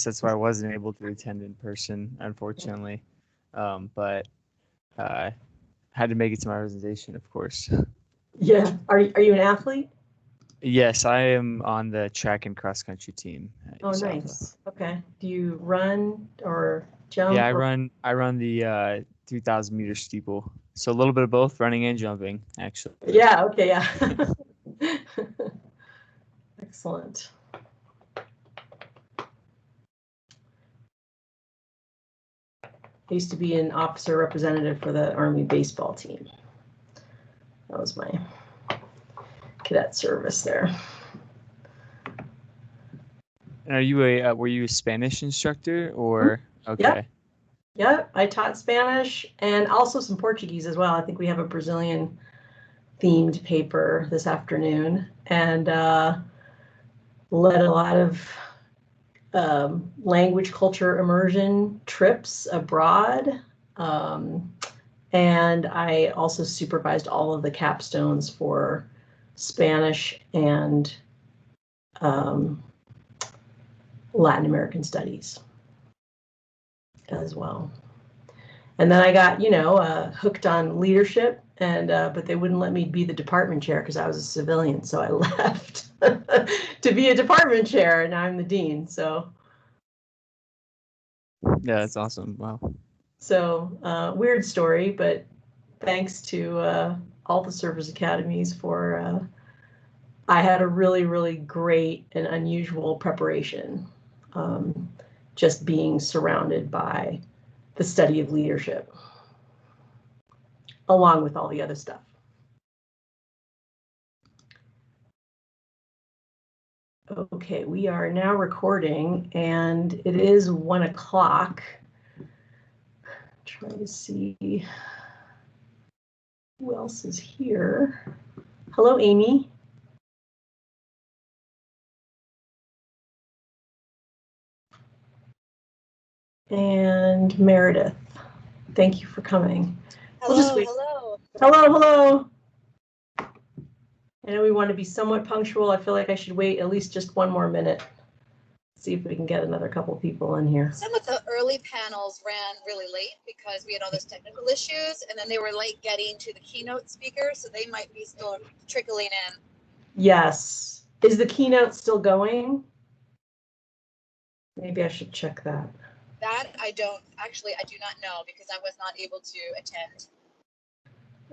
that's why I wasn't able to attend in person, unfortunately. But had to make it to my presentation, of course. Yeah. Are you an athlete? Yes, I am on the track and cross country team at Oh, USALFA. nice. Okay. Do you run or jump? Yeah, Or... I run the 3,000-meter steeple. So a little bit of both, running and jumping, actually. Yeah. Okay. Yeah. Excellent. I used to be an officer representative for the Army baseball team. That was my cadet service there. And are you were you a Spanish instructor or okay? Yeah, I taught Spanish and also some Portuguese as well. I think we have a Brazilian themed paper this afternoon, and led a lot of language culture immersion trips abroad. And I also supervised all of the capstones for Spanish and Latin American studies as well. And then I got, hooked on leadership, and but they wouldn't let me be the department chair because I was a civilian, so I left to be a department chair, and now I'm the dean. So Yeah, that's awesome. Wow. So weird story, but thanks to all the service academies for, I had a really, really great and unusual preparation, just being surrounded by the study of leadership, along with all the other stuff. Okay, we are now recording, and it is 1 o'clock. Trying to see who else is here. Hello, Amy. And Meredith, thank you for coming. Hello, hello. Hello, hello. I know we want to be somewhat punctual. I feel like I should wait at least just one more minute. See if we can get another couple people in here. Some of the early panels ran really late because we had all those technical issues, and then they were late getting to the keynote speaker, so they might be still trickling in. Yes. Is the keynote still going? Maybe I should check that. That I do not know because I was not able to attend.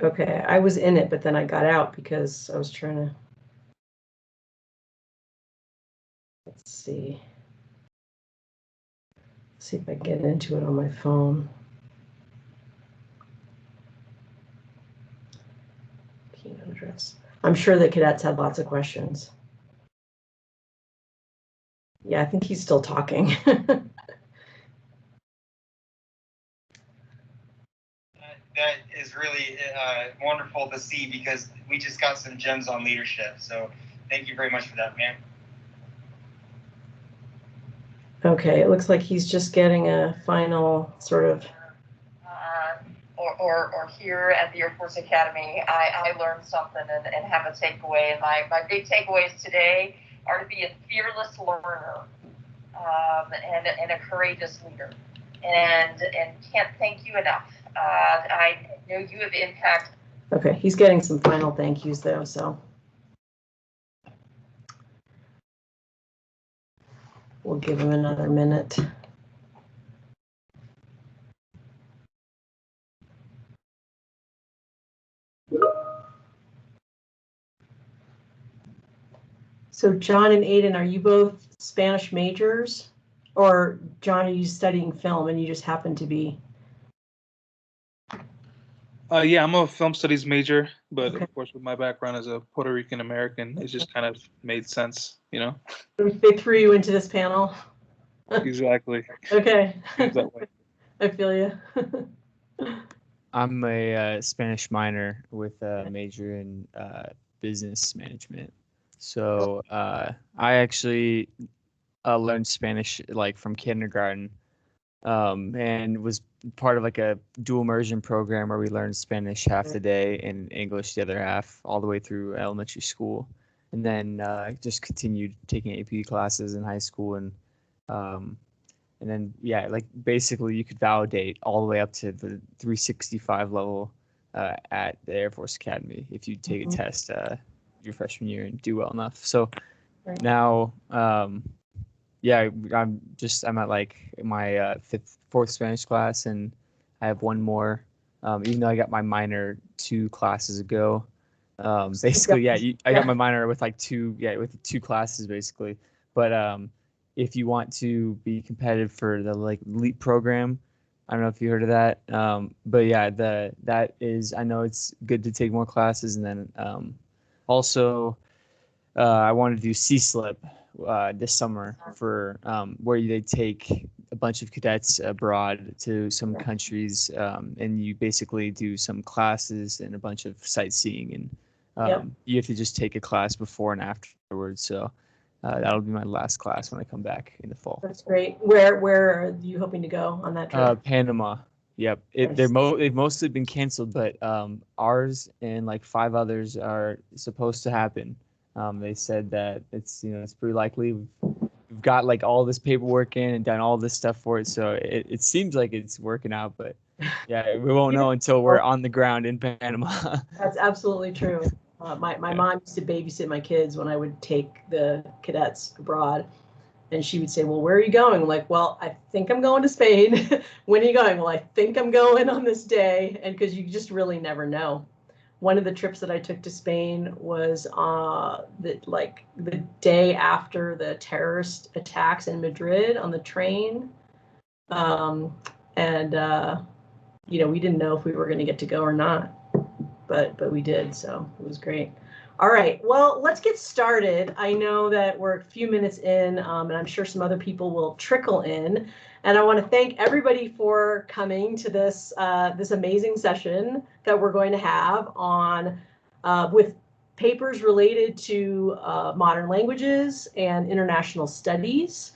Okay, I was in it, but then I got out because I was trying to. Let's see. See if I can get into it on my phone. Keynote address. I'm sure the cadets had lots of questions. Yeah, I think he's still talking. That is really wonderful to see because we just got some gems on leadership. So thank you very much for that, man. Okay, it looks like he's just getting a final sort of. Or here at the Air Force Academy, I learned something and have a takeaway. And my big takeaways today are to be a fearless learner and a courageous leader. And can't thank you enough. I know you have impact. Okay, he's getting some final thank yous though, so. We'll give him another minute. So John and Aiden, are you both Spanish majors? Or John, are you studying film and you just happen to be? Yeah, I'm a film studies major, but Okay. Of course with my background as a Puerto Rican American, it just kind of made sense, They threw you into this panel? Exactly. Okay. Seems that way. I feel you. I'm a Spanish minor with a major in business management. So I actually learned Spanish like from kindergarten, and was part of like a dual immersion program where we learned Spanish half the day and English the other half, all the way through elementary school, and then just continued taking AP classes in high school and And then, yeah, like basically you could validate all the way up to the 365 level at the Air Force Academy if you take a test your freshman year and do well enough. So now, yeah, I'm at like my fourth Spanish class, and I have one more. Even though I got my minor 2 classes ago. Basically, yeah, I got my minor with like with 2 classes basically. But if you want to be competitive for the like LEAP program, I don't know if you heard of that. But yeah, that is, I know it's good to take more classes, and then also I wanted to do CSLIP this summer for where they take a bunch of cadets abroad to some countries, and you basically do some classes and a bunch of sightseeing, and you have to just take a class before and afterwards. So that'll be my last class when I come back in the fall. That's great. Where are you hoping to go on that trip? Panama. Yep. They've mostly been canceled, but ours and like 5 others are supposed to happen. They said that it's pretty likely. We've got like all this paperwork in and done all this stuff for it, so it seems like it's working out. But yeah, we won't know until we're on the ground in Panama. That's absolutely true. My mom used to babysit my kids when I would take the cadets abroad, and she would say, "Well, where are you going?" I'm like, "Well, I think I'm going to Spain." "When are you going?" "Well, I think I'm going on this day," and because you just really never know. One of the trips that I took to Spain was the day after the terrorist attacks in Madrid on the train. We didn't know if we were going to get to go or not, but we did, so it was great. All right, well, let's get started. I know that we're a few minutes in, and I'm sure some other people will trickle in. And I want to thank everybody for coming to this amazing session that we're going to have on with papers related to modern languages and international studies.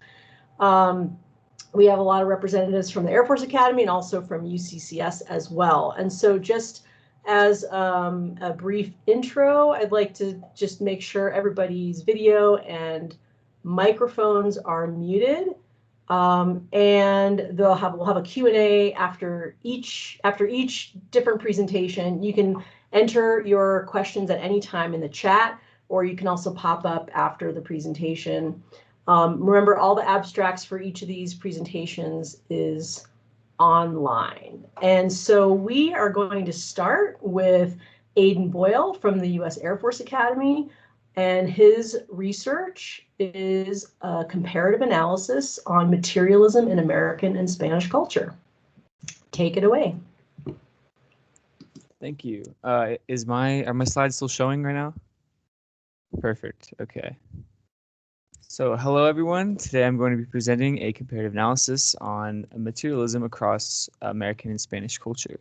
We have a lot of representatives from the Air Force Academy and also from UCCS as well. And so just as a brief intro, I'd like to just make sure everybody's video and microphones are muted. And we'll have a Q&A after each different presentation. You can enter your questions at any time in the chat, or you can also pop up after the presentation. Remember, all the abstracts for each of these presentations is online. And so we are going to start with Aidan Boyle from the U.S. Air Force Academy, and his research is a comparative analysis on materialism in American and Spanish culture. Take it away. Thank you. Are my slides still showing right now? Perfect. Okay. So hello, everyone. Today I'm going to be presenting a comparative analysis on materialism across American and Spanish culture.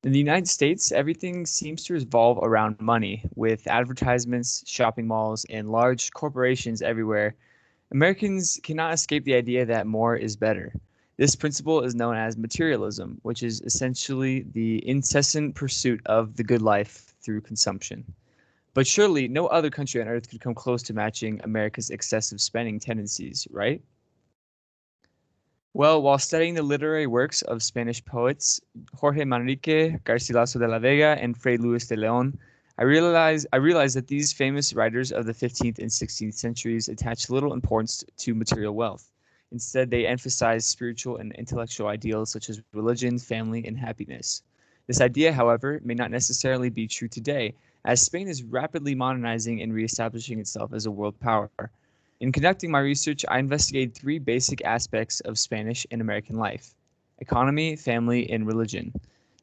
In the United States, everything seems to revolve around money, with advertisements, shopping malls, and large corporations everywhere. Americans cannot escape the idea that more is better. This principle is known as materialism, which is essentially the incessant pursuit of the good life through consumption. But surely no other country on earth could come close to matching America's excessive spending tendencies, right? Well, while studying the literary works of Spanish poets Jorge Manrique, Garcilaso de la Vega, and Fray Luis de León, I realized that these famous writers of the 15th and 16th centuries attached little importance to material wealth. Instead, they emphasized spiritual and intellectual ideals such as religion, family, and happiness. This idea, however, may not necessarily be true today, as Spain is rapidly modernizing and reestablishing itself as a world power. In conducting my research, I investigated 3 basic aspects of Spanish and American life: economy, family, and religion.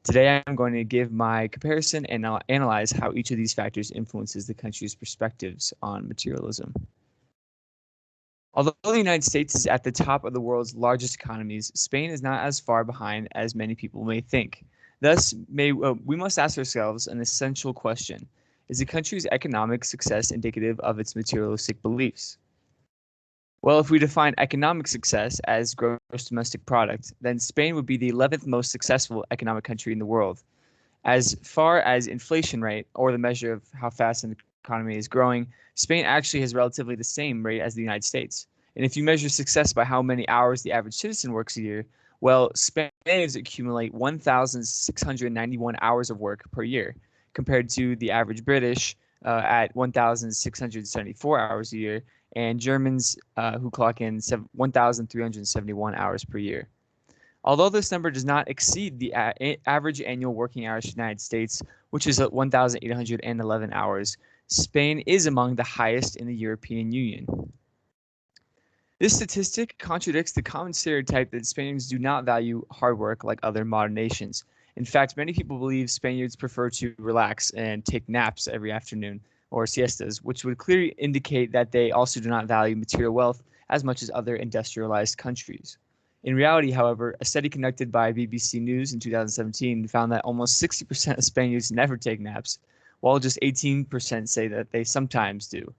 Today, I'm going to give my comparison and analyze how each of these factors influences the country's perspectives on materialism. Although the United States is at the top of the world's largest economies, Spain is not as far behind as many people may think. Thus, we must ask ourselves an essential question: is the country's economic success indicative of its materialistic beliefs? Well, if we define economic success as gross domestic product, then Spain would be the 11th most successful economic country in the world. As far as inflation rate, or the measure of how fast an economy is growing, Spain actually has relatively the same rate as the United States. And if you measure success by how many hours the average citizen works a year, well, Spaniards accumulate 1,691 hours of work per year, compared to the average British at 1,674 hours a year, and Germans who clock in 1,371 hours per year. Although this number does not exceed the average annual working hours in the United States, which is 1,811 hours, Spain is among the highest in the European Union. This statistic contradicts the common stereotype that Spaniards do not value hard work like other modern nations. In fact, many people believe Spaniards prefer to relax and take naps every afternoon, or siestas, which would clearly indicate that they also do not value material wealth as much as other industrialized countries. In reality, however, a study conducted by BBC News in 2017 found that almost 60% of Spaniards never take naps, while just 18% say that they sometimes do.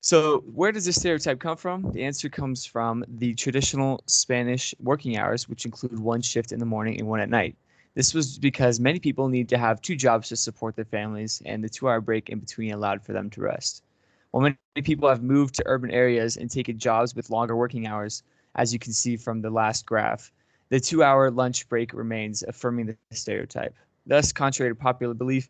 So where does this stereotype come from? The answer comes from the traditional Spanish working hours, which include one shift in the morning and one at night. This was because many people need to have two jobs to support their families, and the 2-hour break in between allowed for them to rest. While many people have moved to urban areas and taken jobs with longer working hours, as you can see from the last graph, the 2-hour lunch break remains, affirming the stereotype. Thus, contrary to popular belief,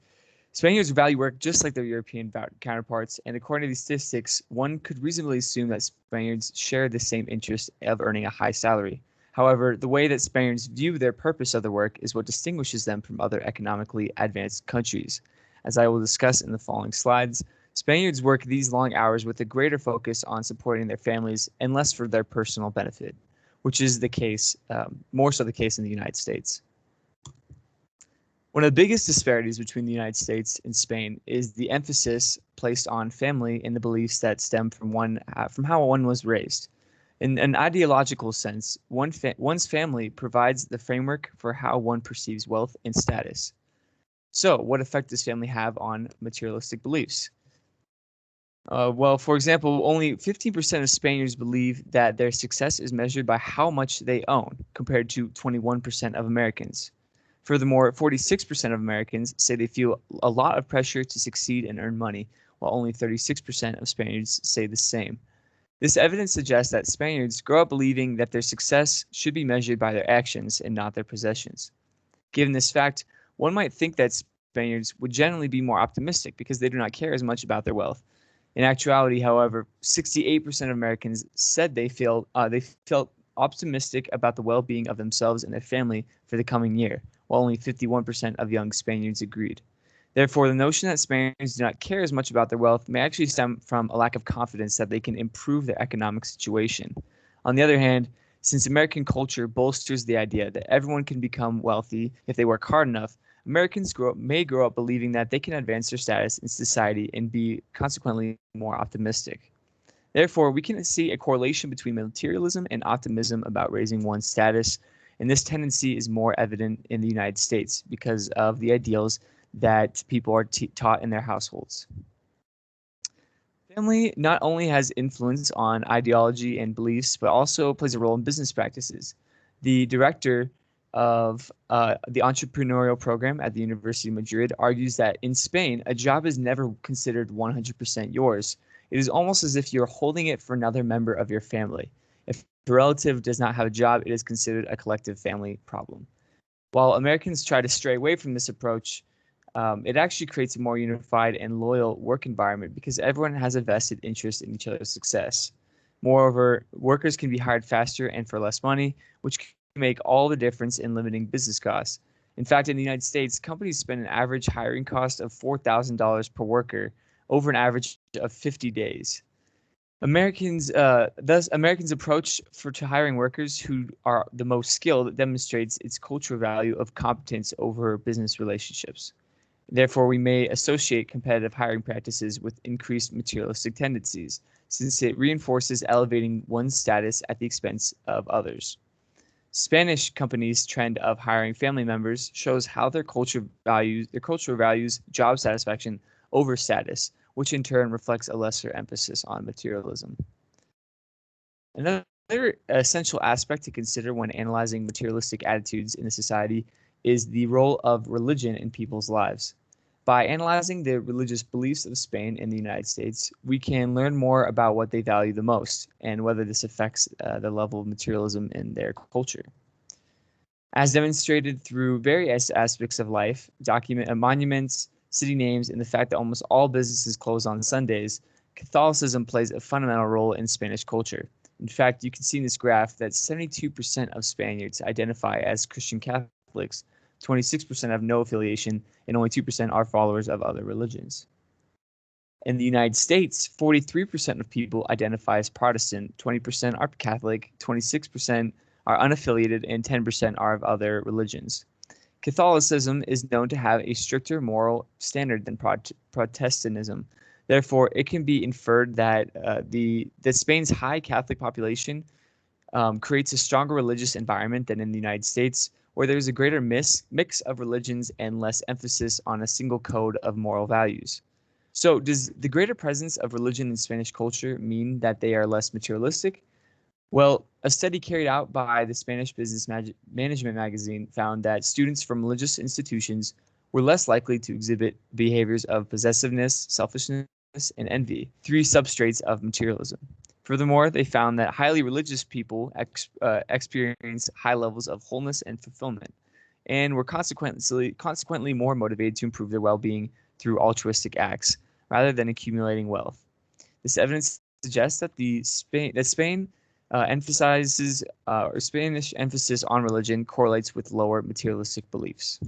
Spaniards value work just like their European counterparts, and according to these statistics, one could reasonably assume that Spaniards share the same interest of earning a high salary. However, the way that Spaniards view their purpose of their work is what distinguishes them from other economically advanced countries. As I will discuss in the following slides, Spaniards work these long hours with a greater focus on supporting their families and less for their personal benefit, which is the case, more so the case in the United States. One of the biggest disparities between the United States and Spain is the emphasis placed on family and the beliefs that stem from how one was raised. In an ideological sense, one's family provides the framework for how one perceives wealth and status. So, what effect does family have on materialistic beliefs? Well, for example, only 15% of Spaniards believe that their success is measured by how much they own, compared to 21% of Americans. Furthermore, 46% of Americans say they feel a lot of pressure to succeed and earn money, while only 36% of Spaniards say the same. This evidence suggests that Spaniards grow up believing that their success should be measured by their actions and not their possessions. Given this fact, one might think that Spaniards would generally be more optimistic because they do not care as much about their wealth. In actuality, however, 68% of Americans said they felt optimistic about the well-being of themselves and their family for the coming year, while only 51% of young Spaniards agreed. Therefore, the notion that Spaniards do not care as much about their wealth may actually stem from a lack of confidence that they can improve their economic situation. On the other hand, since American culture bolsters the idea that everyone can become wealthy if they work hard enough, Americans may grow up believing that they can advance their status in society and be consequently more optimistic. Therefore, we can see a correlation between materialism and optimism about raising one's status, and this tendency is more evident in the United States because of the ideals that people are taught in their households. Family not only has influence on ideology and beliefs, but also plays a role in business practices. The director of the entrepreneurial program at the University of Madrid argues that in Spain, a job is never considered 100% yours. It is almost as if you're holding it for another member of your family. If a relative does not have a job, it is considered a collective family problem. While Americans try to stray away from this approach, it actually creates a more unified and loyal work environment because everyone has a vested interest in each other's success. Moreover, workers can be hired faster and for less money, which can make all the difference in limiting business costs. In fact, in the United States, companies spend an average hiring cost of $4,000 per worker over an average of 50 days. Americans' approach to hiring workers who are the most skilled demonstrates its cultural value of competence over business relationships. Therefore, we may associate competitive hiring practices with increased materialistic tendencies, since it reinforces elevating one's status at the expense of others. Spanish companies' trend of hiring family members shows how their culture values job satisfaction over status, which in turn reflects a lesser emphasis on materialism. Another essential aspect to consider when analyzing materialistic attitudes in a society is the role of religion in people's lives. By analyzing the religious beliefs of Spain and the United States, we can learn more about what they value the most and whether this affects the level of materialism in their culture. As demonstrated through various aspects of life, monuments, city names, and the fact that almost all businesses close on Sundays, Catholicism plays a fundamental role in Spanish culture. In fact, you can see in this graph that 72% of Spaniards identify as Christian Catholics, 26% have no affiliation, and only 2% are followers of other religions. In the United States, 43% of people identify as Protestant, 20% are Catholic, 26% are unaffiliated, and 10% are of other religions. Catholicism is known to have a stricter moral standard than Protestantism. Therefore, it can be inferred that that Spain's high Catholic population creates a stronger religious environment than in the United States, where there's a greater mix of religions and less emphasis on a single code of moral values. So, does the greater presence of religion in Spanish culture mean that they are less materialistic? Well, a study carried out by the Spanish Business Management magazine found that students from religious institutions were less likely to exhibit behaviors of possessiveness, selfishness, and envy, three substrates of materialism. Furthermore, they found that highly religious people experience high levels of wholeness and fulfillment, and were consequently more motivated to improve their well-being through altruistic acts rather than accumulating wealth. This evidence suggests that Spain emphasizes or Spanish emphasis on religion correlates with lower materialistic beliefs.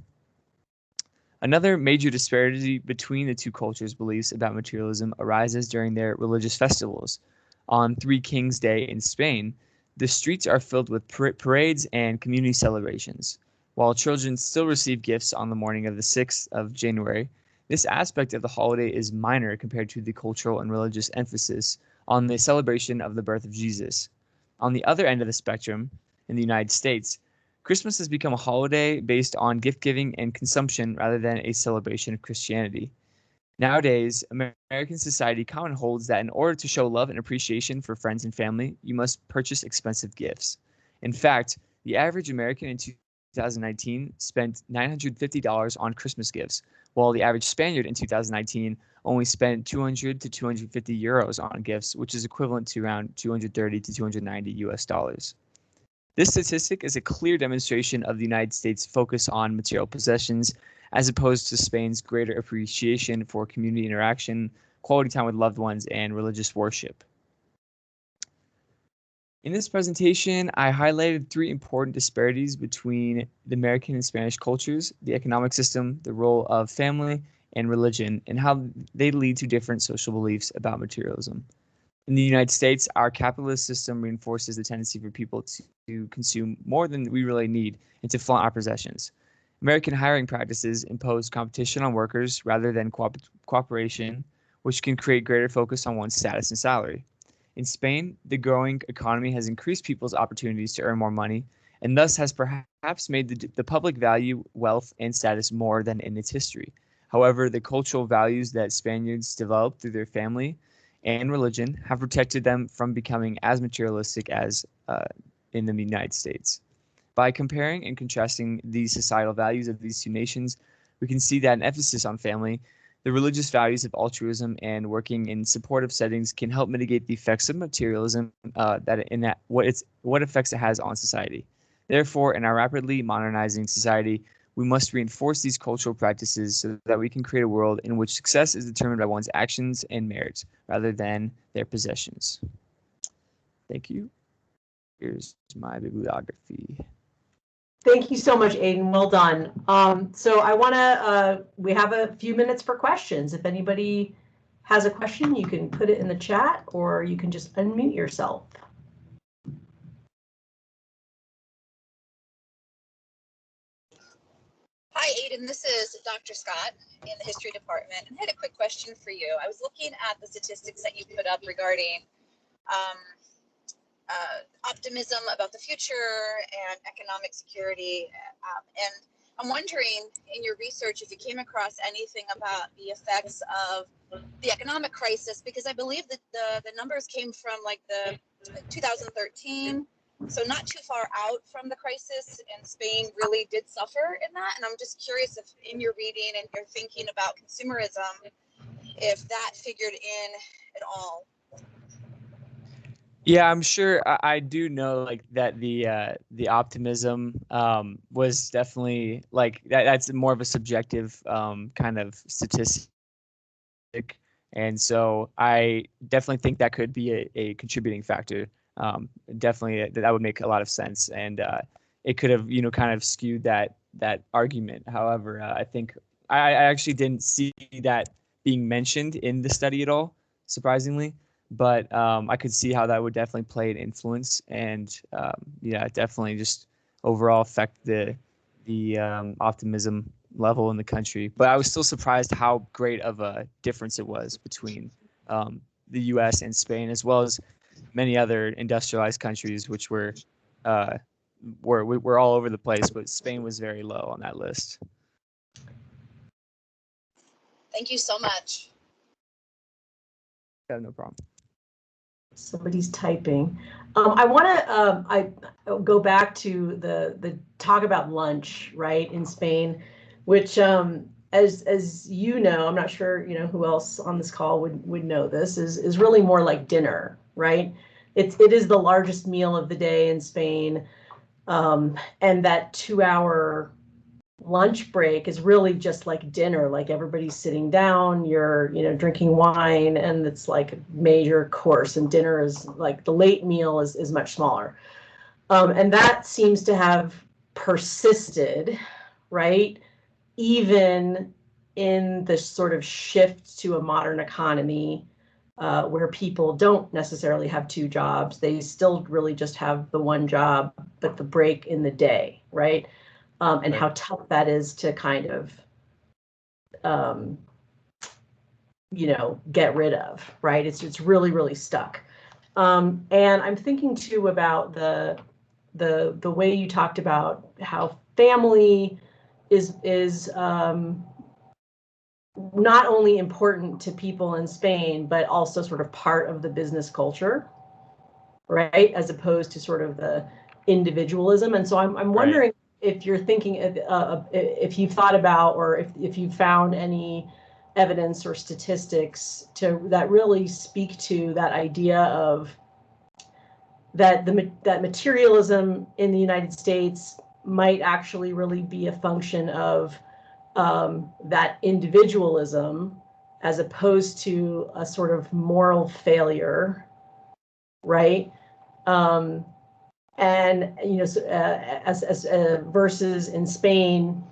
Another major disparity between the two cultures' beliefs about materialism arises during their religious festivals. On Three Kings Day in Spain, the streets are filled with parades and community celebrations. While children still receive gifts on the morning of the 6th of January, this aspect of the holiday is minor compared to the cultural and religious emphasis on the celebration of the birth of Jesus. On the other end of the spectrum, in the United States, Christmas has become a holiday based on gift-giving and consumption rather than a celebration of Christianity. Nowadays, American society commonly holds that in order to show love and appreciation for friends and family, you must purchase expensive gifts. In fact, the average American in 2019 spent $950 on Christmas gifts, while the average Spaniard in 2019 only spent 200 to 250 euros on gifts, which is equivalent to around 230 to 290 US dollars. This statistic is a clear demonstration of the United States' focus on material possessions as opposed to Spain's greater appreciation for community interaction, quality time with loved ones, and religious worship. In this presentation, I highlighted three important disparities between the American and Spanish cultures: the economic system, the role of family, and religion, and how they lead to different social beliefs about materialism. In the United States, our capitalist system reinforces the tendency for people to consume more than we really need and to flaunt our possessions. American hiring practices impose competition on workers rather than cooperation, which can create greater focus on one's status and salary. In Spain, the growing economy has increased people's opportunities to earn more money, and thus has perhaps made the public value wealth and status more than in its history. However, the cultural values that Spaniards developed through their family and religion have protected them from becoming as materialistic as in the United States. By comparing and contrasting the societal values of these two nations, we can see that an emphasis on family, the religious values of altruism, and working in supportive settings can help mitigate the effects of materialism what effects it has on society. Therefore, in our rapidly modernizing society, we must reinforce these cultural practices so that we can create a world in which success is determined by one's actions and merits rather than their possessions. Thank you. Here's my bibliography. Thank you so much, Aiden. Well done. So I want to, we have a few minutes for questions. If anybody has a question, you can put it in the chat or you can just unmute yourself. Hi, Aiden. This is Dr. Scott in the history department, and I had a quick question for you. I was looking at the statistics that you put up regarding optimism about the future and economic security, and I'm wondering in your research if you came across anything about the effects of the economic crisis, because I believe that the numbers came from like the 2013 So not too far out from the crisis, and Spain really did suffer in that. And I'm just curious if in your reading and your thinking about consumerism, if that figured in at all. Yeah, I'm sure. I do know like that the optimism was definitely like that's more of a subjective kind of statistic, and so I definitely think that could be a contributing factor. Definitely that would make a lot of sense, and it could have kind of skewed that argument. However, I think I actually didn't see that being mentioned in the study at all, surprisingly. But I could see how that would definitely play an influence, and yeah, definitely just overall affect the optimism level in the country. But I was still surprised how great of a difference it was between the U.S. and Spain, as well as many other industrialized countries, which were all over the place. But Spain was very low on that list. Thank you so much. Yeah, no problem. Somebody's typing. I want to I go back to the talk about lunch, right, in Spain, which as you know, I'm not sure who else on this call would know this, is really more like dinner, right? It is the largest meal of the day in Spain, and that 2-hour lunch break is really just like dinner. Like everybody's sitting down, you're drinking wine, and it's like a major course, and dinner is like the late meal is much smaller, and that seems to have persisted, right, even in the sort of shift to a modern economy, where people don't necessarily have 2 jobs. They still really just have the 1 job, but the break in the day, right? And how tough that is to kind of, get rid of, right? It's really, really stuck. And I'm thinking too about the way you talked about how family is not only important to people in Spain, but also sort of part of the business culture, right? As opposed to sort of the individualism. And so I'm wondering if you're thinking, if you've thought about, or if you found any evidence or statistics that really speak to that idea of that materialism in the United States might actually really be a function of that individualism, as opposed to a sort of moral failure, right? And as versus in Spain,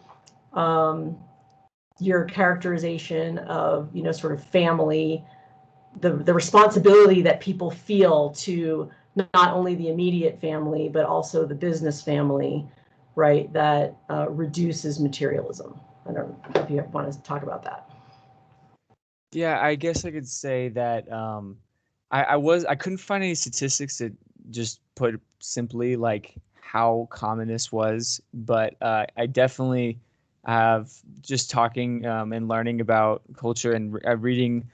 your characterization of sort of family, the responsibility that people feel to not only the immediate family but also the business family, right? That reduces materialism. I don't know if you want to talk about that. Yeah, I guess I could say that I couldn't find any statistics that just put simply like how common this was, but I definitely have, just talking and learning about culture and reading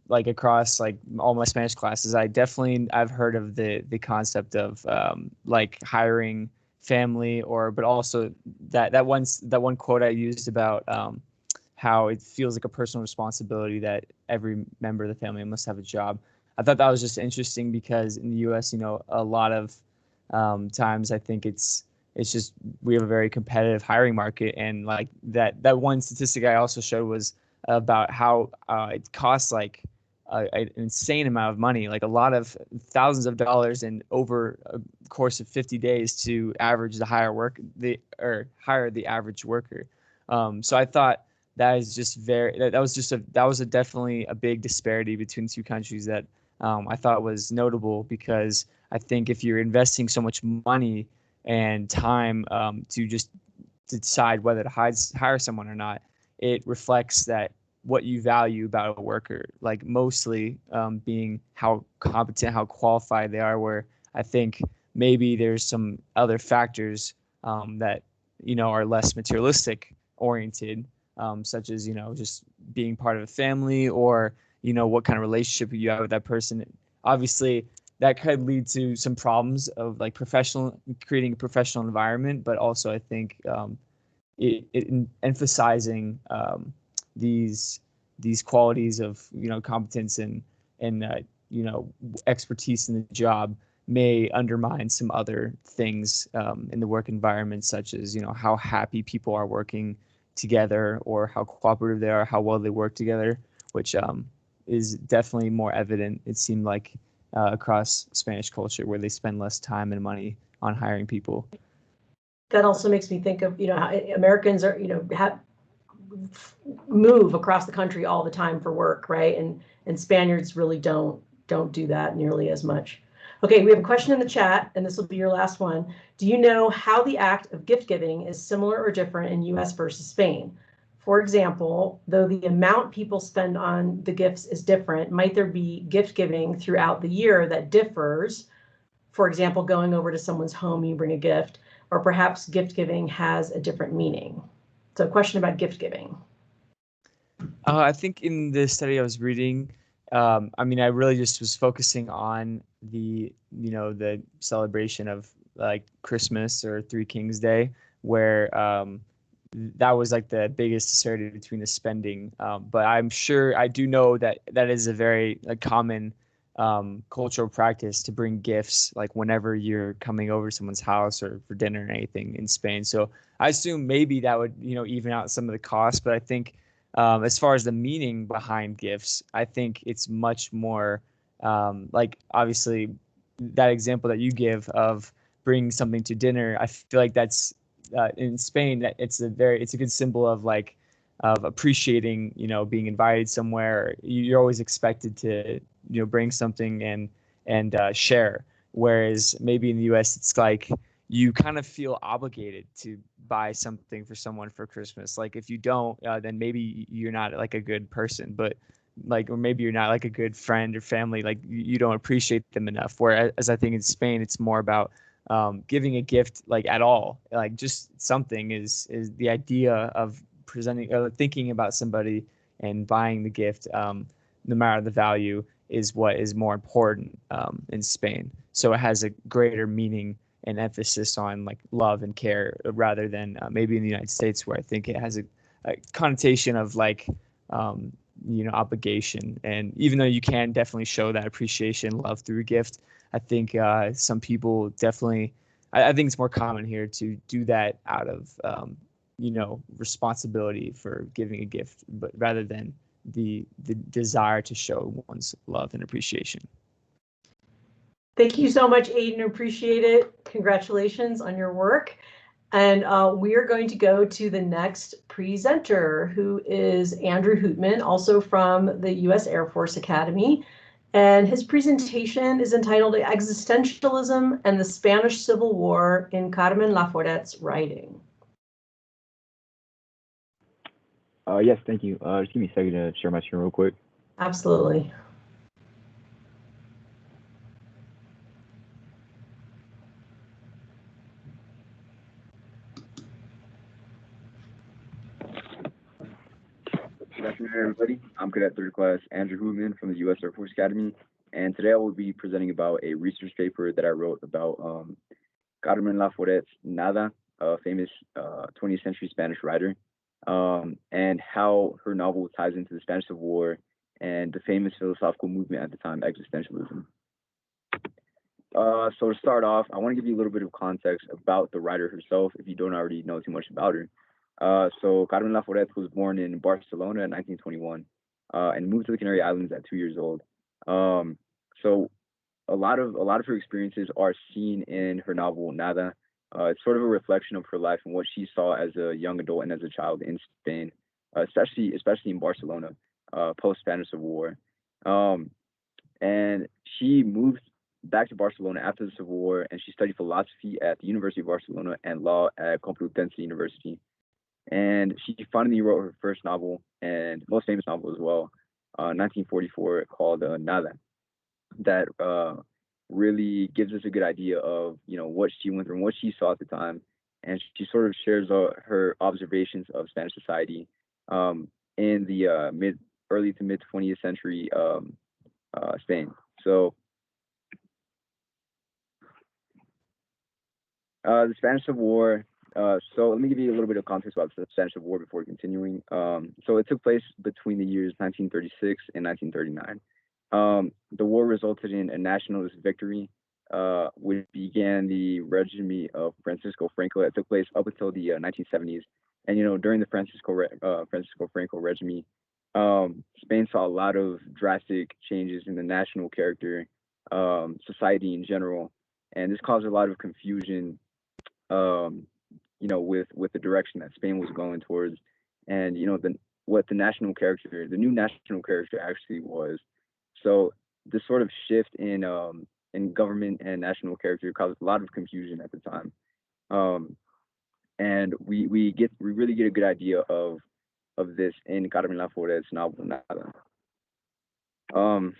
like across like all my Spanish classes. I've heard of the concept of like hiring family, but also that one quote I used about how it feels like a personal responsibility that every member of the family must have a job. I thought that was just interesting because in the U.S., a lot of times I think it's just we have a very competitive hiring market, and like that one statistic I also showed was about how it costs like an insane amount of money, like a lot of thousands of dollars, and over a course of 50 days to hire the average worker. So I thought that is just that was definitely a big disparity between two countries that I thought was notable, because I think if you're investing so much money and time to just decide whether to hire someone or not, it reflects that what you value about a worker, like mostly being how competent, how qualified they are, where I think maybe there's some other factors that are less materialistic oriented, such as just being part of a family, or what kind of relationship you have with that person. Obviously that could lead to some problems of like creating a professional environment, but also I think emphasizing these qualities of competence and expertise in the job may undermine some other things in the work environment, such as how happy people are working together or how cooperative they are, how well they work together, which is definitely more evident, it seemed like, across Spanish culture, where they spend less time and money on hiring people. That also makes me think of how Americans are move across the country all the time for work, right? And Spaniards really don't do that nearly as much. Okay, we have a question in the chat, and this will be your last one. Do you know how the act of gift giving is similar or different in U.S. versus Spain? For example, though the amount people spend on the gifts is different, might there be gift giving throughout the year that differs? For example, going over to someone's home, you bring a gift, or perhaps gift giving has a different meaning. So a question about gift giving. I think in the study I was reading, I really just was focusing on the celebration of like Christmas or Three Kings Day, where that was like the biggest disparity between the spending. But I'm sure I do know that is a very common cultural practice to bring gifts like whenever you're coming over to someone's house or for dinner or anything in Spain. So I assume maybe that would even out some of the costs. But I think as far as the meaning behind gifts, I think it's much more like obviously that example that you give of bringing something to dinner. I feel like that's in Spain, that it's a good symbol of of appreciating, being invited somewhere. You're always expected to, bring something and share. Whereas maybe in the U.S., it's like you kind of feel obligated to buy something for someone for Christmas. Like if you don't, then maybe you're not like a good person, but or maybe you're not like a good friend or family. Like you don't appreciate them enough. Whereas I think in Spain, it's more about giving a gift at all, just something is the idea of presenting thinking about somebody and buying the gift, no matter the value, is what is more important in Spain. So it has a greater meaning and emphasis on love and care rather than maybe in the United States, where I think it has a connotation of obligation. And even though you can definitely show that appreciation, love through a gift, I think some people definitely, I think it's more common here to do that out of, responsibility for giving a gift, but rather than the desire to show one's love and appreciation. Thank you so much, Aiden. Appreciate it. Congratulations on your work. And we are going to go to the next presenter, who is Andrew Hootman, also from the U.S. Air Force Academy. And his presentation is entitled Existentialism and the Spanish Civil War in Carmen Laforet's Writing. Yes, thank you. Just give me a second to share my screen real quick. Absolutely. Good afternoon, everybody. I'm Cadet Third Class Andrew Hootman from the U.S. Air Force Academy, and today I will be presenting about a research paper that I wrote about Carmen Laforet's Nada, a famous 20th century Spanish writer, and how her novel ties into the Spanish Civil War and the famous philosophical movement at the time, existentialism. So to start off, I want to give you a little bit of context about the writer herself, if you don't already know too much about her. So Carmen Laforet was born in Barcelona in 1921 and moved to the Canary Islands at 2 years old. So a lot of her experiences are seen in her novel Nada. It's sort of a reflection of her life and what she saw as a young adult and as a child in Spain, especially in Barcelona, post-Spanish Civil War. And she moved back to Barcelona after the Civil War, and she studied philosophy at the University of Barcelona and law at Complutense University. And she finally wrote her first novel and most famous novel as well, 1944, called Nada, that really gives us a good idea of what she went through and what she saw at the time. And she sort of shares her observations of Spanish society in the early to mid 20th century Spain. So The Spanish Civil War. So let me give you a little bit of context about the Spanish Civil War before continuing. So it took place between the years 1936 and 1939. The war resulted in a nationalist victory, which began the regime of Francisco Franco that took place up until the 1970s. And during the Francisco Franco regime, Spain saw a lot of drastic changes in the national character, society in general, and this caused a lot of confusion, um, with the direction that Spain was going towards, and what the new national character actually was. So this sort of shift in government and national character caused a lot of confusion at the time, and we really get a good idea of this in Carmen Laforet's novel Nada. Um,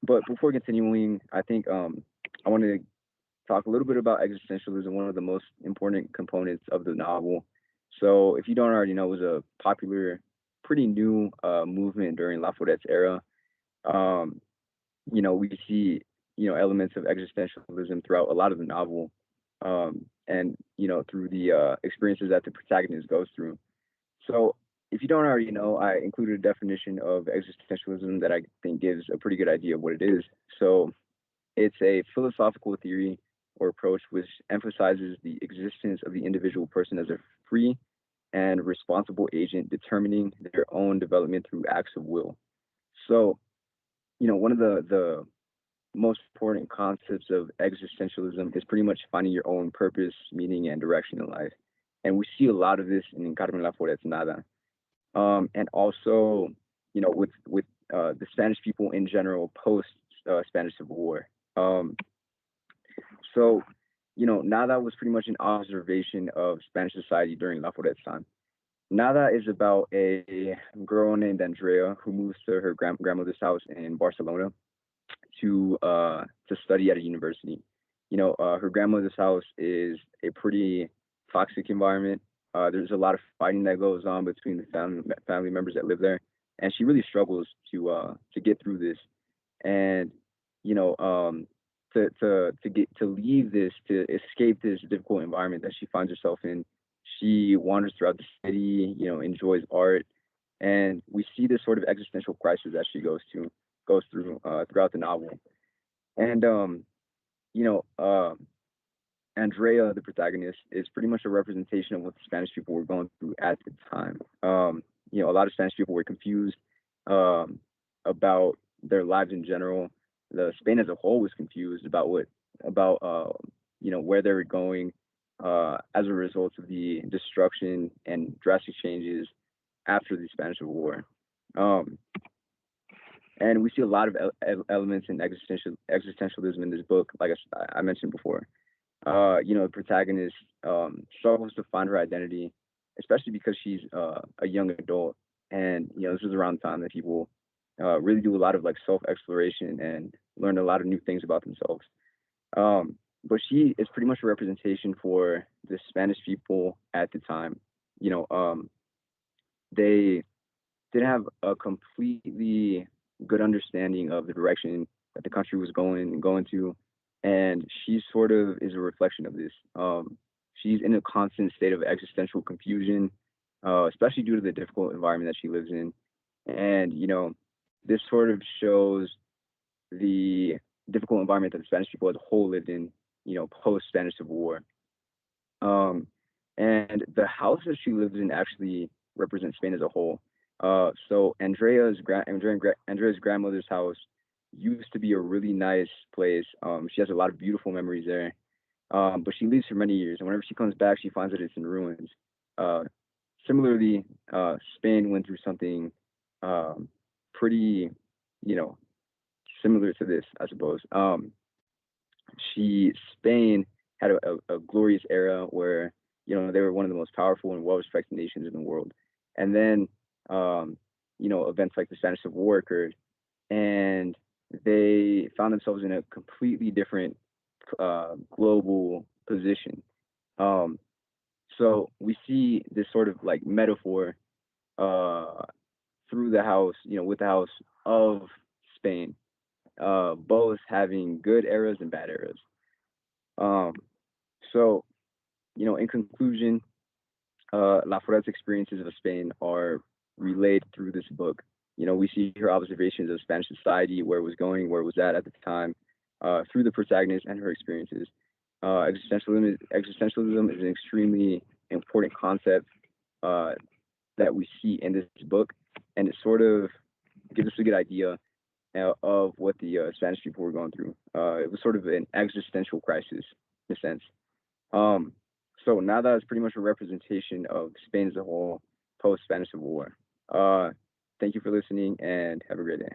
but before continuing, I think I want to talk a little bit about existentialism, one of the most important components of the novel. So, if you don't already know, it was a popular, pretty new movement during Laforette's era. Um, we see elements of existentialism throughout a lot of the novel, and through the experiences that the protagonist goes through. So, if you don't already know, I included a definition of existentialism that I think gives a pretty good idea of what it is. So, it's a philosophical theory or approach which emphasizes the existence of the individual person as a free and responsible agent determining their own development through acts of will. So, one of the most important concepts of existentialism is pretty much finding your own purpose, meaning, and direction in life. And we see a lot of this in Carmen Laforette's Nada. And also, with the Spanish people in general post Spanish Civil War. So, Nada was pretty much an observation of Spanish society during Laforette's time. Nada is about a girl named Andrea who moves to her grandmother's house in Barcelona to study at a university. Her grandmother's house is a pretty toxic environment. There's a lot of fighting that goes on between the family members that live there, and she really struggles to get through this. And you know, to leave this, to escape this difficult environment that she finds herself in, she wanders throughout the city. Enjoys art, and we see this sort of existential crisis that she goes through throughout the novel. And you know, Andrea, the protagonist, is pretty much a representation of what the Spanish people were going through at the time. A lot of Spanish people were confused um, about their lives in general. The Spain as a whole was confused about where they were going as a result of the destruction and drastic changes after the Spanish Civil War. Um, and we see a lot of elements in existentialism in this book, like I mentioned before. The protagonist struggles to find her identity, especially because she's a young adult, and this is around the time that people really do a lot of like self exploration and learn a lot of new things about themselves. But she is pretty much a representation for the Spanish people at the time. They didn't have a completely good understanding of the direction that the country was going to, and she sort of is a reflection of this. She's in a constant state of existential confusion, especially due to the difficult environment that she lives in, and this sort of shows the difficult environment that the Spanish people as a whole lived in, post Spanish Civil War. Um, and the house that she lives in actually represents Spain as a whole. So Andrea's grandmother's house used to be a really nice place. She has a lot of beautiful memories there. But she leaves for many years, and whenever she comes back, she finds that it's in ruins. Uh, Similarly, Spain went through something pretty, you know, similar to this, I suppose. Spain had a glorious era where they were one of the most powerful and well-respected nations in the world, and then events like the Spanish Civil War occurred, and they found themselves in a completely different global position. Um, so we see this sort of like metaphor uh, through the house, with the house of Spain, both having good eras and bad eras. Um, so in conclusion, Laforette's experiences of Spain are relayed through this book. We see her observations of Spanish society, where it was going, where it was at the time, through the protagonist and her experiences. Existentialism is an extremely important concept that we see in this book, and it sort of gives us a good idea of what the Spanish people were going through. It was sort of an existential crisis in a sense. So now that is pretty much a representation of Spain as a whole post-Spanish Civil War. Thank you for listening and have a great day.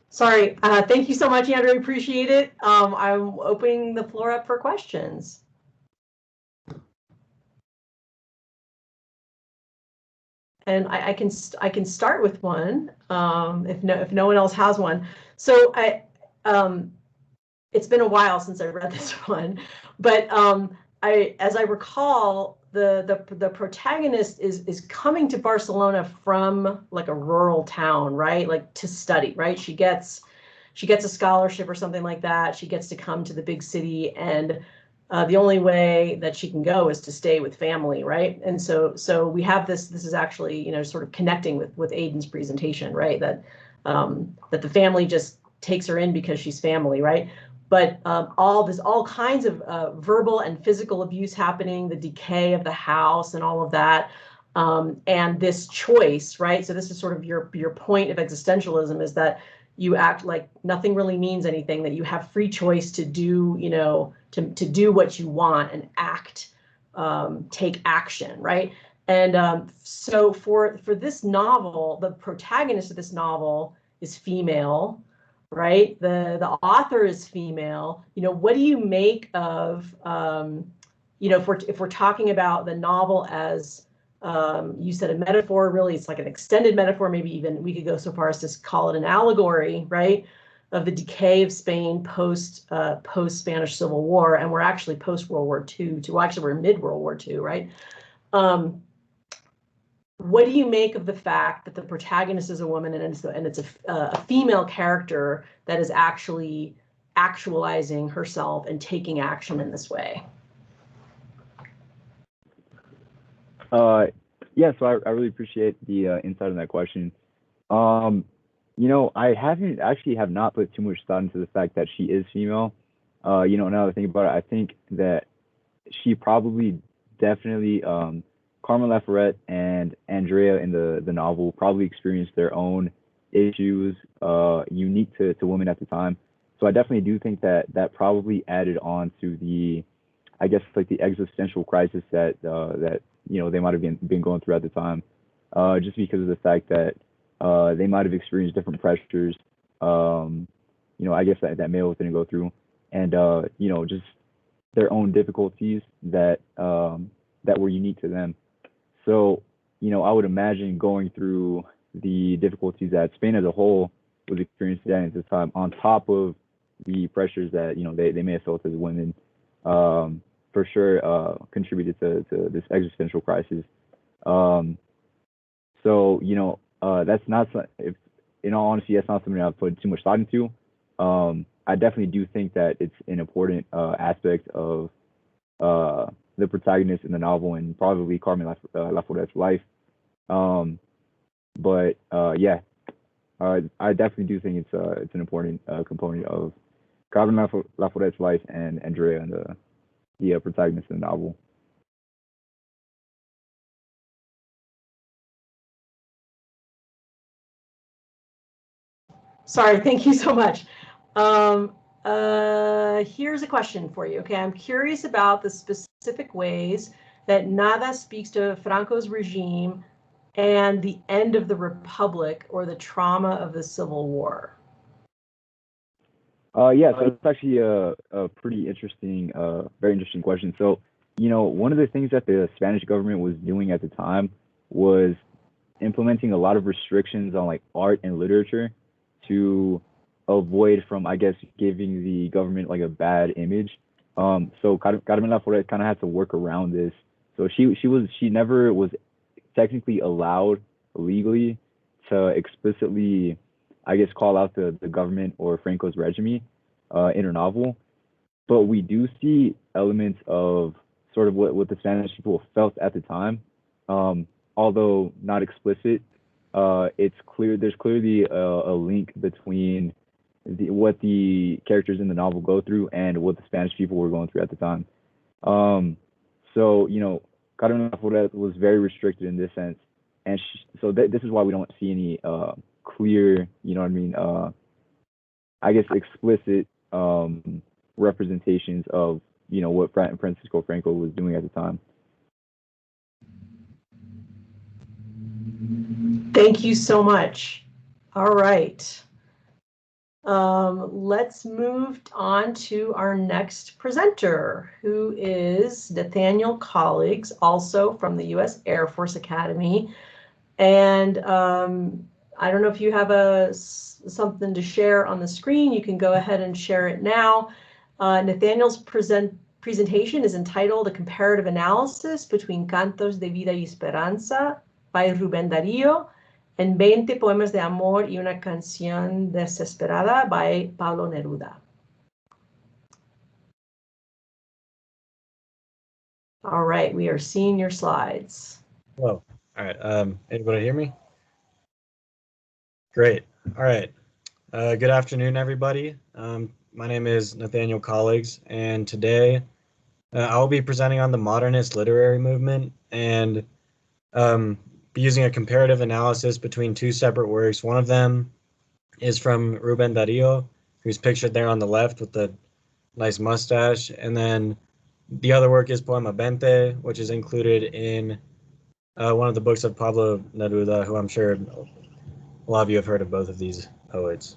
Sorry. Thank you so much, Andrew. Appreciate it. I'm opening the floor up for questions. And I can start with one if no one else has one. So it's been a while since I read this one, but as I recall, the protagonist is coming to Barcelona from like a rural town, right? Like to study, right? She gets a scholarship or something like that. She gets to come to the big city, and the only way that she can go is to stay with family, right? And so we have this. This is actually sort of connecting with Aiden's presentation, right? That the family just takes her in because she's family, right? But all kinds of verbal and physical abuse happening, the decay of the house and all of that, and this choice, right? So this is sort of your point of existentialism, is that you act like nothing really means anything, that you have free choice to do, to do what you want and act, take action, right? And so for this novel, the protagonist of this novel is female, right? The author is female. What do you make of, if we're talking about the novel as, you said a metaphor, really it's like an extended metaphor, maybe even we could go so far as to call it an allegory, right? Of the decay of Spain post Spanish Civil War, and we're actually post World War II. Well, actually we're mid World War II, right? What do you make of the fact that the protagonist is a woman and it's a female character that is actually actualizing herself and taking action in this way? Yeah, so I really appreciate the insight on that question. I have not put too much thought into the fact that she is female. Now that I think about it, I think that she probably definitely Carmen Laforet and Andrea in the novel probably experienced their own issues unique to women at the time. So I definitely do think that probably added on to the, I guess, like the existential crisis that they might have been going through at the time, just because of the fact that they might have experienced different pressures, I guess that males didn't go through, and just their own difficulties that were unique to them. So, I would imagine going through the difficulties that Spain as a whole was experiencing at the time, on top of the pressures that, they may have felt as women, for sure contributed to this existential crisis. That's not, if in all honesty, that's not something I've put too much thought into. I definitely do think that it's an important aspect of the protagonist in the novel, and probably Carmen Laforette's life. I definitely do think it's an important component of Carmen Laforette's life and Andrea and the protagonist in the novel. Sorry, thank you so much. Here's a question for you. Okay, I'm curious about the specific ways that Nada speaks to Franco's regime and the end of the Republic, or the trauma of the Civil War. So it's actually a pretty interesting, very interesting question. So, one of the things that the Spanish government was doing at the time was implementing a lot of restrictions on like art and literature to avoid from, I guess, giving the government like a bad image. So Carmen Laforet kind of had to work around this. So she never was technically allowed legally to explicitly I guess, call out the government or Franco's regime in her novel. But we do see elements of sort of what the Spanish people felt at the time, although not explicit. It's clear there's clearly a link between what the characters in the novel go through and what the Spanish people were going through at the time. So Carmen Laforet was very restricted in this sense, and so this is why we don't see any clear, I guess explicit representations of what Francisco Franco was doing at the time. Thank you so much. All right. Let's move on to our next presenter, who is Nathaniel Colleagues, also from the U.S. Air Force Academy. And I don't know if you have something to share on the screen. You can go ahead and share it now. Nathaniel's presentation is entitled A Comparative Analysis Between Cantos de Vida y Esperanza by Rubén Darío and 20 Poemas de Amor y una Canción Desesperada by Pablo Neruda. All right, we are seeing your slides. Hello. All right. Everybody hear me? Great. All right. Good afternoon, everybody. My name is Nathaniel Colleagues, and today I'll be presenting on the modernist literary movement and be using a comparative analysis between two separate works. One of them is from Rubén Darío, who's pictured there on the left with the nice mustache, and then the other work is Poema 20, which is included in one of the books of Pablo Neruda, who I'm sure a lot of you have heard of both of these poets.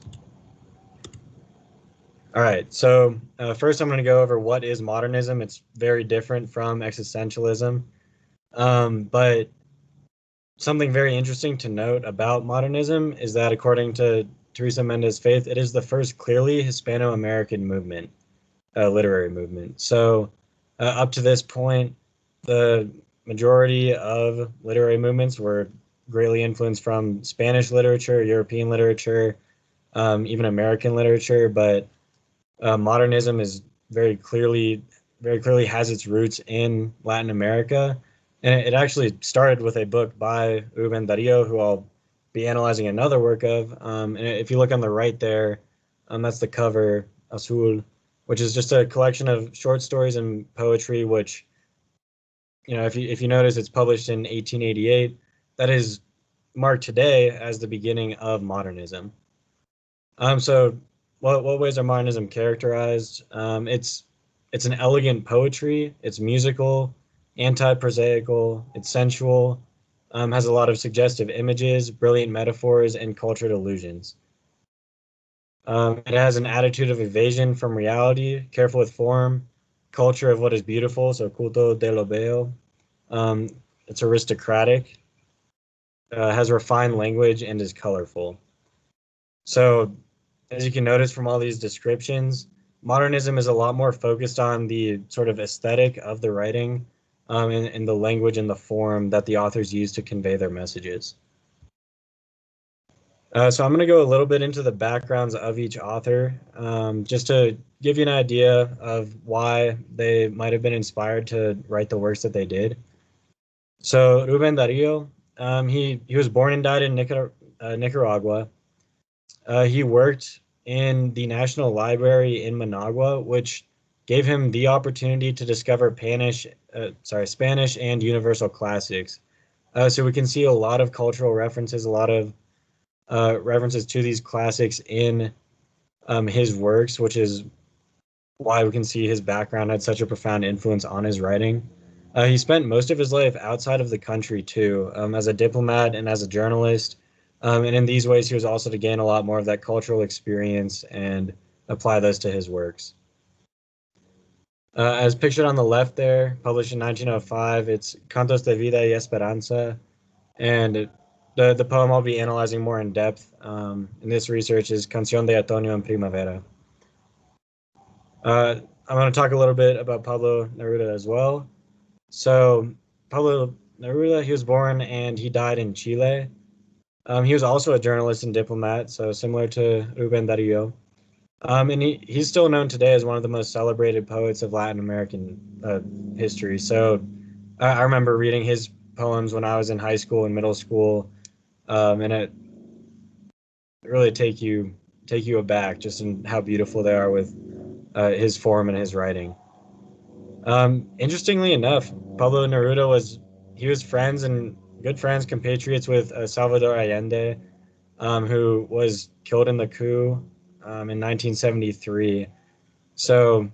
All right, so first I'm going to go over what is modernism. It's very different from existentialism, but something very interesting to note about modernism is that according to Teresa Mendez Faith, it is the first clearly Hispano-American movement, literary movement. So up to this point, the majority of literary movements were greatly influenced from Spanish literature, European literature, even American literature, but modernism is very clearly has its roots in Latin America. And it actually started with a book by Rubén Darío, who I'll be analyzing another work of. And if you look on the right there, that's the cover, Azul, which is just a collection of short stories and poetry, which, if you notice, it's published in 1888. That is marked today as the beginning of modernism. So what ways are modernism characterized? It's an elegant poetry. It's musical, anti-prosaical. It's sensual. Has a lot of suggestive images, brilliant metaphors, and cultured allusions. It has an attitude of evasion from reality, careful with form, culture of what is beautiful, so culto de lo bello. It's aristocratic, has refined language, and is colorful. So, as you can notice from all these descriptions, modernism is a lot more focused on the sort of aesthetic of the writing, and the language and the form that the authors use to convey their messages. So I'm going to go a little bit into the backgrounds of each author, just to give you an idea of why they might have been inspired to write the works that they did. So Rubén Darío, he was born and died in Nicaragua. He worked in the National Library in Managua, which gave him the opportunity to discover Spanish and universal classics. So we can see a lot of cultural references, a lot of references to these classics in his works, which is why we can see his background had such a profound influence on his writing. He spent most of his life outside of the country too, as a diplomat and as a journalist. And in these ways, he was also to gain a lot more of that cultural experience and apply those to his works. As pictured on the left there, published in 1905, it's Cantos de Vida y Esperanza. And the poem I'll be analyzing more in depth in this research is Canción de Otoño en Primavera. I'm going to talk a little bit about Pablo Neruda as well. So Pablo Neruda, he was born and he died in Chile. He was also a journalist and diplomat, so similar to Ruben Darío. And he's still known today as one of the most celebrated poets of Latin American history. So I remember reading his poems when I was in high school and middle school, and it really take you aback just in how beautiful they are with his form and his writing. Interestingly enough, Pablo Neruda was friends and good friends, compatriots with Salvador Allende, who was killed in the coup in 1973. So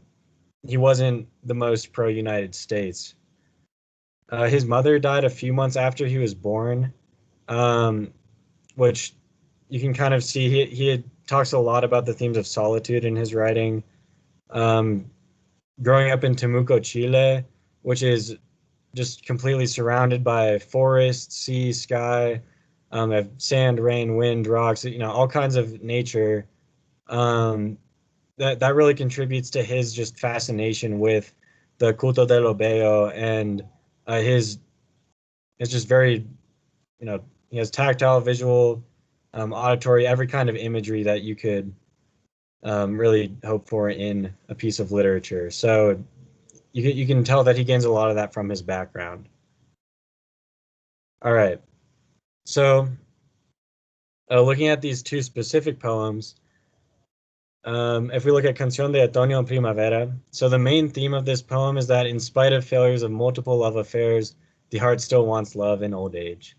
he wasn't the most pro-United States. His mother died a few months after he was born, um, which you can kind of see. He talks a lot about the themes of solitude in his writing. Um, Growing up in Temuco, Chile, which is just completely surrounded by forest, sea, sky, have sand, rain, wind, rocks, all kinds of nature. Um, that really contributes to his just fascination with the culto de lo bello, and his it's just very, he has tactile, visual, auditory, every kind of imagery that you could really hope for in a piece of literature. So you can tell that he gains a lot of that from his background. All right. So looking at these two specific poems, if we look at Canción de Otoño en Primavera, so the main theme of this poem is that in spite of failures of multiple love affairs, the heart still wants love in old age.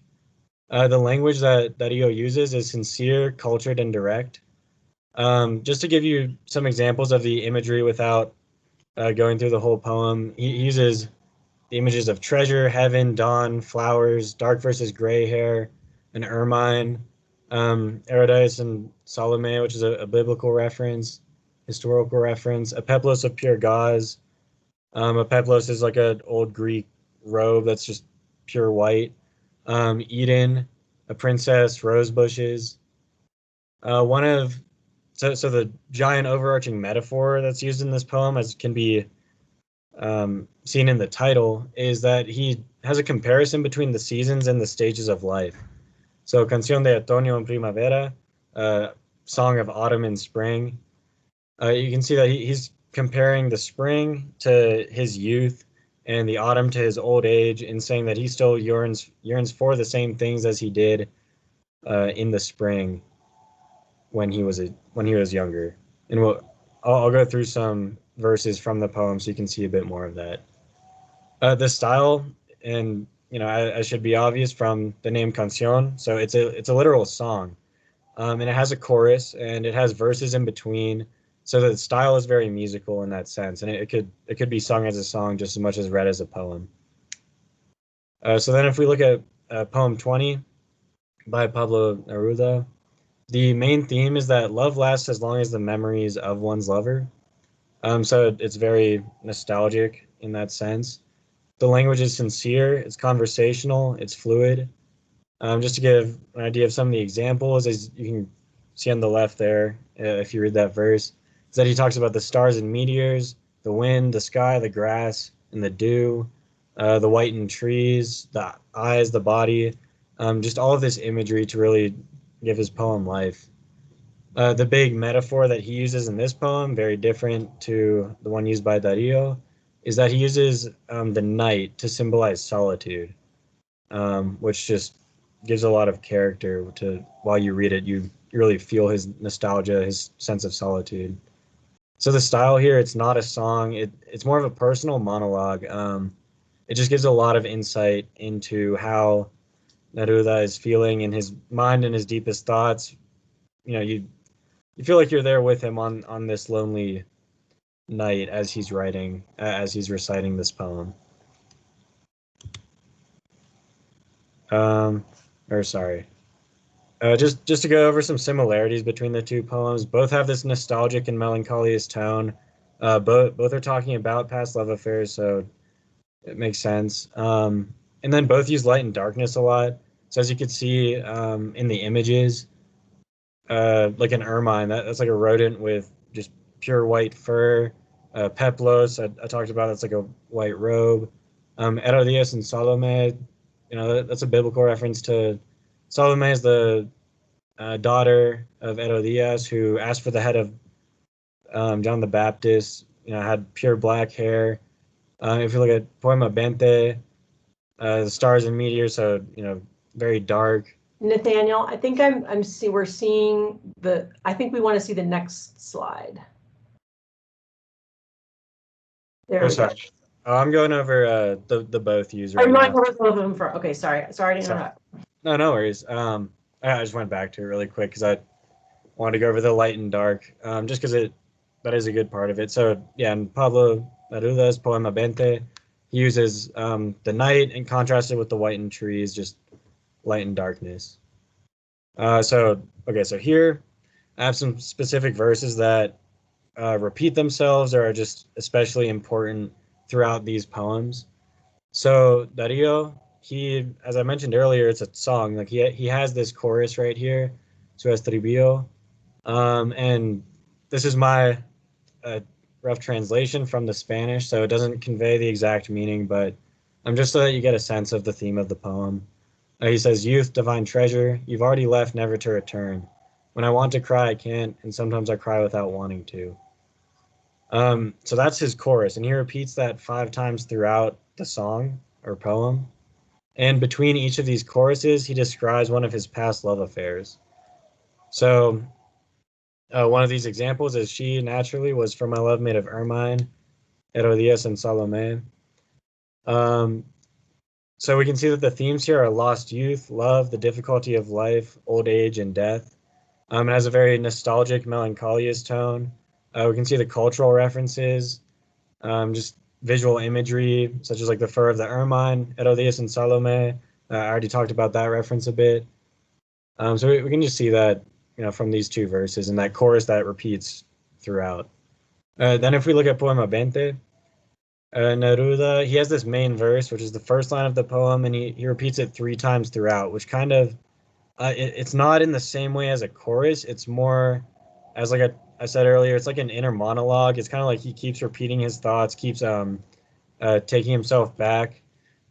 The language that Dario uses is sincere, cultured, and direct. Just to give you some examples of the imagery without going through the whole poem, he uses the images of treasure, heaven, dawn, flowers, dark versus gray hair, an ermine, Eurydice and Salome, which is a biblical reference, historical reference, a peplos of pure gauze. A peplos is like an old Greek robe that's just pure white. Eden, a princess, rose bushes. One of so the giant overarching metaphor that's used in this poem, as can be seen in the title, is that he has a comparison between the seasons and the stages of life. So, Canción de Otoño en Primavera, song of autumn and spring. You can see that he's comparing the spring to his youth and the autumn to his old age, and saying that he still yearns for the same things as he did in the spring when he was younger. And I'll go through some verses from the poem so you can see a bit more of that. The style, and I should be obvious from the name Canción, so it's a literal song, and it has a chorus and it has verses in between, so the style is very musical in that sense, and it could be sung as a song just as much as read as a poem. So then, if we look at poem 20 by Pablo Neruda, the main theme is that love lasts as long as the memories of one's lover. So it's very nostalgic in that sense. The language is sincere, it's conversational, it's fluid. Just to give an idea of some of the examples, as you can see on the left there, if you read that verse, is that he talks about the stars and meteors, the wind, the sky, the grass, and the dew, the whitened trees, the eyes, the body, just all of this imagery to really give his poem life. The big metaphor that he uses in this poem, very different to the one used by Dario, is that he uses the night to symbolize solitude, which just gives a lot of character to, while you read it, you really feel his nostalgia, his sense of solitude. So the style here, it's not a song, it's more of a personal monologue. It just gives a lot of insight into how Neruda is feeling in his mind and his deepest thoughts. You feel like you're there with him on this lonely night as he's writing, as he's reciting this poem. Just to go over some similarities between the two poems, both have this nostalgic and melancholious tone. Both are talking about past love affairs, so it makes sense. And then both use light and darkness a lot. So as you can see in the images, like an ermine, that's like a rodent with just pure white fur. Peplos, I talked about, that's like a white robe. Herodias and Salome, that's a biblical reference to Salome is the daughter of Herodias, who asked for the head of John the Baptist. Had pure black hair. If you look at Poema Bente, the stars and meteors, so very dark. Nathaniel, I think we're seeing I think we want to see the next slide. There we go. Oh, I'm going over the both used right I'm now. going over both of them for. Okay, sorry to interrupt. No worries. I just went back to it really quick because I wanted to go over the light and dark, just because that is a good part of it. So yeah, in Pablo Neruda's Poema Bente, he uses the night and contrasted with the white and trees, just light and darkness. So here I have some specific verses that repeat themselves or are just especially important throughout these poems. So Dario, as I mentioned earlier, it's a song. Like he has this chorus right here, su estribillo, and this is my rough translation from the Spanish, so it doesn't convey the exact meaning, but just so that you get a sense of the theme of the poem. He says, "Youth, divine treasure, you've already left, never to return. When I want to cry, I can't, and sometimes I cry without wanting to." So that's his chorus, and he repeats that 5 times throughout the song or poem. And between each of these choruses, he describes one of his past love affairs. So one of these examples is "She naturally was for my love made of ermine, Herodias and Salome." So we can see that the themes here are lost youth, love, the difficulty of life, old age, and death. It has a very nostalgic, melancholious tone. We can see the cultural references, just visual imagery, such as like the fur of the ermine, Herodias and Salome. I already talked about that reference a bit. So we can just see that, from these 2 verses and that chorus that repeats throughout. Then if we look at Poema Bente, Neruda, he has this main verse, which is the first line of the poem, and he repeats it 3 times throughout, which kind of, it's not in the same way as a chorus. It's more as like I said earlier, it's like an inner monologue. It's kind of like he keeps repeating his thoughts, keeps taking himself back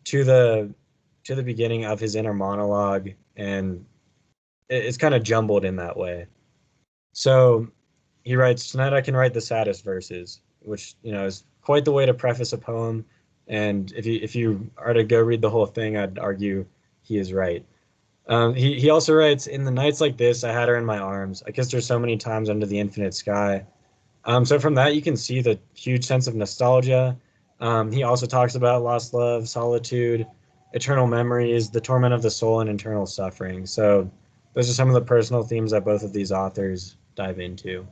to the beginning of his inner monologue, and it's kind of jumbled in that way. So he writes, "Tonight I can write the saddest verses," which is quite the way to preface a poem. And if you are to go read the whole thing, I'd argue he is right. He also writes, "In the nights like this, I had her in my arms. I kissed her so many times under the infinite sky." So from that, you can see the huge sense of nostalgia. He also talks about lost love, solitude, eternal memories, the torment of the soul, and internal suffering. So those are some of the personal themes that both of these authors dive into.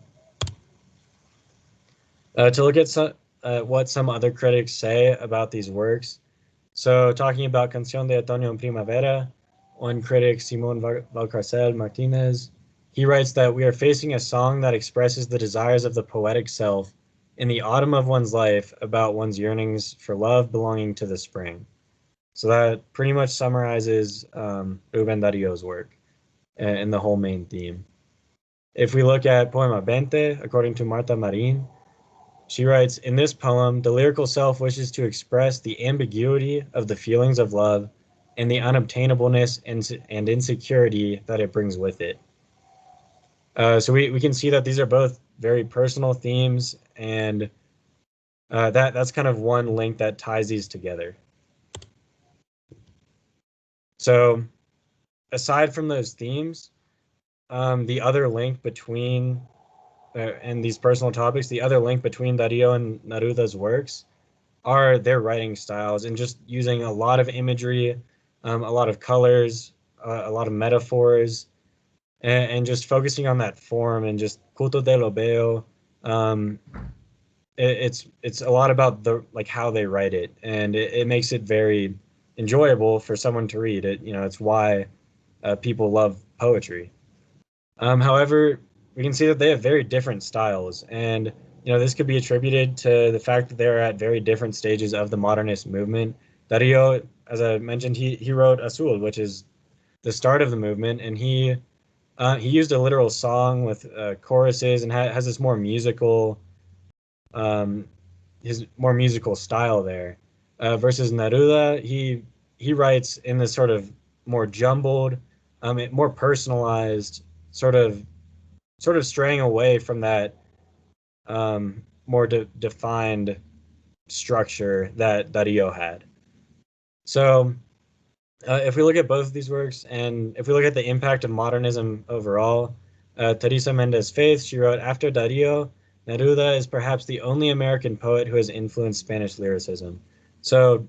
To look at what some other critics say about these works. So talking about Canción de Otoño en Primavera, one critic, Simón Valcarcel Martinez, he writes that we are facing a song that expresses the desires of the poetic self in the autumn of one's life about one's yearnings for love belonging to the spring. So that pretty much summarizes Rubén Dario's work and the whole main theme. If we look at Poema Bente, according to Marta Marin, she writes, "In this poem, the lyrical self wishes to express the ambiguity of the feelings of love and the unobtainableness and insecurity that it brings with it." So we can see that these are both very personal themes, and that's kind of one link that ties these together. So aside from those themes, the other link between and these personal topics, the other link between Dario and Neruda's works are their writing styles and just using a lot of imagery, a lot of colors, a lot of metaphors, and just focusing on that form and just culto de lo bello. It's a lot about how they write it, and it makes it very enjoyable for someone to read it. It's why people love poetry. However, we can see that they have very different styles, and this could be attributed to the fact that they're at very different stages of the modernist movement. Dario, as I mentioned, he wrote Azul, which is the start of the movement, and he used a literal song with choruses and has this more musical, his more musical style there. Versus Neruda, he writes in this sort of more jumbled, more personalized, sort of straying away from that more defined structure that Dario had. So if we look at both of these works, and if we look at the impact of modernism overall, Teresa Mendez Faith, she wrote, after Dario, Neruda is perhaps the only American poet who has influenced Spanish lyricism. So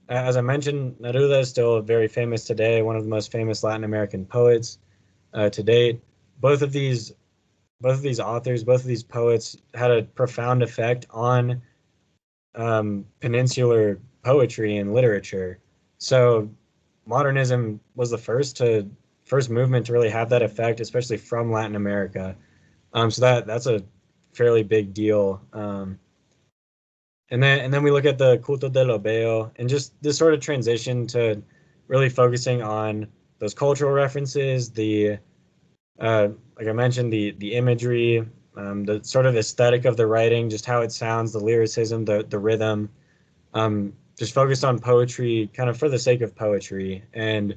as I mentioned, Neruda is still very famous today, one of the most famous Latin American poets to date. Both of these authors, both of these poets had a profound effect on peninsular poetry and literature. So modernism was the first movement to really have that effect, especially from Latin America. So that's a fairly big deal. And then we look at the culto del obeo and just this sort of transition to really focusing on those cultural references, the like I mentioned, the imagery, the sort of aesthetic of the writing, just how it sounds, the lyricism, the rhythm, just focused on poetry kind of for the sake of poetry and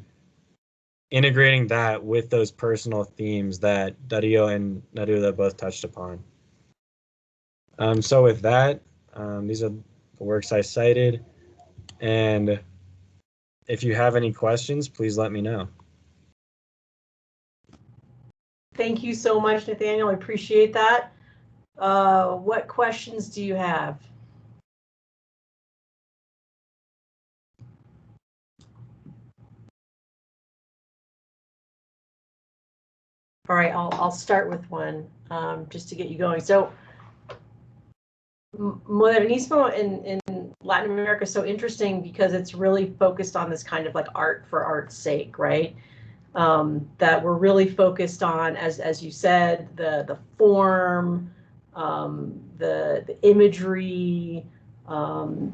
integrating that with those personal themes that Dario and Neruda both touched upon. So with that, these are the works I cited, and if you have any questions, please let me know. Thank you so much, Nathaniel. I appreciate that. What questions do you have? All right, I'll start with one just to get you going. So modernismo in Latin America is so interesting because it's really focused on this kind of like art for art's sake, right? That we're really focused on, as you said, the form, the imagery, and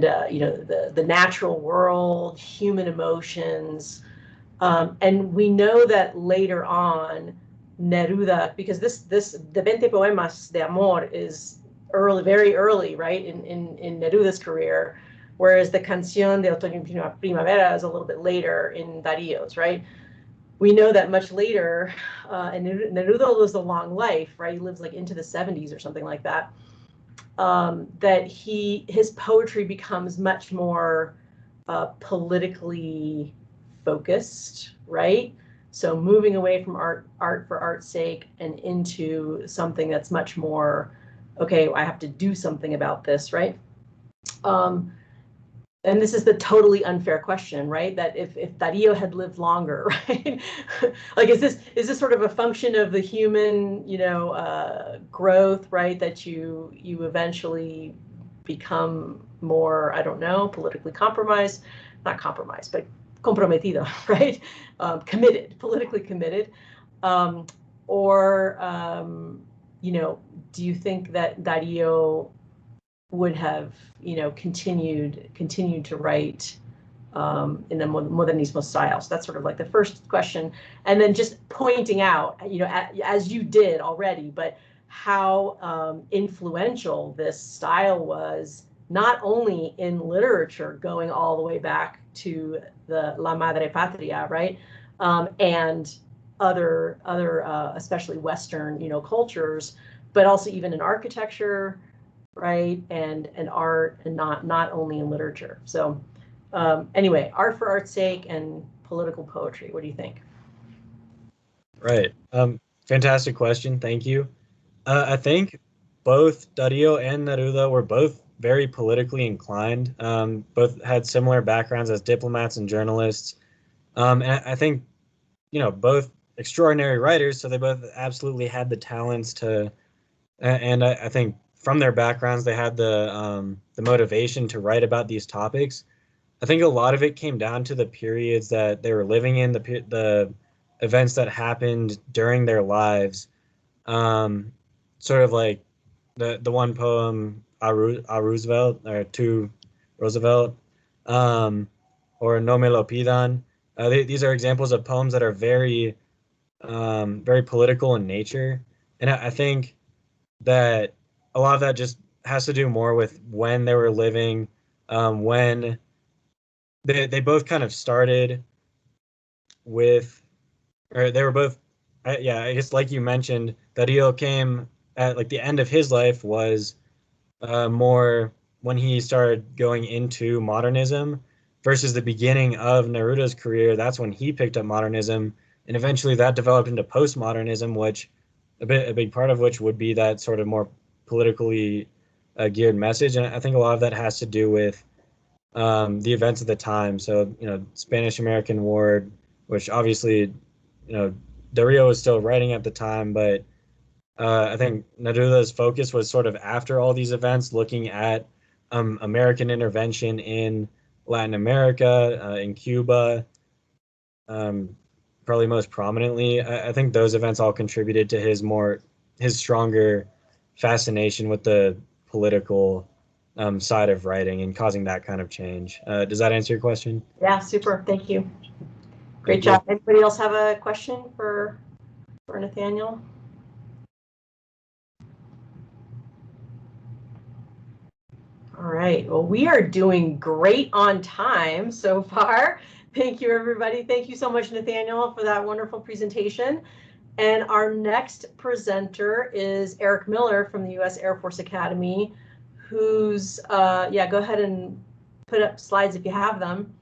the natural world, human emotions. And we know that later on, Neruda, because this the 20 Poemas de Amor is early, very early, right, in Neruda's career, whereas the Canción de Otoño y Primavera is a little bit later in Dario's, right? We know that much later, and Neruda lives a long life, right? He lives like into the 70s or something like that. That his poetry becomes much more politically focused, right? So moving away from art for art's sake and into something that's much more, okay, I have to do something about this, right? And this is the totally unfair question, right? That if Dario had lived longer, right? Like, is this sort of a function of the human, growth, right? That you eventually become more, I don't know, politically compromised, not compromised, but comprometido, right? Politically committed, or do you think that Dario would have, continued to write in the modernismo style? So that's sort of like the first question, and then just pointing out, as you did already, but how influential this style was, not only in literature, going all the way back to the La Madre Patria, right, and other especially Western, cultures, but also even in architecture, right, and art, and not only in literature. So anyway, art for art's sake and political poetry. What do you think? Right. Fantastic question. Thank you. I think both Dario and Neruda were both very politically inclined. Both had similar backgrounds as diplomats and journalists. And I think, both extraordinary writers, so they both absolutely had the talents to, and I think from their backgrounds, they had the motivation to write about these topics. I think a lot of it came down to the periods that they were living in, the events that happened during their lives. Sort of like the one poem, A Roosevelt, or To Roosevelt, or No Me Lo Pidan. These are examples of poems that are very, very political in nature. And I think that a lot of that just has to do more with when they were living, when they both kind of started with or they were both, yeah, I guess like you mentioned, Darío came at like the end of his life was more when he started going into modernism versus the beginning of Neruda's career. That's when he picked up modernism, and eventually that developed into postmodernism, which a big part of which would be that sort of more politically geared message. And I think a lot of that has to do with the events of the time. So, Spanish American War, which obviously, Darío was still writing at the time, but I think Neruda's focus was sort of after all these events, looking at American intervention in Latin America, in Cuba, um, probably most prominently. I think those events all contributed to his stronger fascination with the political side of writing and causing that kind of change. Does that answer your question? Yeah, super. Thank you. Great Thank you. job. Anybody else have a question for Nathaniel? All right. Well, we are doing great on time so far. Thank you, everybody. Thank you so much, Nathaniel, for that wonderful presentation. And our next presenter is Eric Miller from the U.S. Air Force Academy, who's, yeah, go ahead and put up slides if you have them.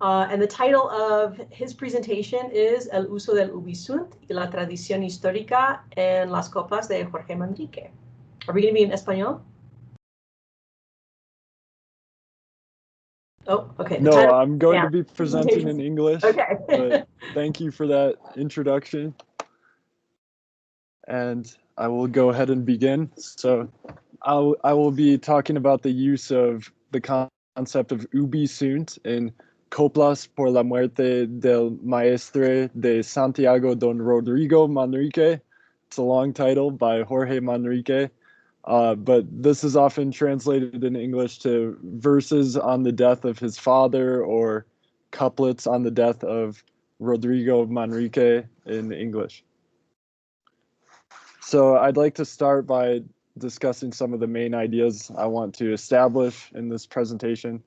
And the title of his presentation is El uso del ubisunt y la tradición histórica en las copas de Jorge Manrique. Are we going to be in Espanol? Oh, okay. No, I'm going to be presenting in English. Okay. But thank you for that introduction. And I will go ahead and begin. So I will be talking about the use of the concept of ubi sunt in Coplas por la muerte del maestre de Santiago Don Rodrigo Manrique. It's a long title by Jorge Manrique. But this is often translated in English to verses on the death of his father or couplets on the death of Rodrigo Manrique in English. So I'd like to start by discussing some of the main ideas I want to establish in this presentation.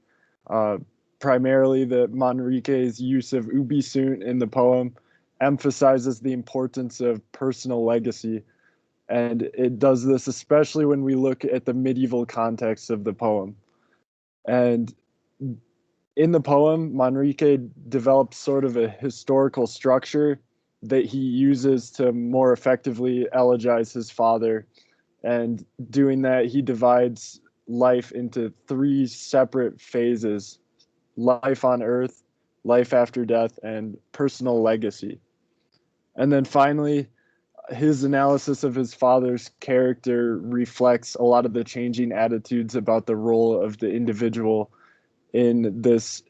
Primarily that Manrique's use of ubi sunt in the poem emphasizes the importance of personal legacy. And it does this especially when we look at the medieval context of the poem. And in the poem, Manrique develops sort of a historical structure that he uses to more effectively elegize his father. And doing that, he divides life into three separate phases: life on earth, life after death, and personal legacy. And then finally, his analysis of his father's character reflects a lot of the changing attitudes about the role of the individual in this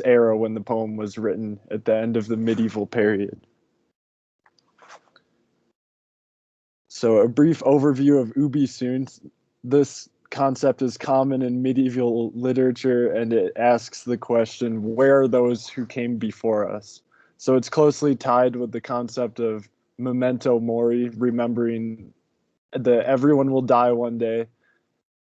era when the poem was written at the end of the medieval period. So a brief overview of ubi sunt. This concept is common in medieval literature, and it asks the question, where are those who came before us? So it's closely tied with the concept of memento mori, remembering that everyone will die one day.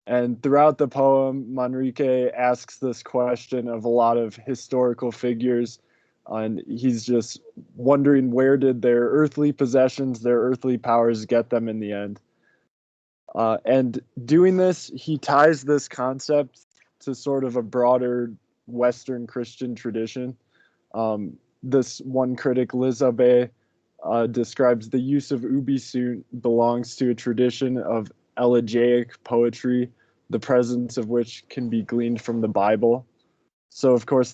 And throughout the poem, Manrique asks this question of a lot of historical figures, and he's just wondering, where did their earthly possessions, their earthly powers get them in the end? And doing this, he ties this concept to sort of a broader Western Christian tradition. This one critic, Liz Abe, describes the use of ubi sunt belongs to a tradition of elegiac poetry, the presence of which can be gleaned from the Bible. So, of course,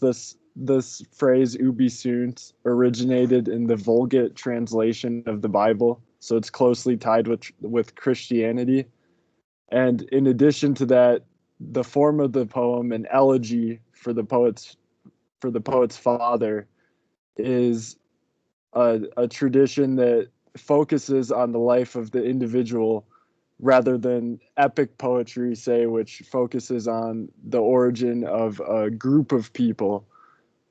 this phrase ubi sunt originated in the Vulgate translation of the Bible, so it's closely tied with Christianity. And in addition to that, the form of the poem, an elegy for the poet's father, is a tradition that focuses on the life of the individual rather than epic poetry, say, which focuses on the origin of a group of people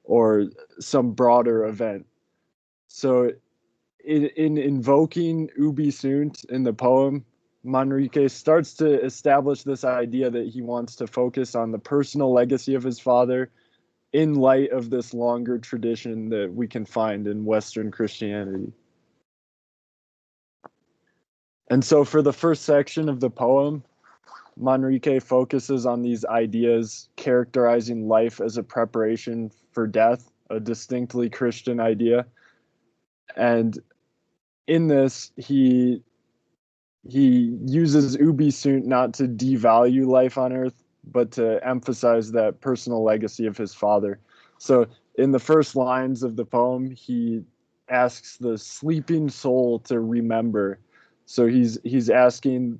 or some broader event. So in invoking ubi sunt in the poem, Manrique starts to establish this idea that he wants to focus on the personal legacy of his father in light of this longer tradition that we can find in Western Christianity. And so for the first section of the poem, Manrique focuses on these ideas characterizing life as a preparation for death, a distinctly Christian idea. And in this, he uses ubi sunt not to devalue life on earth, but to emphasize that personal legacy of his father. So in the first lines of the poem, he asks the sleeping soul to remember. So he's asking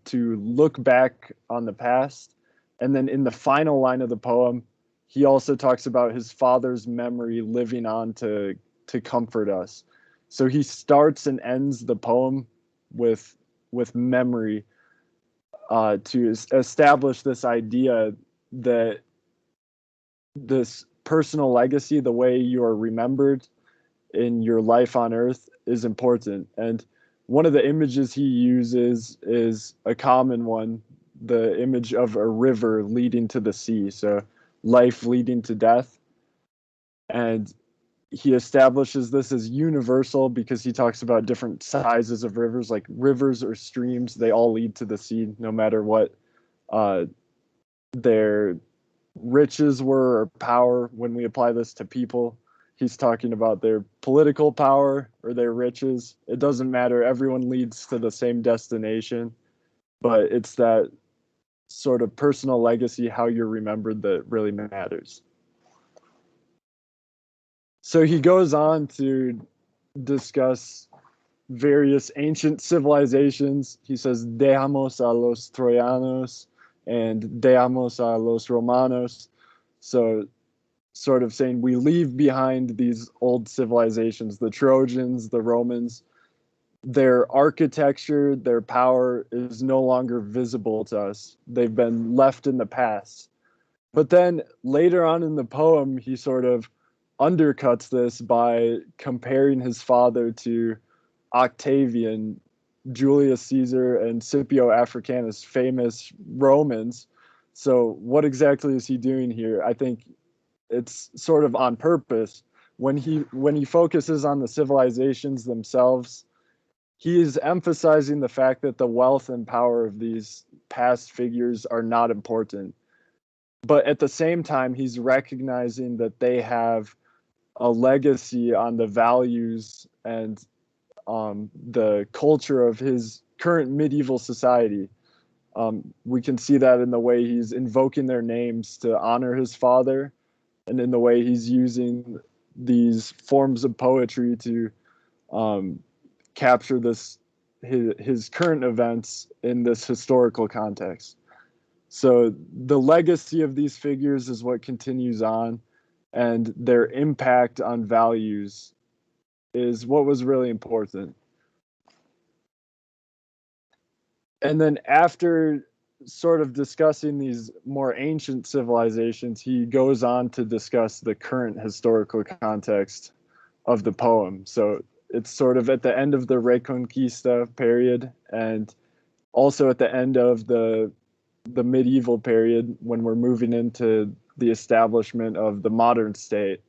to look back on the past. And then in the final line of the poem, he also talks about his father's memory living on to comfort us. So he starts and ends the poem with memory to establish this idea that this personal legacy, the way you are remembered in your life on earth, is important. And one of the images he uses is a common one, the image of a river leading to the sea. So life leading to death. And he establishes this as universal because he talks about different sizes of rivers, like rivers or streams, they all lead to the sea, no matter what their riches were or power. When we apply this to people, he's talking about their political power or their riches. It doesn't matter. Everyone leads to the same destination, but it's that sort of personal legacy, how you're remembered, that really matters. So he goes on to discuss various ancient civilizations. He says, dejamos a los troyanos and dejamos a los romanos. So sort of saying we leave behind these old civilizations, the Trojans, the Romans. Their architecture, their power is no longer visible to us. They've been left in the past. But then later on in the poem, he sort of undercuts this by comparing his father to Octavian, Julius Caesar, and Scipio Africanus, famous Romans. So what exactly is he doing here? I think it's sort of on purpose. When he focuses on the civilizations themselves, he is emphasizing the fact that the wealth and power of these past figures are not important. But at the same time, he's recognizing that they have a legacy on the values and the culture of his current medieval society. We can see that in the way he's invoking their names to honor his father, and in the way he's using these forms of poetry to capture his current events in this historical context. So the legacy of these figures is what continues on, and their impact on values is what was really important. And then after sort of discussing these more ancient civilizations, he goes on to discuss the current historical context of the poem. So it's sort of at the end of the Reconquista period, and also at the end of the medieval period, when we're moving into the establishment of the modern state.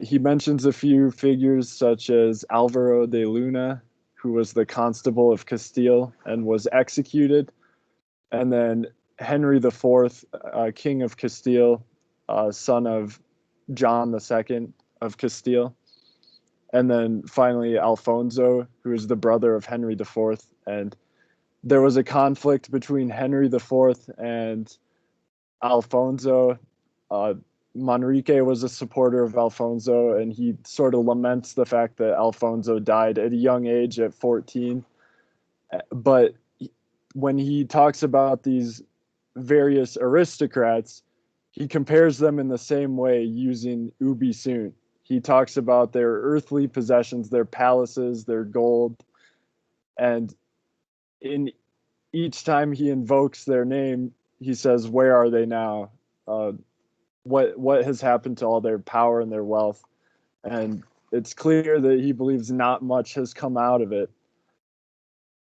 He mentions a few figures such as Alvaro de Luna, who was the constable of Castile and was executed, and then Henry IV, King of Castile, son of John II of Castile, and then finally Alfonso, who is the brother of Henry IV. And there was a conflict between Henry IV and Alfonso. Manrique was a supporter of Alfonso, and he sort of laments the fact that Alfonso died at a young age, at 14. But when he talks about these various aristocrats, he compares them in the same way using ubi sunt. He talks about their earthly possessions, their palaces, their gold, and in each time he invokes their name, he says, "Where are they now? What has happened to all their power and their wealth?" And it's clear that he believes not much has come out of it.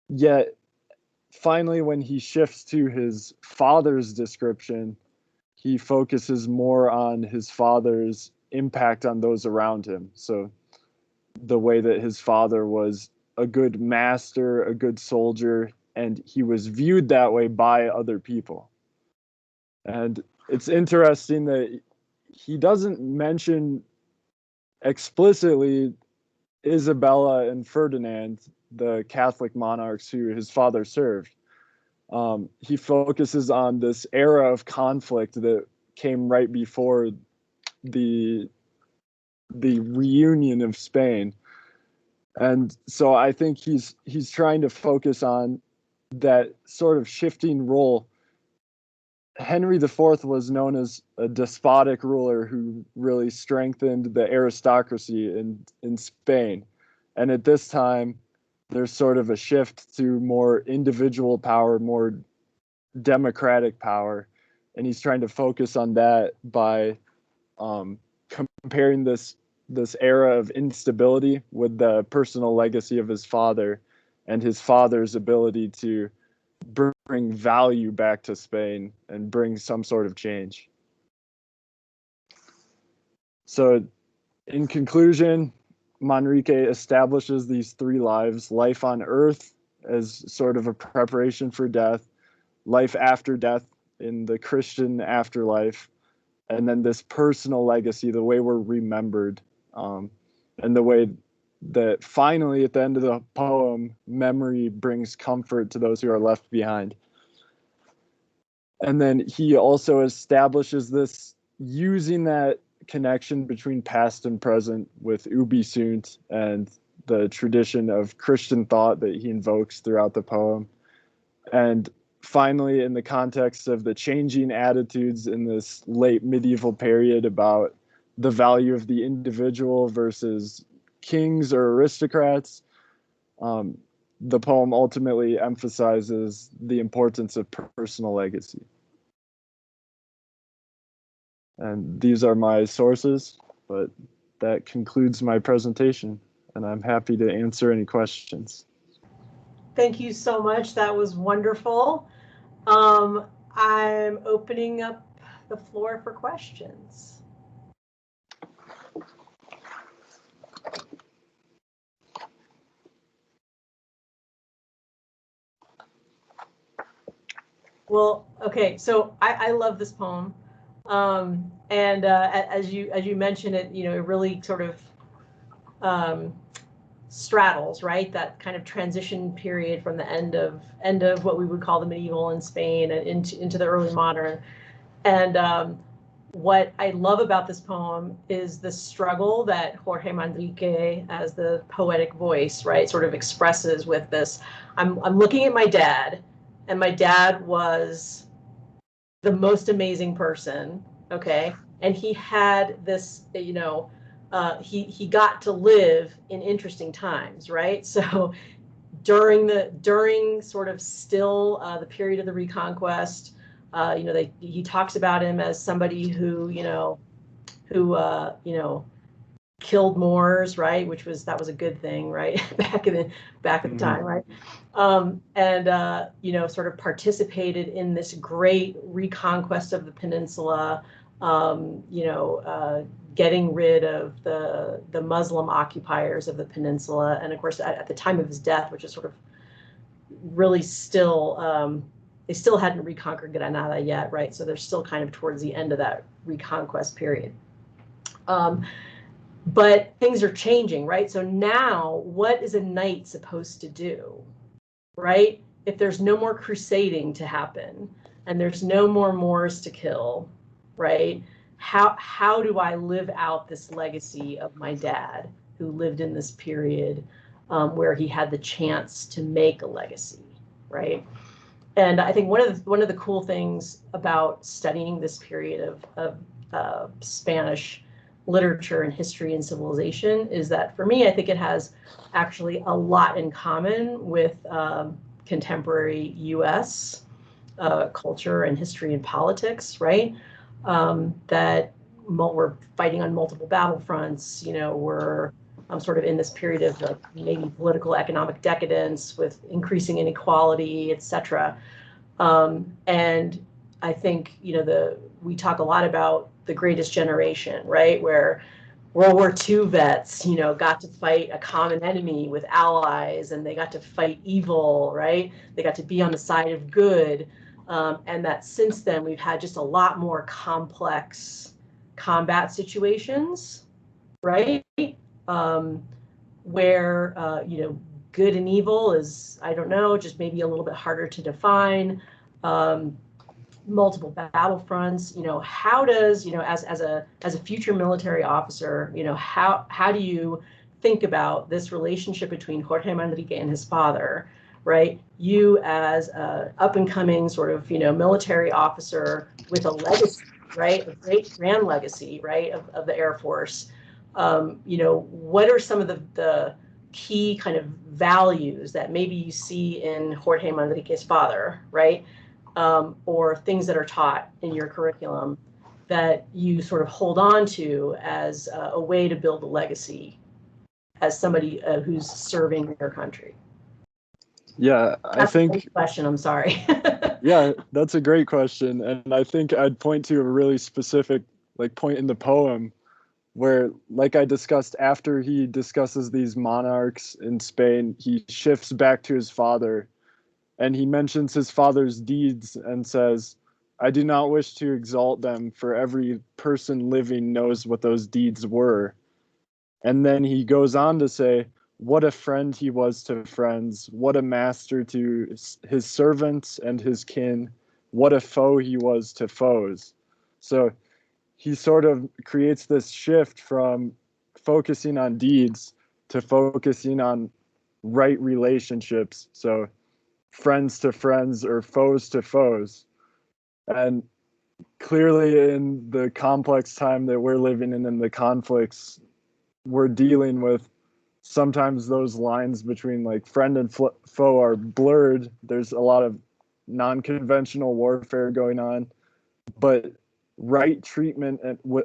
Yet, finally, when he shifts to his father's description, he focuses more on his father's impact on those around him. So the way that his father was a good master, a good soldier, and he was viewed that way by other people. And it's interesting that he doesn't mention explicitly Isabella and Ferdinand, the Catholic monarchs who his father served. He focuses on this era of conflict that came right before the reunion of Spain. And so I think he's trying to focus on that sort of shifting role. Henry IV was known as a despotic ruler who really strengthened the aristocracy in Spain. And at this time, there's sort of a shift to more individual power, more democratic power. And he's trying to focus on that by comparing this era of instability with the personal legacy of his father and his father's ability to bring value back to Spain and bring some sort of change. So in conclusion, Manrique establishes these three lives: life on earth as sort of a preparation for death, life after death in the Christian afterlife, and then this personal legacy, the way we're remembered, and the way that finally at the end of the poem, memory brings comfort to those who are left behind. And then he also establishes this using that connection between past and present with Ubi Sunt and the tradition of Christian thought that he invokes throughout the poem. And finally, in the context of the changing attitudes in this late medieval period about the value of the individual versus kings or aristocrats, the poem ultimately emphasizes the importance of personal legacy. And these are my sources, but that concludes my presentation, and I'm happy to answer any questions. Thank you so much. That was wonderful. I'm opening up the floor for questions. Well, okay, so I love this poem, and as you mentioned it, you know, it really sort of straddles, right, that kind of transition period from the end of what we would call the medieval in Spain and into the early modern. And what I love about this poem is the struggle that Jorge Manrique, as the poetic voice, right, sort of expresses with this. I'm looking at my dad, and my dad was the most amazing person, okay? And he had this, you know, he got to live in interesting times, right? So during sort of still the period of the Reconquest, you know, he talks about him as somebody who, you know, killed Moors, right? That was a good thing, right? back at the time, right? And you know, sort of participated in this great reconquest of the peninsula, you know, getting rid of the Muslim occupiers of the peninsula. And of course, at the time of his death, which is sort of really still, they still hadn't reconquered Granada yet, right? So they're still kind of towards the end of that reconquest period. But things are changing, right? So now, what is a knight supposed to do, right? If there's no more crusading to happen and there's no more Moors to kill, right? How do I live out this legacy of my dad, who lived in this period where he had the chance to make a legacy, right? And I think one of the cool things about studying this period of Spanish literature and history and civilization is that, for me, I think it has actually a lot in common with contemporary U.S. Culture and history and politics, right? That we're fighting on multiple battlefronts. You know, we're sort of in this period of like maybe political economic decadence with increasing inequality, et cetera. And I think, we talk a lot about the greatest generation, right? Where World War II vets, got to fight a common enemy with allies, and they got to fight evil, right? They got to be on the side of good. And that since then, we've had just a lot more complex combat situations, right? Where, good and evil is, I don't know, just maybe a little bit harder to define. Multiple battlefronts. How does, as a future military officer, how do you think about this relationship between Jorge Manrique and his father, right? You as a up and coming sort of, military officer with a legacy, right? A great grand legacy, right? Of the Air Force. What are some of the key kind of values that maybe you see in Jorge Manrique's father, right? Or things that are taught in your curriculum that you sort of hold on to as a way to build a legacy as somebody who's serving their country? Yeah, I think a great question. I'm sorry. Yeah, that's a great question. And I think I'd point to a really specific point in the poem where, like I discussed, after he discusses these monarchs in Spain, he shifts back to his father and he mentions his father's deeds and says, I do not wish to exalt them, for every person living knows what those deeds were. And then he goes on to say, what a friend he was to friends, what a master to his servants and his kin, what a foe he was to foes. So he sort of creates this shift from focusing on deeds to focusing on right relationships. So friends to friends or foes to foes. And clearly in the complex time that we're living in and the conflicts we're dealing with, sometimes those lines between friend and foe are blurred. There's a lot of non-conventional warfare going on, but right treatment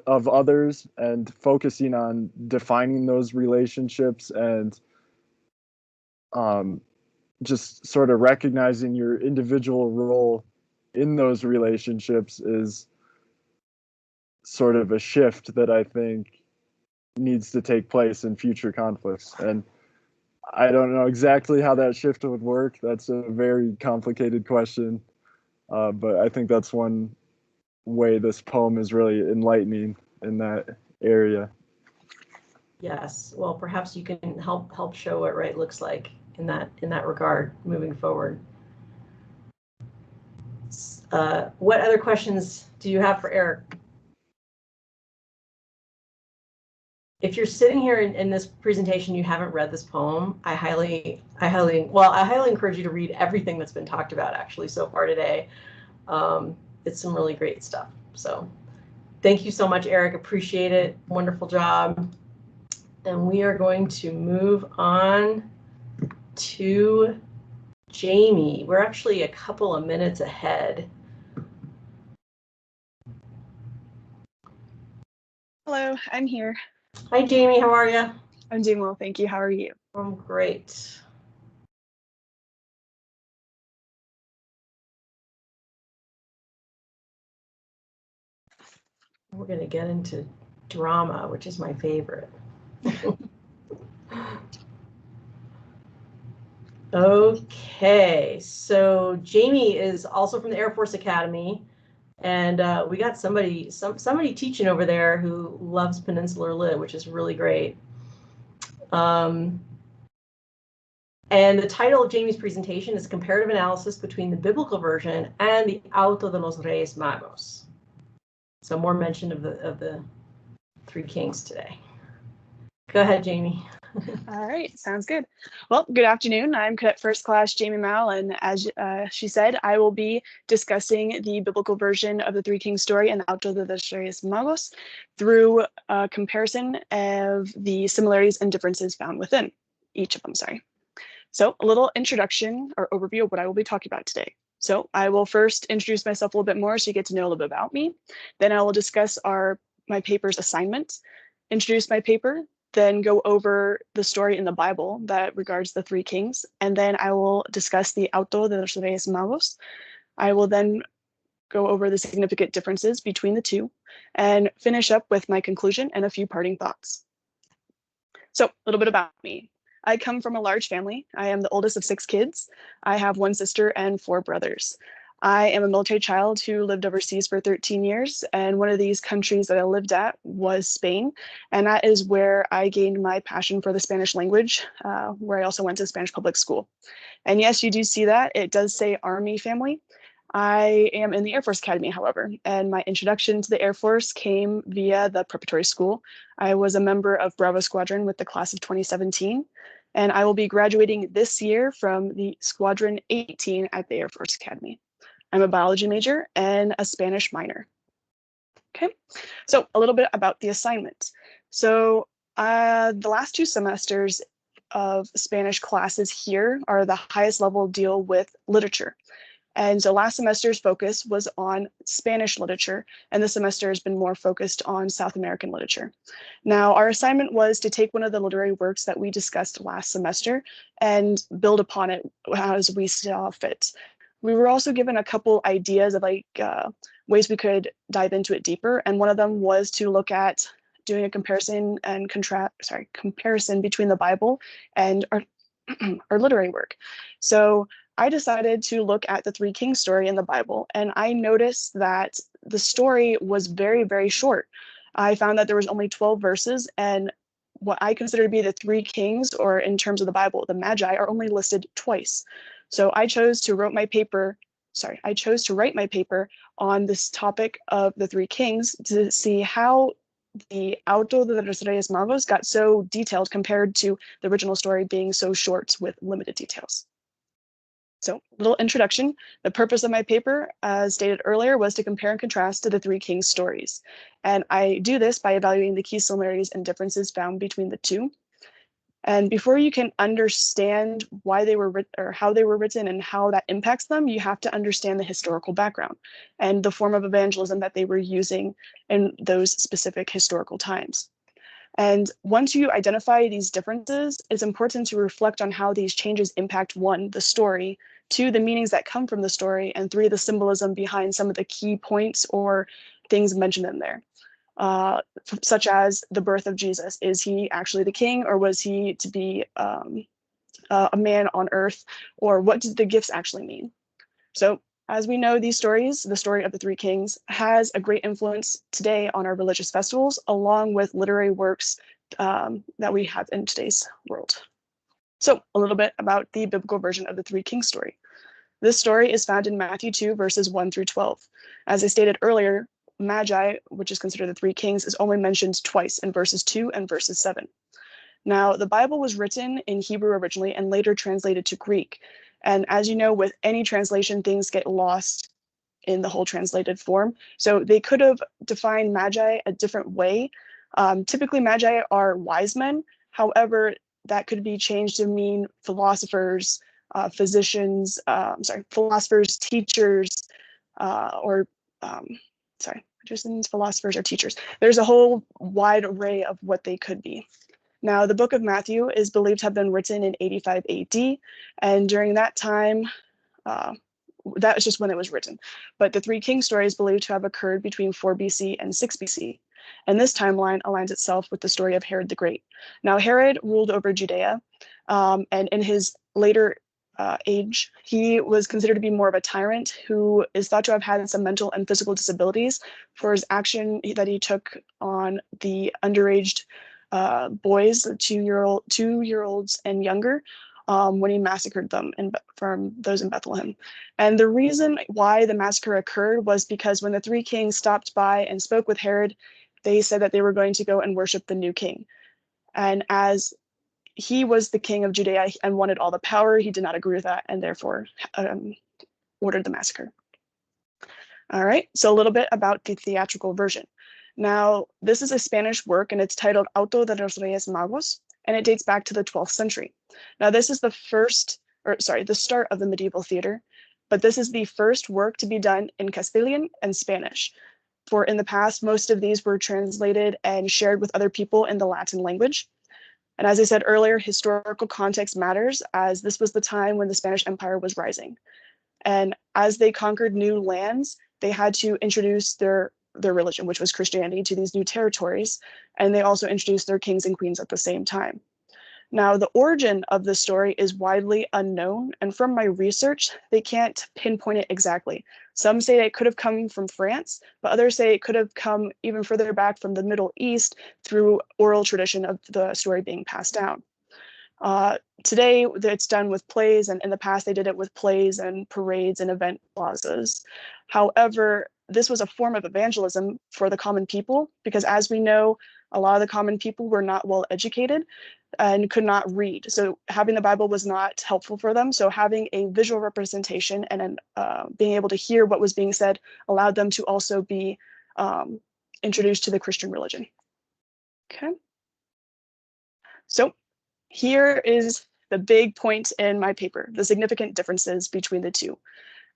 of others and focusing on defining those relationships and just sort of recognizing your individual role in those relationships is sort of a shift that I think needs to take place in future conflicts. And I don't know exactly how that shift would work. That's a very complicated question. But I think that's one way this poem is really enlightening in that area. Yes. Well, perhaps you can help show what right looks like in that regard moving forward. What other questions do you have for Eric? If you're sitting here in this presentation, you haven't read this poem, I highly encourage you to read everything that's been talked about actually so far today. It's some really great stuff. So thank you so much, Eric. Appreciate it. Wonderful job. And we are going to move on to Jamie. We're actually a couple of minutes ahead. Hello, I'm here. Hi, Jamie. How are you? I'm doing well, thank you. How are you? I'm great. We're going to get into drama, which is my favorite. Okay, so Jamie is also from the Air Force Academy, and we got somebody teaching over there who loves Peninsular Lit, which is really great. And the title of Jamie's presentation is Comparative Analysis Between the Biblical Version and the Auto de los Reyes Magos. So more mention of the three kings today. Go ahead, Jamie. All right, sounds good. Well, good afternoon. I'm Cadet First Class Jamie Mao, and as she said, I will be discussing the biblical version of the Three Kings story and the Auto de los Reyes Magos through a comparison of the similarities and differences found within each of them. So a little introduction or overview of what I will be talking about today. So I will first introduce myself a little bit more so you get to know a little bit about me. Then I will discuss my paper's assignment, introduce my paper, then go over the story in the Bible that regards the three kings, and then I will discuss the Auto de los Reyes Magos. I will then go over the significant differences between the two, and finish up with my conclusion and a few parting thoughts. So a little bit about me. I come from a large family. I am the oldest of 6 kids. I have 1 sister and 4 brothers. I am a military child who lived overseas for 13 years, and one of these countries that I lived at was Spain, and that is where I gained my passion for the Spanish language, where I also went to Spanish public school. And yes, you do see that. It does say Army family. I am in the Air Force Academy, however, and my introduction to the Air Force came via the preparatory school. I was a member of Bravo Squadron with the class of 2017, and I will be graduating this year from the Squadron 18 at the Air Force Academy. I'm a biology major and a Spanish minor. Okay, so a little bit about the assignment. So the last 2 semesters of Spanish classes here are the highest level deal with literature. And so last semester's focus was on Spanish literature, and this semester has been more focused on South American literature. Now, our assignment was to take one of the literary works that we discussed last semester and build upon it as we saw fit. We were also given a couple ideas of ways we could dive into it deeper, and one of them was to look at doing a comparison between the Bible and our literary work. So I decided to look at the 3 Kings story in the Bible, and I noticed that the story was very, very short. I found that there was only 12 verses, and what I consider to be the 3 kings, or in terms of the Bible, the Magi, are only listed twice. So I chose to write my paper on this topic of the 3 kings to see how the Auto de los Reyes Magos got so detailed compared to the original story being so short with limited details. So, little introduction. The purpose of my paper, as stated earlier, was to compare and contrast to the 3 Kings stories. And I do this by evaluating the key similarities and differences found between the 2. And before you can understand why they were written or how they were written and how that impacts them, you have to understand the historical background and the form of evangelism that they were using in those specific historical times. And once you identify these differences, it's important to reflect on how these changes impact 1, the story, 2, the meanings that come from the story, and 3, the symbolism behind some of the key points or things mentioned in there. Such as the birth of Jesus. Is he actually the king, or was he to be a man on earth, or what did the gifts actually mean? So as we know, these stories, the story of the 3 Kings, has a great influence today on our religious festivals, along with literary works that we have in today's world. So a little bit about the biblical version of the 3 Kings story. This story is found in Matthew 2, verses 1 through 12. As I stated earlier, Magi, which is considered the 3 Kings, is only mentioned twice in verses 2 and verses 7. Now, the Bible was written in Hebrew originally and later translated to Greek. And as you know, with any translation, things get lost in the whole translated form. So they could have defined Magi a different way. Typically, Magi are wise men. However, that could be changed to mean philosophers, philosophers, teachers, philosophers or teachers. There's a whole wide array of what they could be. Now, the book of Matthew is believed to have been written in 85 AD, and during that time, that was just when it was written. But the 3 Kings story is believed to have occurred between 4 BC and 6 BC. And this timeline aligns itself with the story of Herod the Great. Now, Herod ruled over Judea, and in his later age, he was considered to be more of a tyrant who is thought to have had some mental and physical disabilities for his action that he took on the underage boys, 2-year-olds and younger, when he massacred them from those in Bethlehem. And the reason why the massacre occurred was because when the 3 kings stopped by and spoke with Herod, they said that they were going to go and worship the new king. And as he was the king of Judea and wanted all the power, he did not agree with that, and therefore ordered the massacre. All right, so a little bit about the theatrical version. Now, this is a Spanish work, and it's titled Auto de los Reyes Magos, and it dates back to the 12th century. Now, this is the start of the medieval theater, but this is the first work to be done in Castilian and Spanish. For in the past, most of these were translated and shared with other people in the Latin language. And as I said earlier, historical context matters, as this was the time when the Spanish Empire was rising. And as they conquered new lands, they had to introduce their religion, which was Christianity, to these new territories, and they also introduced their kings and queens at the same time. Now, the origin of the story is widely unknown, and from my research, they can't pinpoint it exactly. Some say it could have come from France, but others say it could have come even further back from the Middle East through oral tradition of the story being passed down. Today, it's done with plays, and in the past, they did it with plays and parades and event plazas. However, this was a form of evangelism for the common people, because as we know, a lot of the common people were not well educated and could not read. So having the Bible was not helpful for them. So having a visual representation and being able to hear what was being said allowed them to also be introduced to the Christian religion. Okay. So here is the big point in my paper, the significant differences between the two.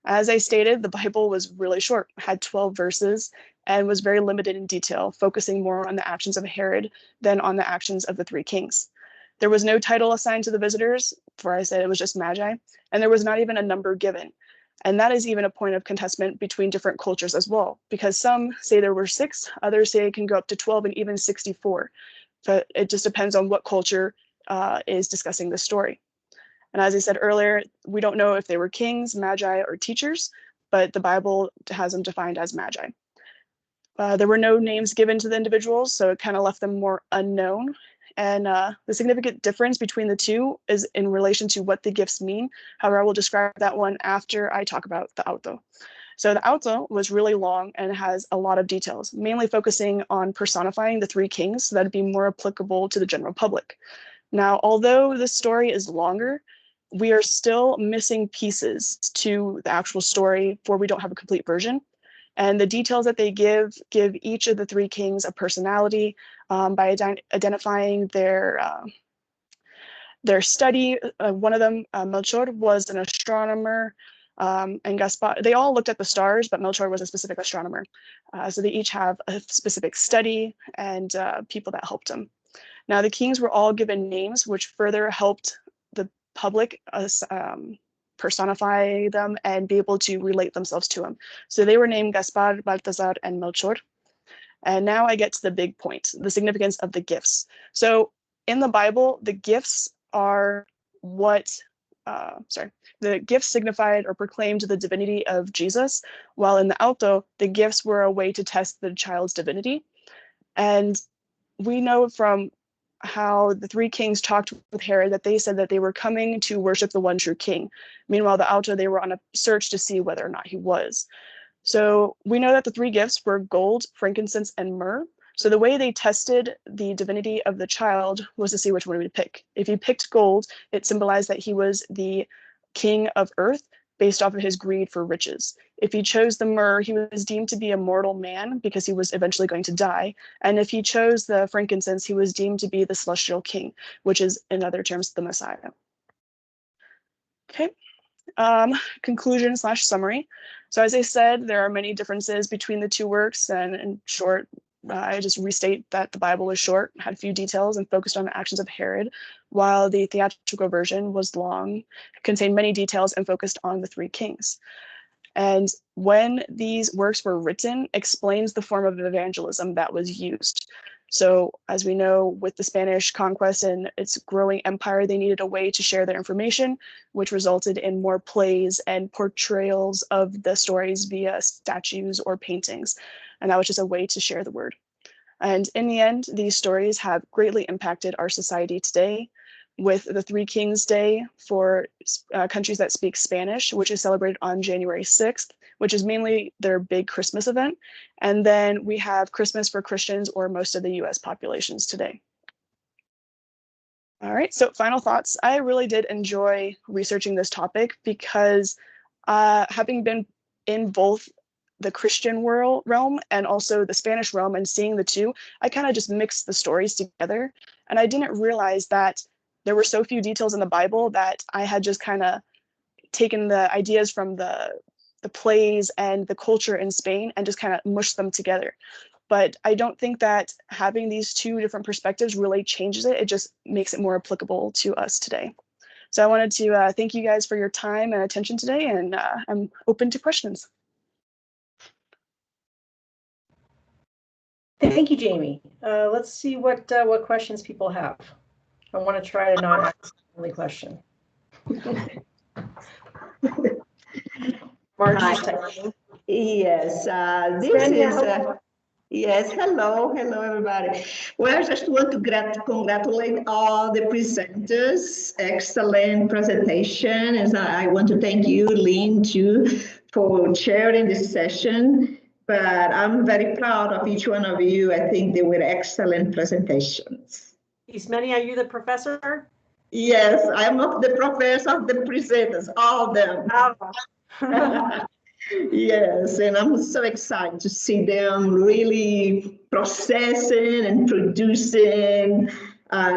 As I stated, the Bible was really short, had 12 verses, and was very limited in detail, focusing more on the actions of Herod than on the actions of the three kings. There was no title assigned to the visitors, for I said it was just magi, and there was not even a number given. And that is even a point of contestment between different cultures as well, because some say there were 6, others say it can go up to 12 and even 64. But it just depends on what culture is discussing the story. And as I said earlier, we don't know if they were kings, magi, or teachers, but the Bible has them defined as magi. There were no names given to the individuals, so it kind of left them more unknown. And the significant difference between the two is in relation to what the gifts mean. However, I will describe that one after I talk about the auto. So the auto was really long and has a lot of details, mainly focusing on personifying the three kings so that would be more applicable to the general public. Now, although the story is longer, we are still missing pieces to the actual story, for we don't have a complete version. And the details that they give each of the three kings a personality by identifying their study. One of them, Melchor, was an astronomer, and Gaspar, they all looked at the stars, but Melchor was a specific astronomer. So they each have a specific study and people that helped them. Now, the kings were all given names, which further helped the public personify them and be able to relate themselves to them. So they were named Gaspar, Balthazar, and Melchor. And now I get to the big point, the significance of the gifts. So in the Bible, the gifts are the gifts signified or proclaimed the divinity of Jesus, while in the auto, the gifts were a way to test the child's divinity. And we know from how the three kings talked with Herod that they said that they were coming to worship the one true king. Meanwhile, the auto, they were on a search to see whether or not he was. So we know that the three gifts were gold, frankincense, and myrrh. So the way they tested the divinity of the child was to see which one he would pick. If he picked gold, it symbolized that he was the king of earth based off of his greed for riches. If he chose the myrrh, he was deemed to be a mortal man because he was eventually going to die. And if he chose the frankincense, he was deemed to be the celestial king, which is, in other terms, the Messiah. Okay. Conclusion / summary. So as I said, there are many differences between the two works, and in short, I just restate that the Bible was short, had few details, and focused on the actions of Herod, while the theatrical version was long, contained many details, and focused on the three kings. And when these works were written, explains the form of evangelism that was used. So as we know, with the Spanish conquest and its growing empire, they needed a way to share their information, which resulted in more plays and portrayals of the stories via statues or paintings. And that was just a way to share the word. And in the end, these stories have greatly impacted our society today, with the Three Kings Day for countries that speak Spanish, which is celebrated on January 6th, which is mainly their big Christmas event. And then we have Christmas for Christians or most of the US populations today. All right, so final thoughts. I really did enjoy researching this topic because having been in both the Christian realm and also the Spanish realm and seeing the two, I kind of just mixed the stories together. And I didn't realize that there were so few details in the Bible that I had just kind of taken the ideas from the plays and the culture in Spain and just kind of mushed them together. But I don't think that having these two different perspectives really changes it. It just makes it more applicable to us today. So I wanted to thank you guys for your time and attention today, and I'm open to questions. Thank you, Jamie. Let's see what questions people have. I want to try to not ask the only question. Margie's typing. Yes, this is. Yes, hello everybody. Well, I just want to congratulate all the presenters. Excellent presentation. And I want to thank you, Lynn, too, for chairing this session. But I'm very proud of each one of you. I think they were excellent presentations. Ismeni, are you the professor? Yes, I'm not the professor of the presenters, all of them. Yes, and I'm so excited to see them really processing and producing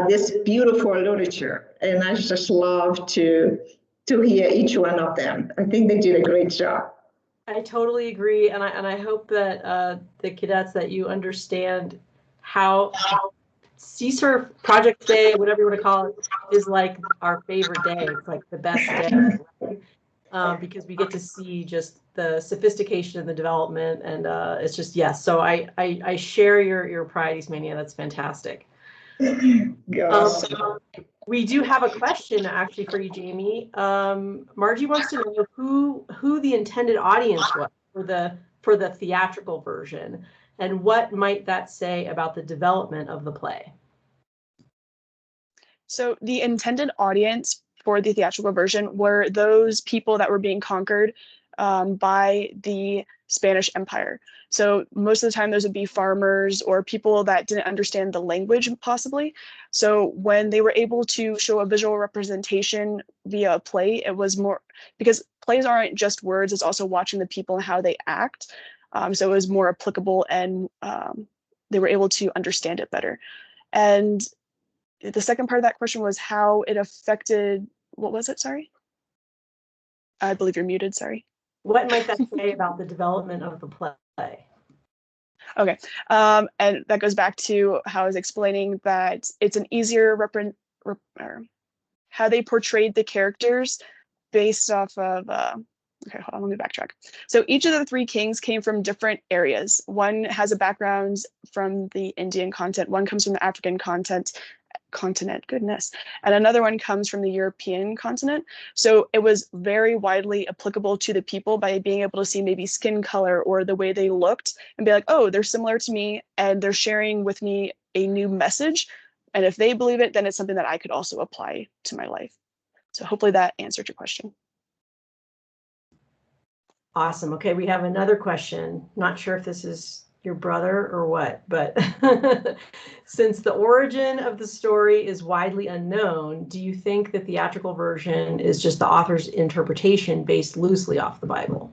this beautiful literature. And I just love to hear each one of them. I think they did a great job. I totally agree, and I hope that the cadets, that you understand how CSURF Project Day, whatever you want to call it, is like our favorite day. It's like the best day, right? Because we get to see just the sophistication and the development, and it's just, yes. So I share your pride, Ismenia. That's fantastic. We do have a question actually for you, Jamie. Margie wants to know who the intended audience was for the theatrical version, and what might that say about the development of the play? So the intended audience for the theatrical version were those people that were being conquered by the Spanish Empire. So most of the time, those would be farmers or people that didn't understand the language, possibly. So when they were able to show a visual representation via a play, it was more, because plays aren't just words, it's also watching the people and how they act. So it was more applicable, and they were able to understand it better. And the second part of that question was how it affected, what was it? Sorry. I believe you're muted, sorry. What might that say about the development of the play? Okay, and that goes back to how I was explaining that it's an easier how they portrayed the characters based off of, okay, hold on, let me backtrack. So each of the three kings came from different areas. One has a background from the Indian continent, one comes from the African continent, goodness. And another one comes from the European continent. So it was very widely applicable to the people by being able to see maybe skin color or the way they looked and be like, oh, they're similar to me and they're sharing with me a new message. And if they believe it, then it's something that I could also apply to my life. So hopefully that answered your question. Awesome. Okay, we have another question. Not sure if this is your brother or what, but since the origin of the story is widely unknown, do you think the theatrical version is just the author's interpretation based loosely off the Bible?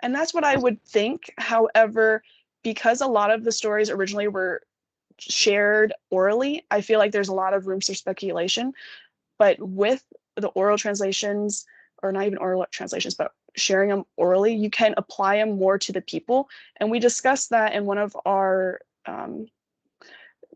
And that's what I would think. However, because a lot of the stories originally were shared orally, I feel like there's a lot of room for speculation. But with the oral translations, or not even oral translations, but sharing them orally, you can apply them more to the people. And we discussed that in one of our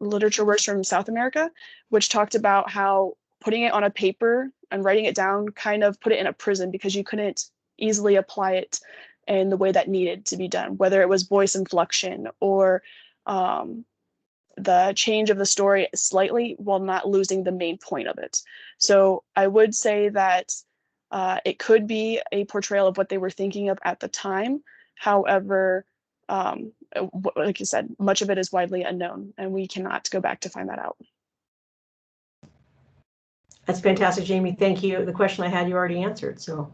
literature works from South America, which talked about how putting it on a paper and writing it down kind of put it in a prison because you couldn't easily apply it in the way that needed to be done, whether it was voice inflection or the change of the story slightly while not losing the main point of it. So I would say that it could be a portrayal of what they were thinking of at the time. However, like you said, much of it is widely unknown, and we cannot go back to find that out. That's fantastic, Jamie. Thank you. The question I had, you already answered, so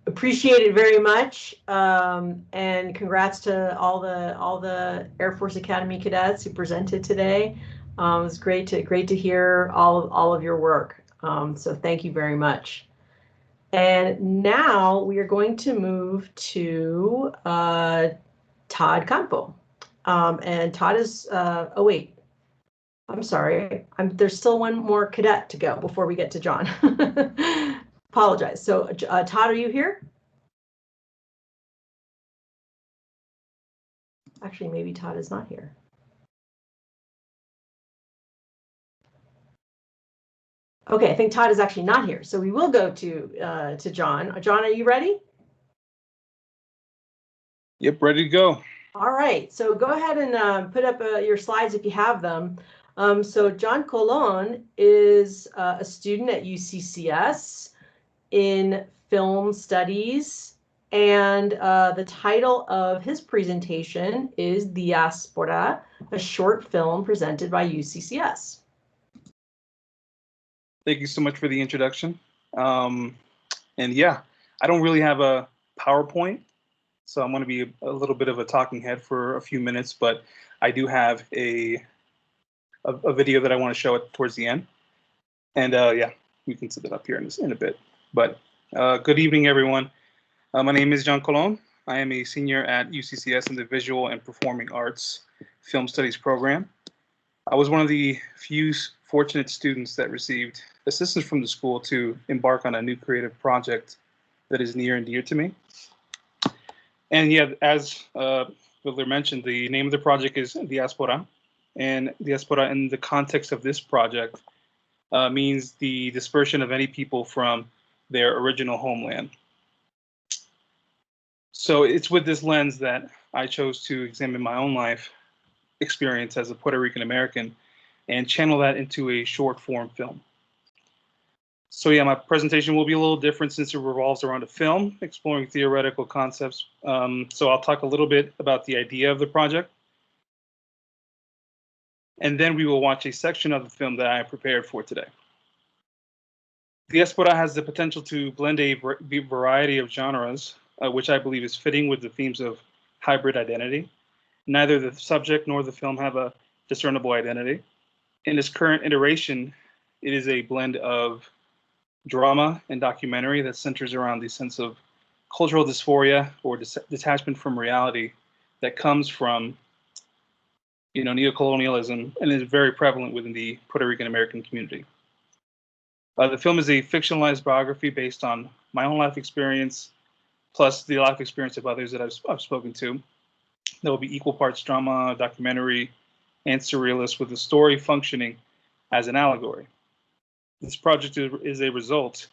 appreciate it very much, and congrats to all the Air Force Academy cadets who presented today. It was great to hear all of your work. So thank you very much. And now we are going to move to Todd Campo. And Todd is, oh wait, I'm sorry. There's still one more cadet to go before we get to John. Apologize. So Todd, are you here? Actually, maybe Todd is not here. Okay, I think Todd is actually not here, so we will go to John. John, are you ready? Yep, ready to go. All right, so go ahead and put up your slides if you have them. So John Colon is a student at UCCS in film studies, and the title of his presentation is Diaspora, a short film presented by UCCS. Thank you so much for the introduction. And yeah, I don't really have a PowerPoint, so I'm going to be a little bit of a talking head for a few minutes, but I do have a video that I want to show it towards the end. And yeah, we can set it up here in a bit. But good evening, everyone. My name is John Colon. I am a senior at UCCS in the Visual and Performing Arts Film Studies program. I was one of the few fortunate students that received assistance from the school to embark on a new creative project that is near and dear to me. And yeah, as Willer mentioned, the name of the project is Diaspora. And Diaspora, in the context of this project, means the dispersion of any people from their original homeland. So it's with this lens that I chose to examine my own life experience as a Puerto Rican American and channel that into a short form film. So yeah, my presentation will be a little different since it revolves around a film, exploring theoretical concepts. So I'll talk a little bit about the idea of the project. And then we will watch a section of the film that I prepared for today. Diaspora has the potential to blend a variety of genres, which I believe is fitting with the themes of hybrid identity. Neither the subject nor the film have a discernible identity. In its current iteration, it is a blend of drama and documentary that centers around the sense of cultural dysphoria or detachment from reality that comes from, neocolonialism and is very prevalent within the Puerto Rican American community. The film is a fictionalized biography based on my own life experience, plus the life experience of others that I've spoken to. There will be equal parts drama, documentary, and surrealist, with the story functioning as an allegory. This project is a result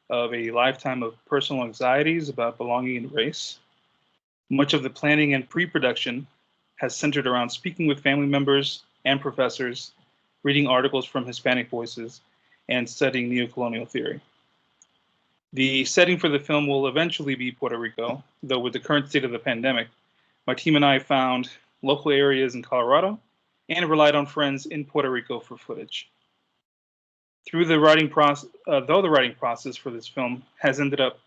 of a lifetime of personal anxieties about belonging and race. Much of the planning and pre-production has centered around speaking with family members and professors, reading articles from Hispanic voices, and studying neocolonial theory. The setting for the film will eventually be Puerto Rico, though with the current state of the pandemic, my team and I found local areas in Colorado and relied on friends in Puerto Rico for footage. Though the writing process for this film has ended up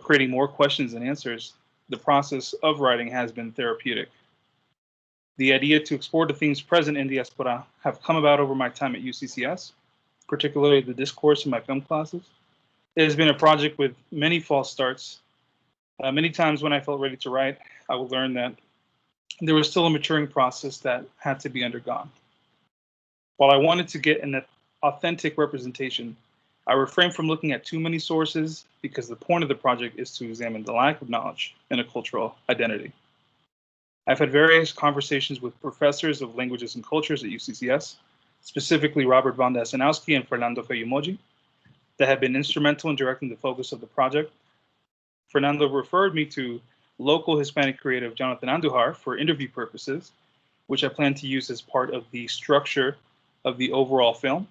creating more questions than answers, the process of writing has been therapeutic. The idea to explore the themes present in Diaspora have come about over my time at UCCS, particularly the discourse in my film classes. It has been a project with many false starts. Many times when I felt ready to write, I would learn that there was still a maturing process that had to be undergone. While I wanted to get an authentic representation, I refrained from looking at too many sources because the point of the project is to examine the lack of knowledge in a cultural identity. I've had various conversations with professors of languages and cultures at UCCS, specifically Robert Von Dasenowski and Fernando Feyumoji, that have been instrumental in directing the focus of the project. Fernando referred me to local Hispanic creative Jonathan Andujar for interview purposes, which I plan to use as part of the structure of the overall film.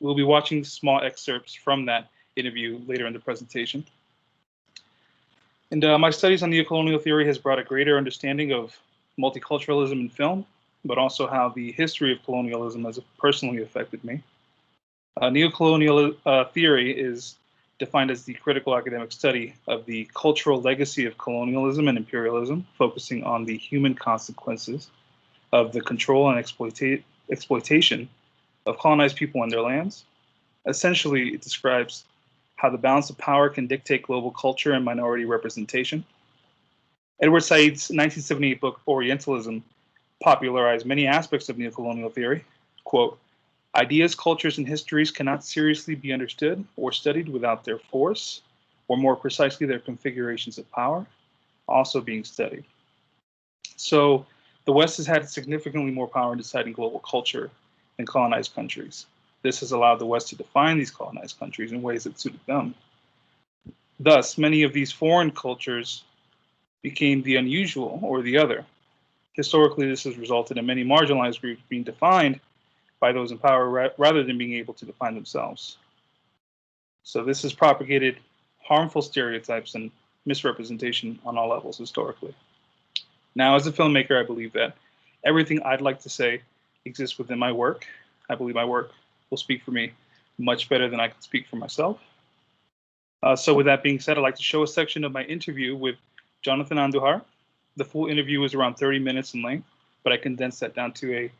We'll be watching small excerpts from that interview later in the presentation. And my studies on neocolonial theory has brought a greater understanding of multiculturalism in film, but also how the history of colonialism has personally affected me. Neocolonial theory is defined as the critical academic study of the cultural legacy of colonialism and imperialism, focusing on the human consequences of the control and exploitation of colonized people and their lands. Essentially, it describes how the balance of power can dictate global culture and minority representation. Edward Said's 1978 book, Orientalism, popularized many aspects of neocolonial theory. Quote, ideas, cultures, and histories cannot seriously be understood or studied without their force, or more precisely, their configurations of power, also being studied. So the West has had significantly more power in deciding global culture than colonized countries. This has allowed the West to define these colonized countries in ways that suited them. Thus, many of these foreign cultures became the unusual or the other, Historically, this has resulted in many marginalized groups being defined by those in power rather than being able to define themselves. So this has propagated harmful stereotypes and misrepresentation on all levels historically. Now, as a filmmaker, I believe that everything I'd like to say exists within my work. I believe my work will speak for me much better than I can speak for myself. So with that being said, I'd like to show a section of my interview with Jonathan Andujar. The full interview is around 30 minutes in length, but I condensed that down to a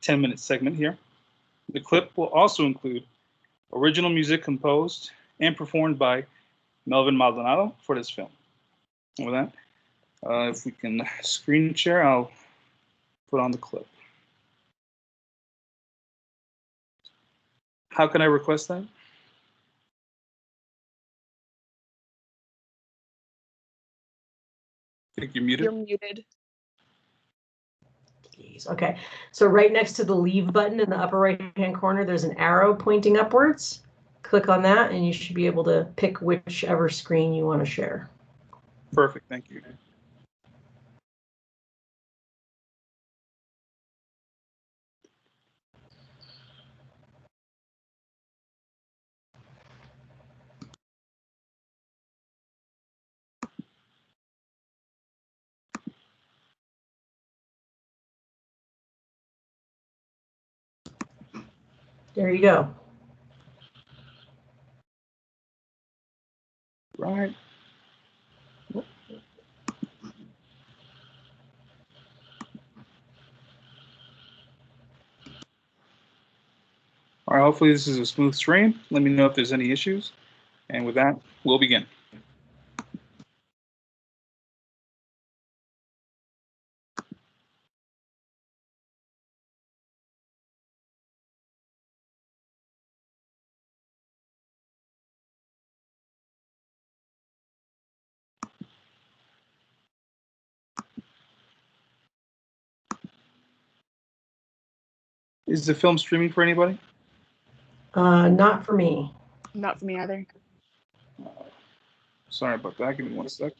10-minute segment here. The clip will also include original music composed and performed by Melvin Maldonado for this film. And with that, if we can screen share, I'll put on the clip. How can I request that? I think you're muted. You're muted. Okay, so right next to the leave button in the upper right-hand corner, there's an arrow pointing upwards. Click on that and you should be able to pick whichever screen you want to share. Perfect, thank you. There you go. Right. All right, hopefully this is a smooth stream. Let me know if there's any issues. And with that, we'll begin. Is the film streaming for anybody? Not for me. Not for me either. Sorry about that. Give me 1 second.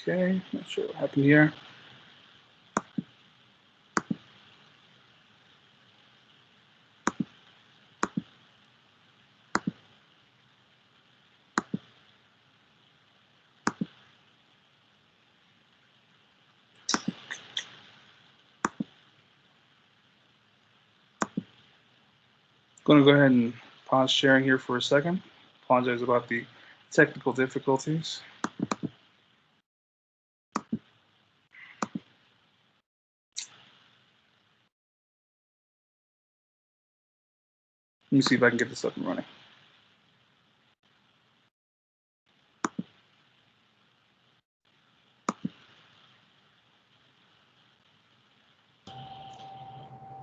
Okay, not sure what happened here. Going to go ahead and pause sharing here for a second. Apologize about the technical difficulties. Let me see if I can get this up and running.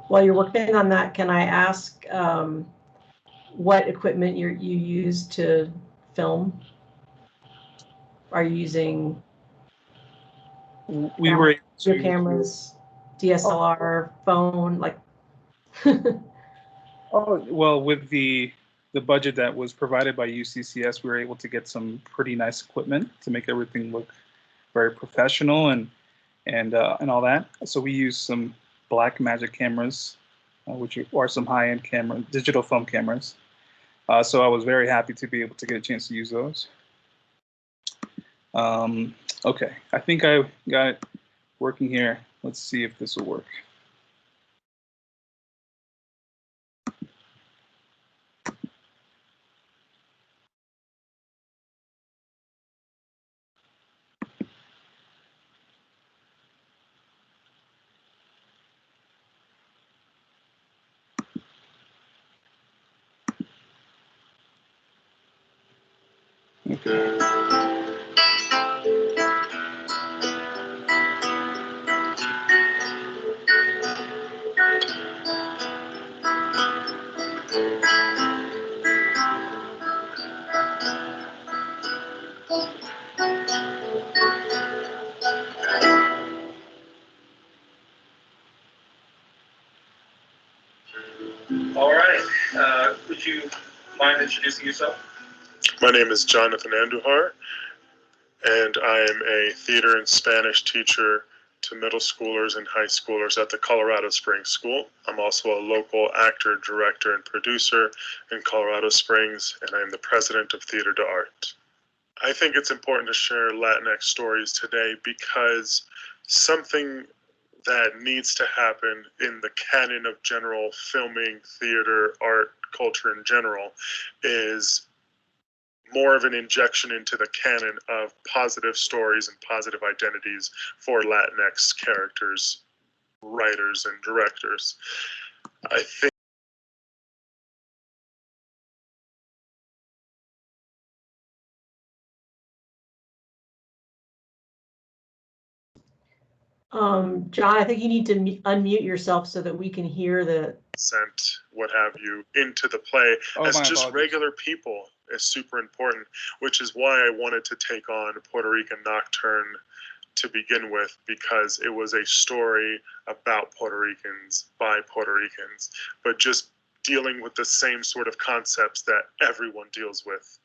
While you're working on that, can I ask what equipment you use to film? Are you using We were your cameras, DSLR, phone, like? Oh, well, with the budget that was provided by UCCS, we were able to get some pretty nice equipment to make everything look very professional and all that. So we used some Blackmagic cameras, which are some high-end camera, digital film cameras. So I was very happy to be able to get a chance to use those. Okay, I think I got it working here. Let's see if this will work. Okay. you mind introducing yourself? My name is Jonathan Andujar, and I am a theater and Spanish teacher to middle schoolers and high schoolers at the Colorado Springs School. I'm also a local actor, director, and producer in Colorado Springs, and I'm the president of Theater to Art. I think it's important to share Latinx stories today because something that needs to happen in the canon of general filming, theater, art, culture in general is more of an injection into the canon of positive stories and positive identities for Latinx characters, writers, and directors. I think John, I think you need to unmute yourself so that we can hear the sent what have you into the play as just apologies. regular people is super important, which is why I wanted to take on Puerto Rican Nocturne to begin with, because it was a story about Puerto Ricans by Puerto Ricans, but just dealing with the same sort of concepts that everyone deals with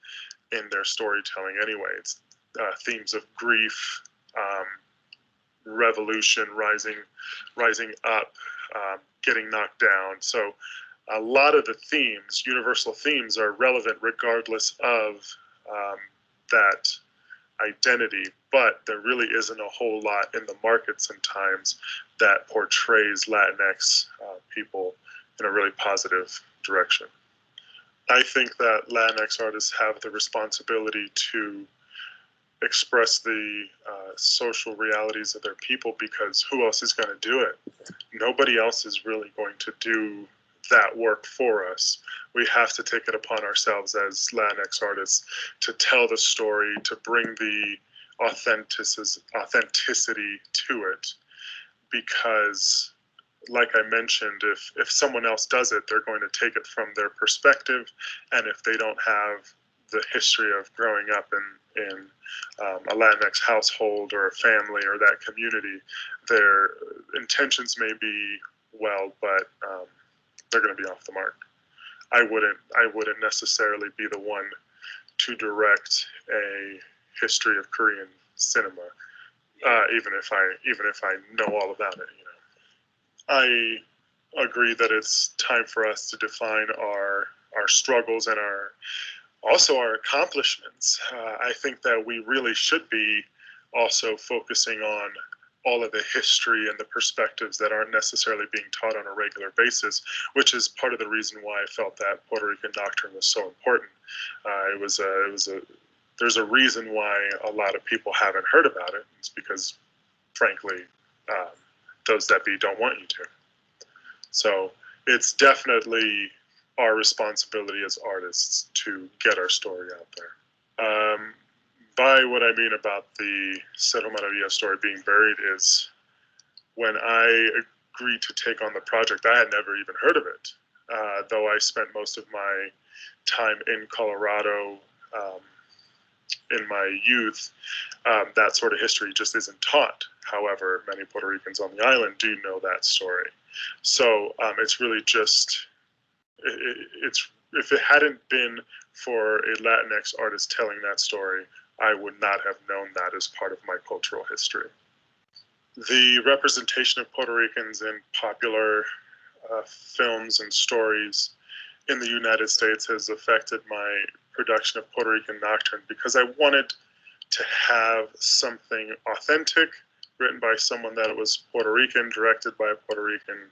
in their storytelling anyway. It's themes of grief, revolution, rising up, getting knocked down. So a lot of the themes, universal themes, are relevant regardless of that identity, but there really isn't a whole lot in the market sometimes that portrays Latinx people in a really positive direction. I think that Latinx artists have the responsibility to express the social realities of their people, because who else is going to do it? Nobody else is really going to do that work for us. We have to take it upon ourselves as Latinx artists to tell the story, to bring the authenticity to it, because like I mentioned, if someone else does it, they're going to take it from their perspective, and if they don't have the history of growing up in a Latinx household or a family or that community, their intentions may be well, but they're going to be off the mark. I wouldn't necessarily be the one to direct a history of Korean cinema, even if I know all about it. You know, I agree that it's time for us to define our struggles and also our accomplishments. I think that we really should be also focusing on all of the history and the perspectives that aren't necessarily being taught on a regular basis, which is part of the reason why I felt that Puerto Rican Nocturne was so important. There's a reason why a lot of people haven't heard about it. It's because, frankly, those that be don't want you to. So it's definitely our responsibility as artists to get our story out there. By what I mean about the Cerro Maravilla story being buried is, when I agreed to take on the project, I had never even heard of it. Though I spent most of my time in Colorado in my youth, that sort of history just isn't taught. However, many Puerto Ricans on the island do know that story. So it's really just, if it hadn't been for a Latinx artist telling that story, I would not have known that as part of my cultural history. The representation of Puerto Ricans in popular films and stories in the United States has affected my production of Puerto Rican Nocturne, because I wanted to have something authentic, written by someone that was Puerto Rican, directed by a Puerto Rican,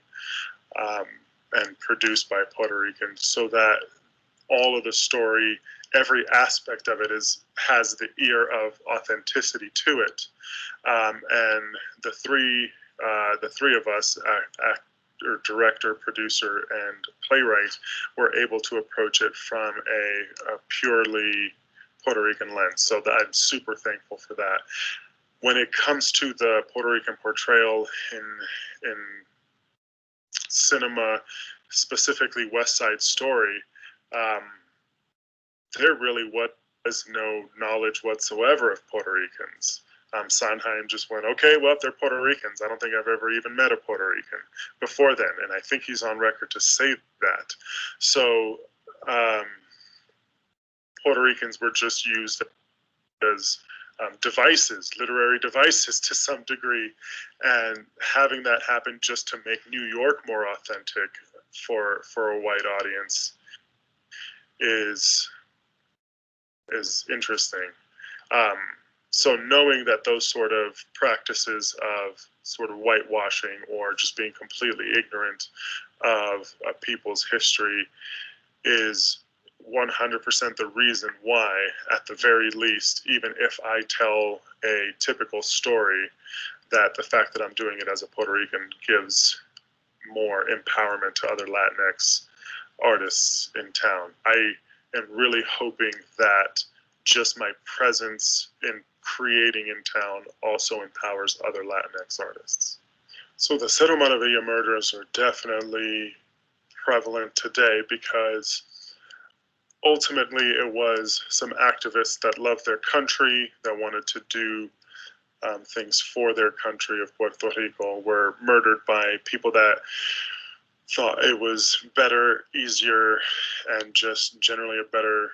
and produced by a Puerto Rican, so that all of the story, every aspect of it has the ear of authenticity to it. And the three of us, actor, director, producer, and playwright, were able to approach it from a purely Puerto Rican lens. So I'm super thankful for that. When it comes to the Puerto Rican portrayal in cinema, specifically West Side Story, there really was no knowledge whatsoever of Puerto Ricans. Sondheim just went, okay, well, they're Puerto Ricans. I don't think I've ever even met a Puerto Rican before then, and I think he's on record to say that. So Puerto Ricans were just used as devices, literary devices to some degree, and having that happen just to make New York more authentic for a white audience is interesting. So knowing that those sort of practices of sort of whitewashing or just being completely ignorant of people's history is 100% the reason why, at the very least, even if I tell a typical story, that the fact that I'm doing it as a Puerto Rican gives more empowerment to other Latinx artists in town. I am really hoping that just my presence in creating in town also empowers other Latinx artists. So the Cerro Maravilla murders are definitely prevalent today because ultimately it was some activists that loved their country, that wanted to do things for their country of Puerto Rico, were murdered by people that thought it was better, easier, and just generally a better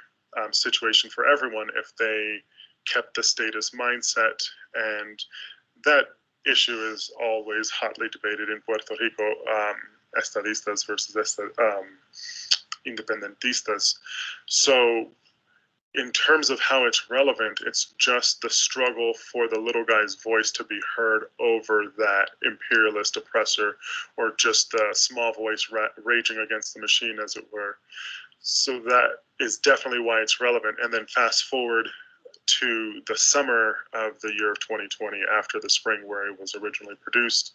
situation for everyone if they kept the status mindset. And that issue is always hotly debated in Puerto Rico, estadistas versus independentistas. So in terms of how it's relevant, it's just the struggle for the little guy's voice to be heard over that imperialist oppressor, or just the small voice raging against the machine, as it were. So that is definitely why it's relevant. And then fast forward to the summer of the year of 2020, after the spring where it was originally produced.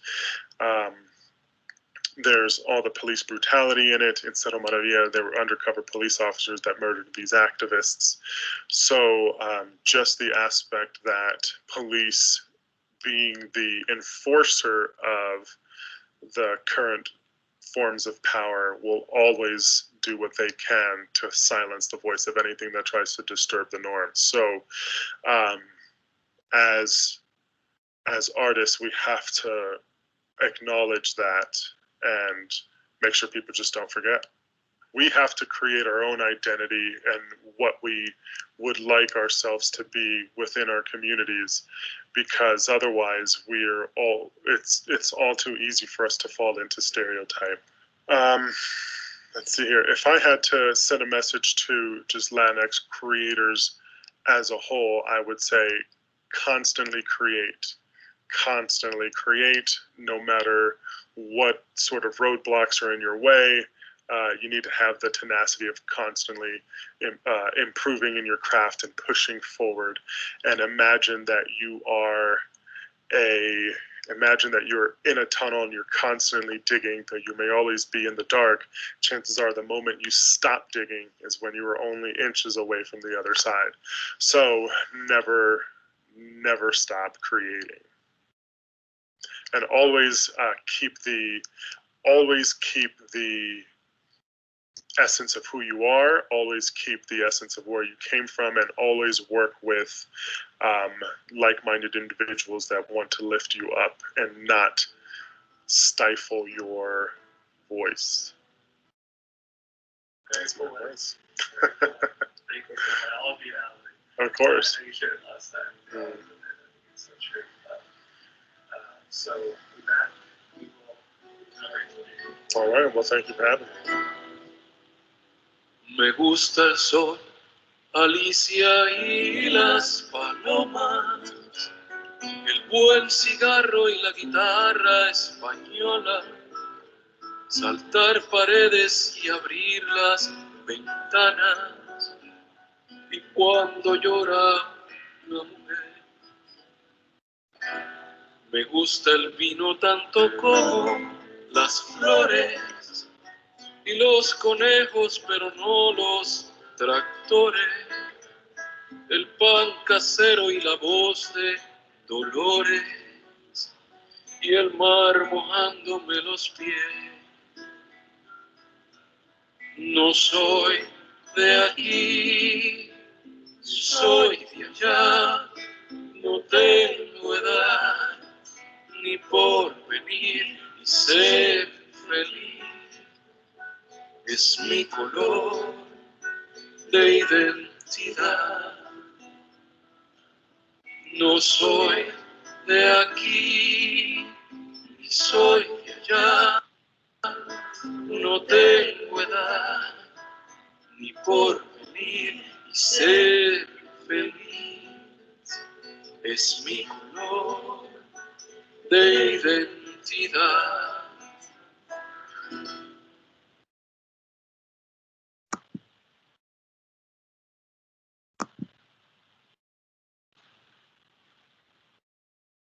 There's all the police brutality in it. In Cerro Maravilla, there were undercover police officers that murdered these activists. So just the aspect that police, being the enforcer of the current forms of power, will always do what they can to silence the voice of anything that tries to disturb the norm. So as artists, we have to acknowledge that and make sure people just don't forget. We have to create our own identity and what we would like ourselves to be within our communities, because otherwise it's all too easy for us to fall into stereotype. Let's see here. If I had to send a message to just Latinx creators as a whole, I would say constantly create, no matter what sort of roadblocks are in your way. You need to have the tenacity of constantly improving in your craft and pushing forward, and imagine that you're in a tunnel and you're constantly digging, that you may always be in the dark. Chances are the moment you stop digging is when you are only inches away from the other side. So never stop creating. And always keep the essence of who you are, always keep the essence of where you came from, and always work with like-minded individuals that want to lift you up and not stifle your voice. That's my voice. Of course. So with that, we will. All right. Well, thank you for having me. Me gusta el sol, Alicia y las palomas, el buen cigarro y la guitarra española, saltar paredes y abrir las ventanas, y cuando llora una mujer. Me gusta el vino tanto como las flores y los conejos, pero no los tractores, el pan casero y la voz de Dolores y el mar mojándome los pies. No soy de aquí, soy de allá, no tengo edad ni por venir y ser feliz. Es mi color de identidad. No soy de aquí y soy de allá. No tengo edad ni porvenir y ser feliz es mi color de identidad.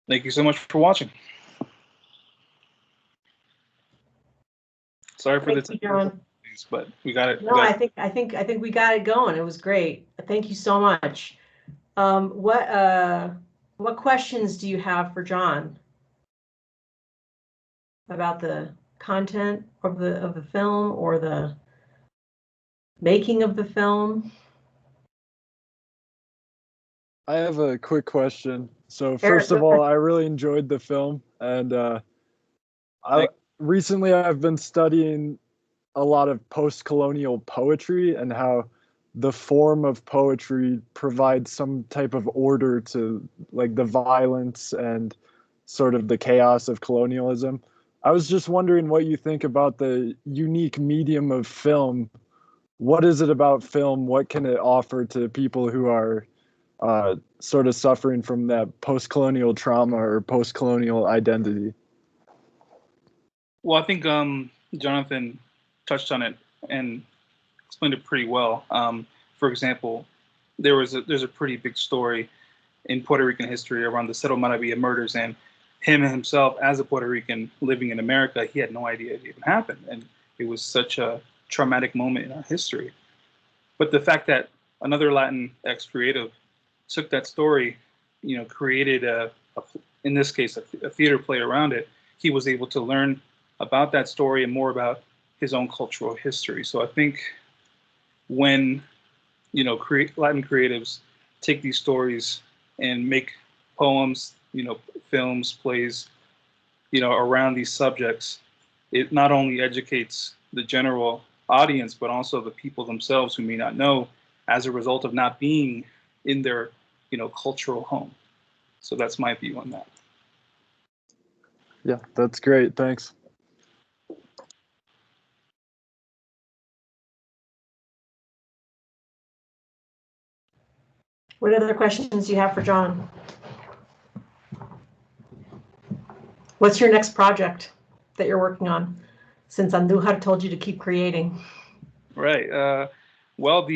Thank you so much for watching. Sorry for Thank the you, John. but we got it. No, I think we got it going. It was great. Thank you so much. What questions do you have for John about the content of the film or the making of the film? I have a quick question. So Eric, first of go all, ahead. I really enjoyed the film, and recently I've been studying a lot of post-colonial poetry and how the form of poetry provides some type of order to like the violence and sort of the chaos of colonialism. I was just wondering what you think about the unique medium of film. What is it about film? What can it offer to people who are sort of suffering from that post-colonial trauma or post-colonial identity? Well, I think Jonathan touched on it and explained it pretty well. For example, there's a pretty big story in Puerto Rican history around the Cerro Maravilla murders, and him himself, as a Puerto Rican living in America, he had no idea it even happened, and it was such a traumatic moment in our history. But the fact that another Latinx creative took that story, created in this case, a theater play around it, he was able to learn about that story and more about his own cultural history. So I think when, Latin creatives take these stories and make poems, films, plays, around these subjects, it not only educates the general audience, but also the people themselves who may not know as a result of not being in their, cultural home. So that's my view on that. Yeah, that's great. Thanks. What other questions do you have for John? What's your next project that you're working on, since Andujar told you to keep creating? Right. Well,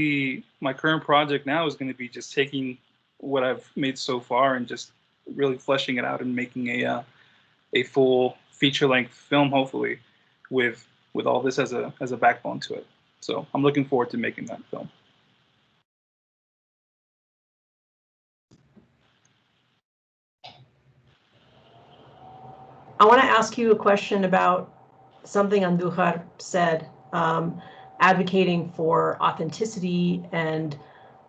my current project now is going to be just taking what I've made so far and just really fleshing it out and making a full feature-length film, hopefully, with all this as a backbone to it. So I'm looking forward to making that film. I want to ask you a question about something Andujar said, advocating for authenticity and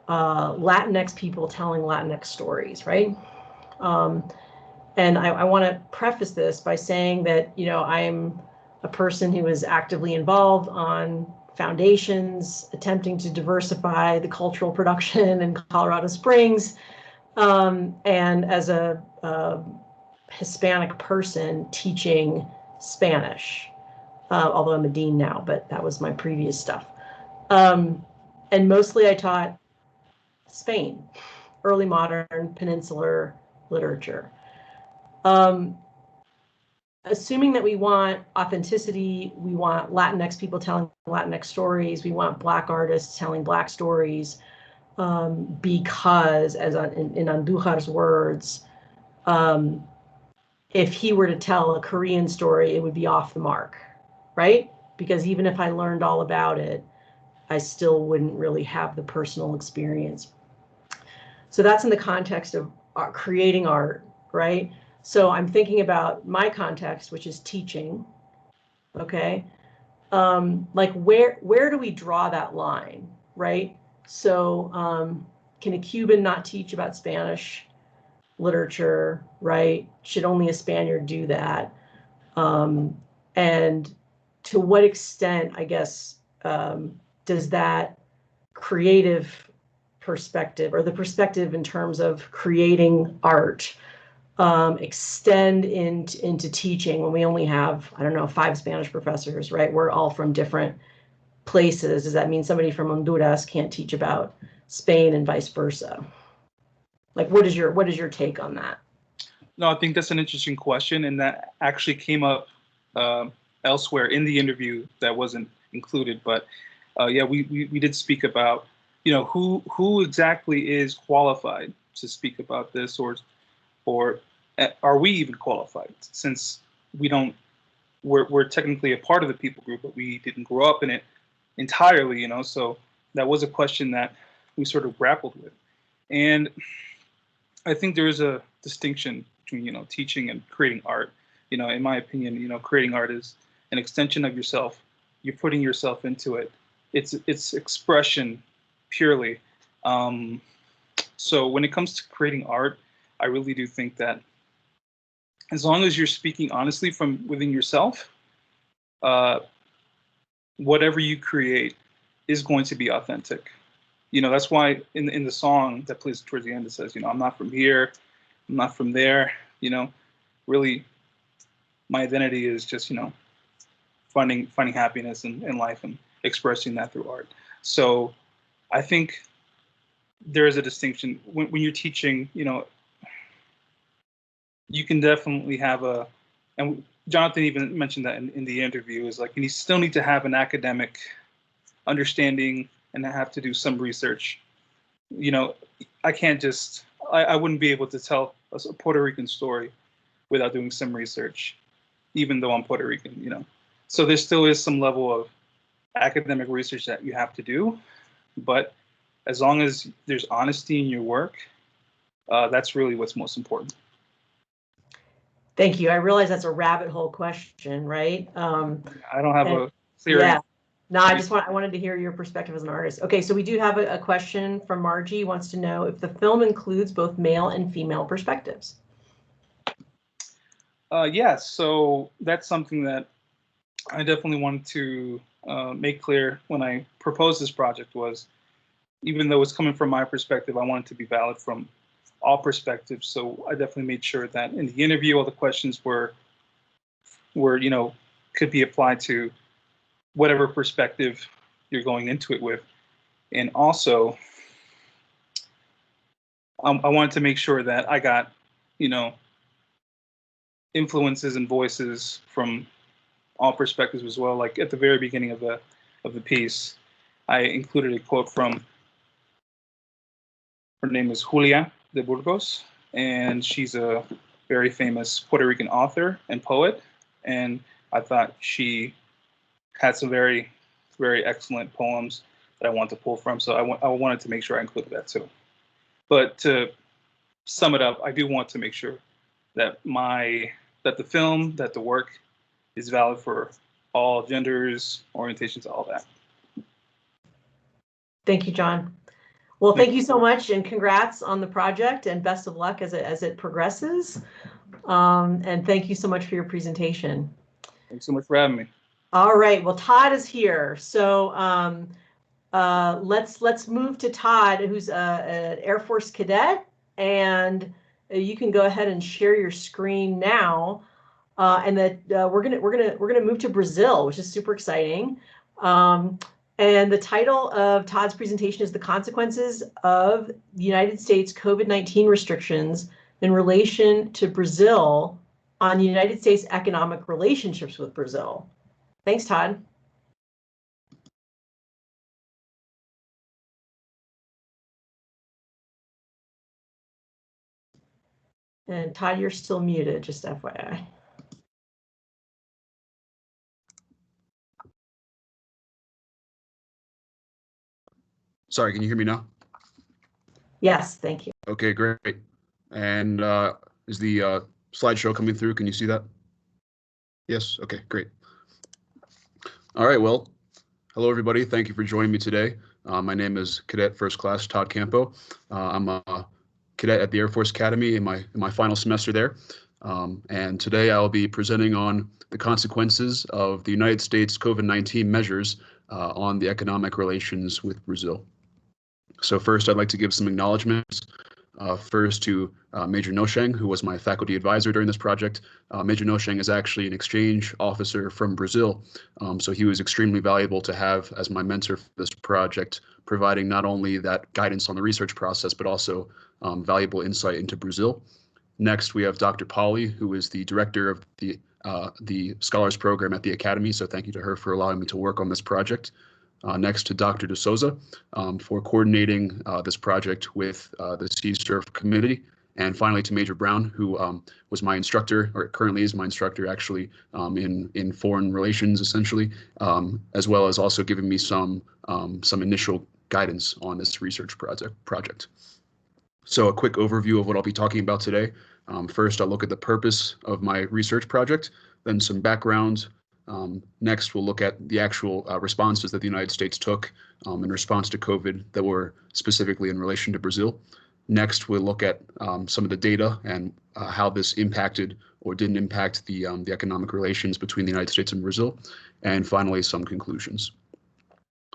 Latinx people telling Latinx stories, right? And I want to preface this by saying that, I'm a person who is actively involved on foundations attempting to diversify the cultural production in Colorado Springs. And as a Hispanic person teaching Spanish, although I'm a dean now, but that was my previous stuff. And mostly I taught Spain, early modern peninsular literature. Assuming that we want authenticity, we want Latinx people telling Latinx stories, we want Black artists telling Black stories, because, as in Andujar's words, if he were to tell a Korean story, it would be off the mark, right? Because even if I learned all about it, I still wouldn't really have the personal experience. So that's in the context of creating art, right? So I'm thinking about my context, which is teaching, okay? Like where do we draw that line, right? So can a Cuban not teach about Spanish literature, right? Should only a Spaniard do that? And to what extent, I guess, does that creative perspective, or the perspective in terms of creating art, extend into teaching when we only have, I don't know, 5 Spanish professors, right? We're all from different places. Does that mean somebody from Honduras can't teach about Spain and vice versa? Like, what is your take on that? No, I think that's an interesting question, and that actually came up elsewhere in the interview that wasn't included. But yeah, we did speak about, you know, who exactly is qualified to speak about this, or are we even qualified, since we're technically a part of the people group, but we didn't grow up in it entirely, you know. So that was a question that we sort of grappled with, and I think there is a distinction between, you know, teaching and creating art. You know, in my opinion, you know, creating art is an extension of yourself. You're putting yourself into it. It's expression purely. So when it comes to creating art, I really do think that as long as you're speaking honestly from within yourself, whatever you create is going to be authentic. You know, that's why in the song that plays towards the end, it says, you know, I'm not from here, I'm not from there. You know, really, my identity is just, you know, finding happiness in life and expressing that through art. So I think there is a distinction when you're teaching. You know, you can definitely have and Jonathan even mentioned that in the interview, is like, you still need to have an academic understanding and have to do some research. You know, I can't just, I wouldn't be able to tell a Puerto Rican story without doing some research, even though I'm Puerto Rican, you know. So there still is some level of academic research that you have to do, but as long as there's honesty in your work, that's really what's most important. Thank you. I realize that's a rabbit hole question, right? I don't have a theory. Yeah. No, I wanted to hear your perspective as an artist. Okay, so we do have a question from Margie, wants to know if the film includes both male and female perspectives. Yes, so that's something that I definitely wanted to make clear when I proposed this project. Was, even though it's coming from my perspective, I want it to be valid from all perspectives. So I definitely made sure that in the interview, all the questions were you know, could be applied to whatever perspective you're going into it with. And also, I wanted to make sure that I got, you know, influences and voices from all perspectives as well. Like at the very beginning of the piece, I included a quote from, her name is Julia de Burgos, and she's a very famous Puerto Rican author and poet. And I thought she had some very, very excellent poems that I want to pull from. So I wanted to make sure I included that too. But to sum it up, I do want to make sure that the film, that the work is valid for all genders, orientations, all that. Thank you, John. Well, thank you so much, and congrats on the project, and best of luck as it progresses. And thank you so much for your presentation. Thanks so much for having me. All right, well, Todd is here. So let's move to Todd, who's an Air Force cadet, and you can go ahead and share your screen now. And that we're gonna move to Brazil, which is super exciting. And the title of Todd's presentation is "The Consequences of the United States COVID-19 Restrictions in Relation to Brazil on the United States Economic Relationships with Brazil." Thanks, Todd. And Todd, you're still muted, just FYI. Sorry, can you hear me now? Yes, thank you. Okay, great. And is the slideshow coming through? Can you see that? Yes, okay, great. All right, well, hello everybody. Thank you for joining me today. My name is Cadet First Class Todd Campo. I'm a cadet at the Air Force Academy in my final semester there. And today I'll be presenting on the consequences of the United States COVID-19 measures on the economic relations with Brazil. So first, I'd like to give some acknowledgments. First to Major Nosheng, who was my faculty advisor during this project. Major Nosheng is actually an exchange officer from Brazil, so he was extremely valuable to have as my mentor for this project, providing not only that guidance on the research process, but also valuable insight into Brazil. Next, we have Dr. Polly, who is the director of the Scholars Program at the Academy, so thank you to her for allowing me to work on this project. Next to Dr. De Souza for coordinating this project with the CSURF committee. And finally to Major Brown, who was my instructor, or currently is my instructor actually, in foreign relations essentially, as well as also giving me some initial guidance on this research project. So a quick overview of what I'll be talking about today. First, I'll look at the purpose of my research project, then some background. Next, we'll look at the actual responses that the United States took in response to COVID that were specifically in relation to Brazil. Next, we'll look at some of the data and how this impacted or didn't impact the economic relations between the United States and Brazil. And finally, some conclusions.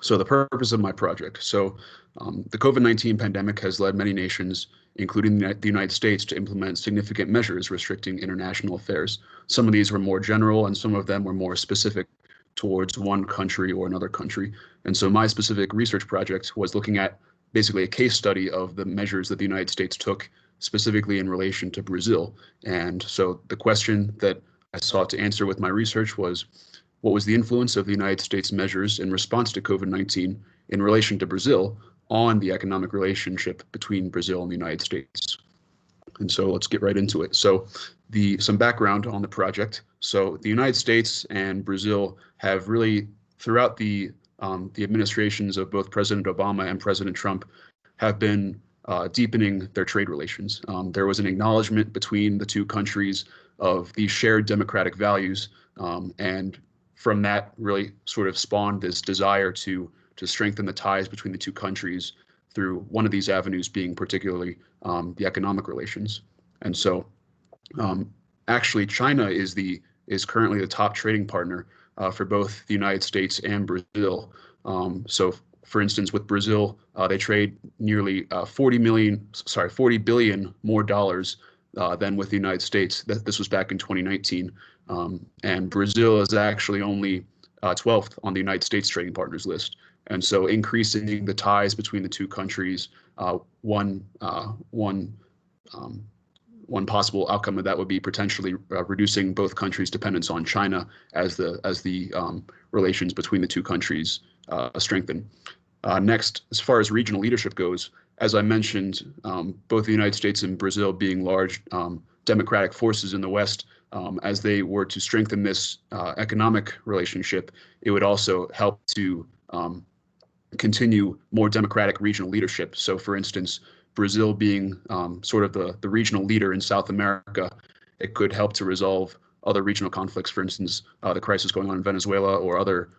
So the purpose of my project. So the COVID-19 pandemic has led many nations, including the United States, to implement significant measures restricting international affairs. Some of these were more general and some of them were more specific towards one country or another country. And so my specific research project was looking at basically a case study of the measures that the United States took specifically in relation to Brazil. And so the question that I sought to answer with my research was, what was the influence of the United States measures in response to COVID-19 in relation to Brazil on the economic relationship between Brazil and the United States? And so let's get right into it. So some background on the project. So the United States and Brazil have really, throughout the administrations of both President Obama and President Trump, have been deepening their trade relations. There was an acknowledgement between the two countries of these shared democratic values, and from that really sort of spawned this desire to strengthen the ties between the two countries through one of these avenues being particularly the economic relations. And so actually China is currently the top trading partner for both the United States and Brazil. So for instance, with Brazil, they trade nearly 40 billion more dollars than with the United States. This was back in 2019. And Brazil is actually only 12th on the United States trading partners list. And so increasing the ties between the two countries, one possible outcome of that would be potentially reducing both countries' dependence on China as the relations between the two countries strengthen. Next, as far as regional leadership goes, as I mentioned, both the United States and Brazil being large democratic forces in the West, as they were to strengthen this economic relationship, it would also help to continue more democratic regional leadership. So for instance, Brazil being sort of the regional leader in South America, it could help to resolve other regional conflicts, for instance, the crisis going on in Venezuela or other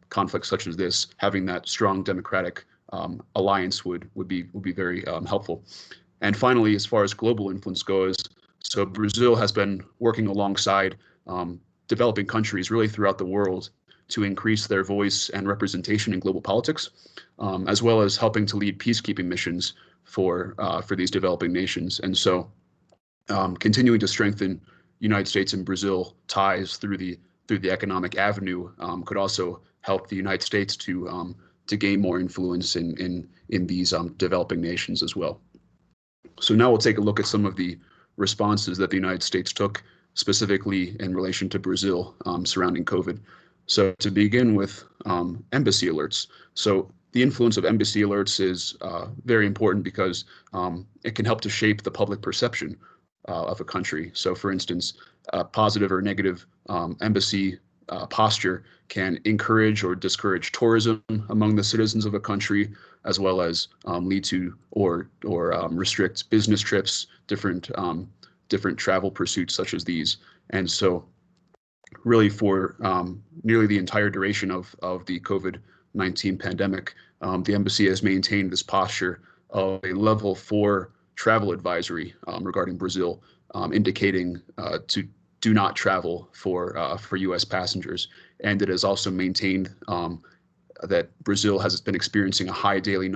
conflicts such as this. Having that strong democratic alliance would be very helpful. And finally, as far as global influence goes, so Brazil has been working alongside developing countries really throughout the world to increase their voice and representation in global politics, as well as helping to lead peacekeeping missions for these developing nations. And so continuing to strengthen United States and Brazil ties through the economic avenue could also help the United States to gain more influence in these developing nations as well. So now we'll take a look at some of the responses that the United States took specifically in relation to Brazil surrounding COVID. So to begin with, embassy alerts. So the influence of embassy alerts is very important because it can help to shape the public perception of a country. So for instance, positive or negative embassy posture can encourage or discourage tourism among the citizens of a country, as well as lead to or restrict business trips, different travel pursuits such as these. And so really for nearly the entire duration of the COVID-19 pandemic, the embassy has maintained this posture of a level 4 travel advisory regarding Brazil, indicating to do not travel for U.S. passengers. And it has also maintained that Brazil has been experiencing a high daily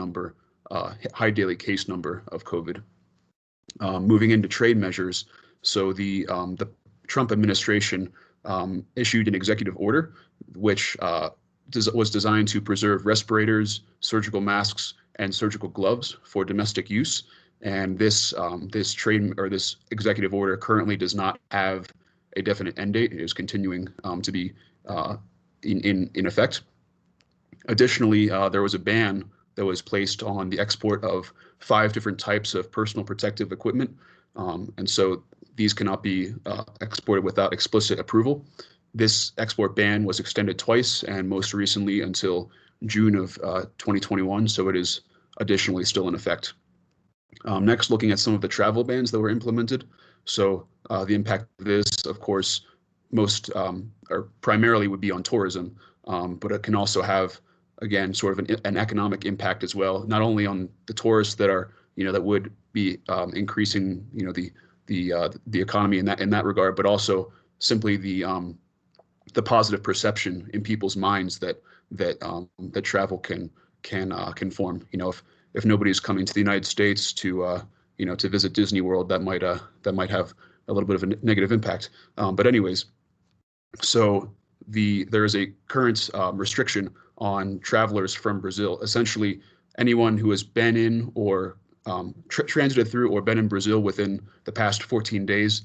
case number of COVID. Moving into trade measures, so the Trump administration issued an executive order which was designed to preserve respirators, surgical masks, and surgical gloves for domestic use. And this this executive order currently does not have a definite end date. It is continuing to be in effect. Additionally, there was a ban that was placed on the export of 5 different types of personal protective equipment. And so these cannot be exported without explicit approval. This export ban was extended twice, and most recently until June of 2021, so it is additionally still in effect. Next, looking at some of the travel bans that were implemented. So the impact of this, of course, most or primarily would be on tourism, but it can also have, again, sort of an economic impact as well, not only on the tourists that are, that would be increasing, the economy in that regard, but also simply the positive perception in people's minds that travel can form. If nobody's coming to the United States to to visit Disney World, that might have a little bit of a negative impact. But anyways, so there is a current restriction on travelers from Brazil. Essentially, anyone who has been in or transited through or been in Brazil within the past 14 days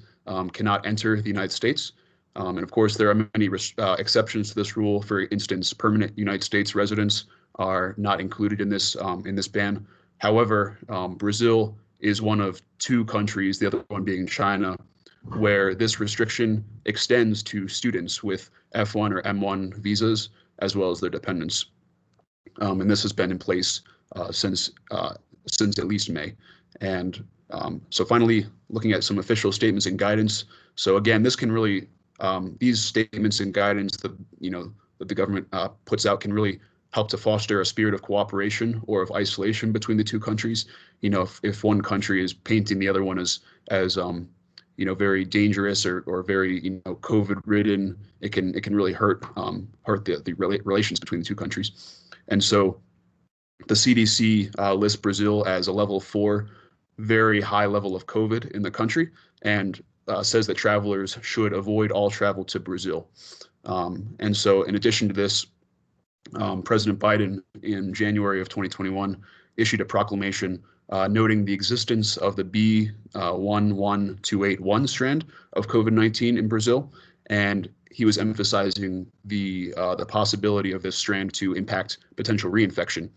cannot enter the United States. And of course, there are many exceptions to this rule. For instance, permanent United States residents are not included in this ban. However, Brazil is one of 2 countries, the other one being China, where this restriction extends to students with F1 or M1 visas, as well as their dependents. And this has been in place since at least May. And so finally, looking at some official statements and guidance. So again, this can really, these statements and guidance that the government puts out can really help to foster a spirit of cooperation or of isolation between the 2 countries. If one country is painting the other one as very dangerous or very COVID ridden, it can really hurt the relations between the 2 countries. And so the CDC lists Brazil as a level 4, very high level of COVID in the country, and says that travelers should avoid all travel to Brazil. And so in addition to this, President Biden in January of 2021 issued a proclamation noting the existence of the B11281 strand of COVID-19 in Brazil, and he was emphasizing the possibility of this strand to impact potential reinfection.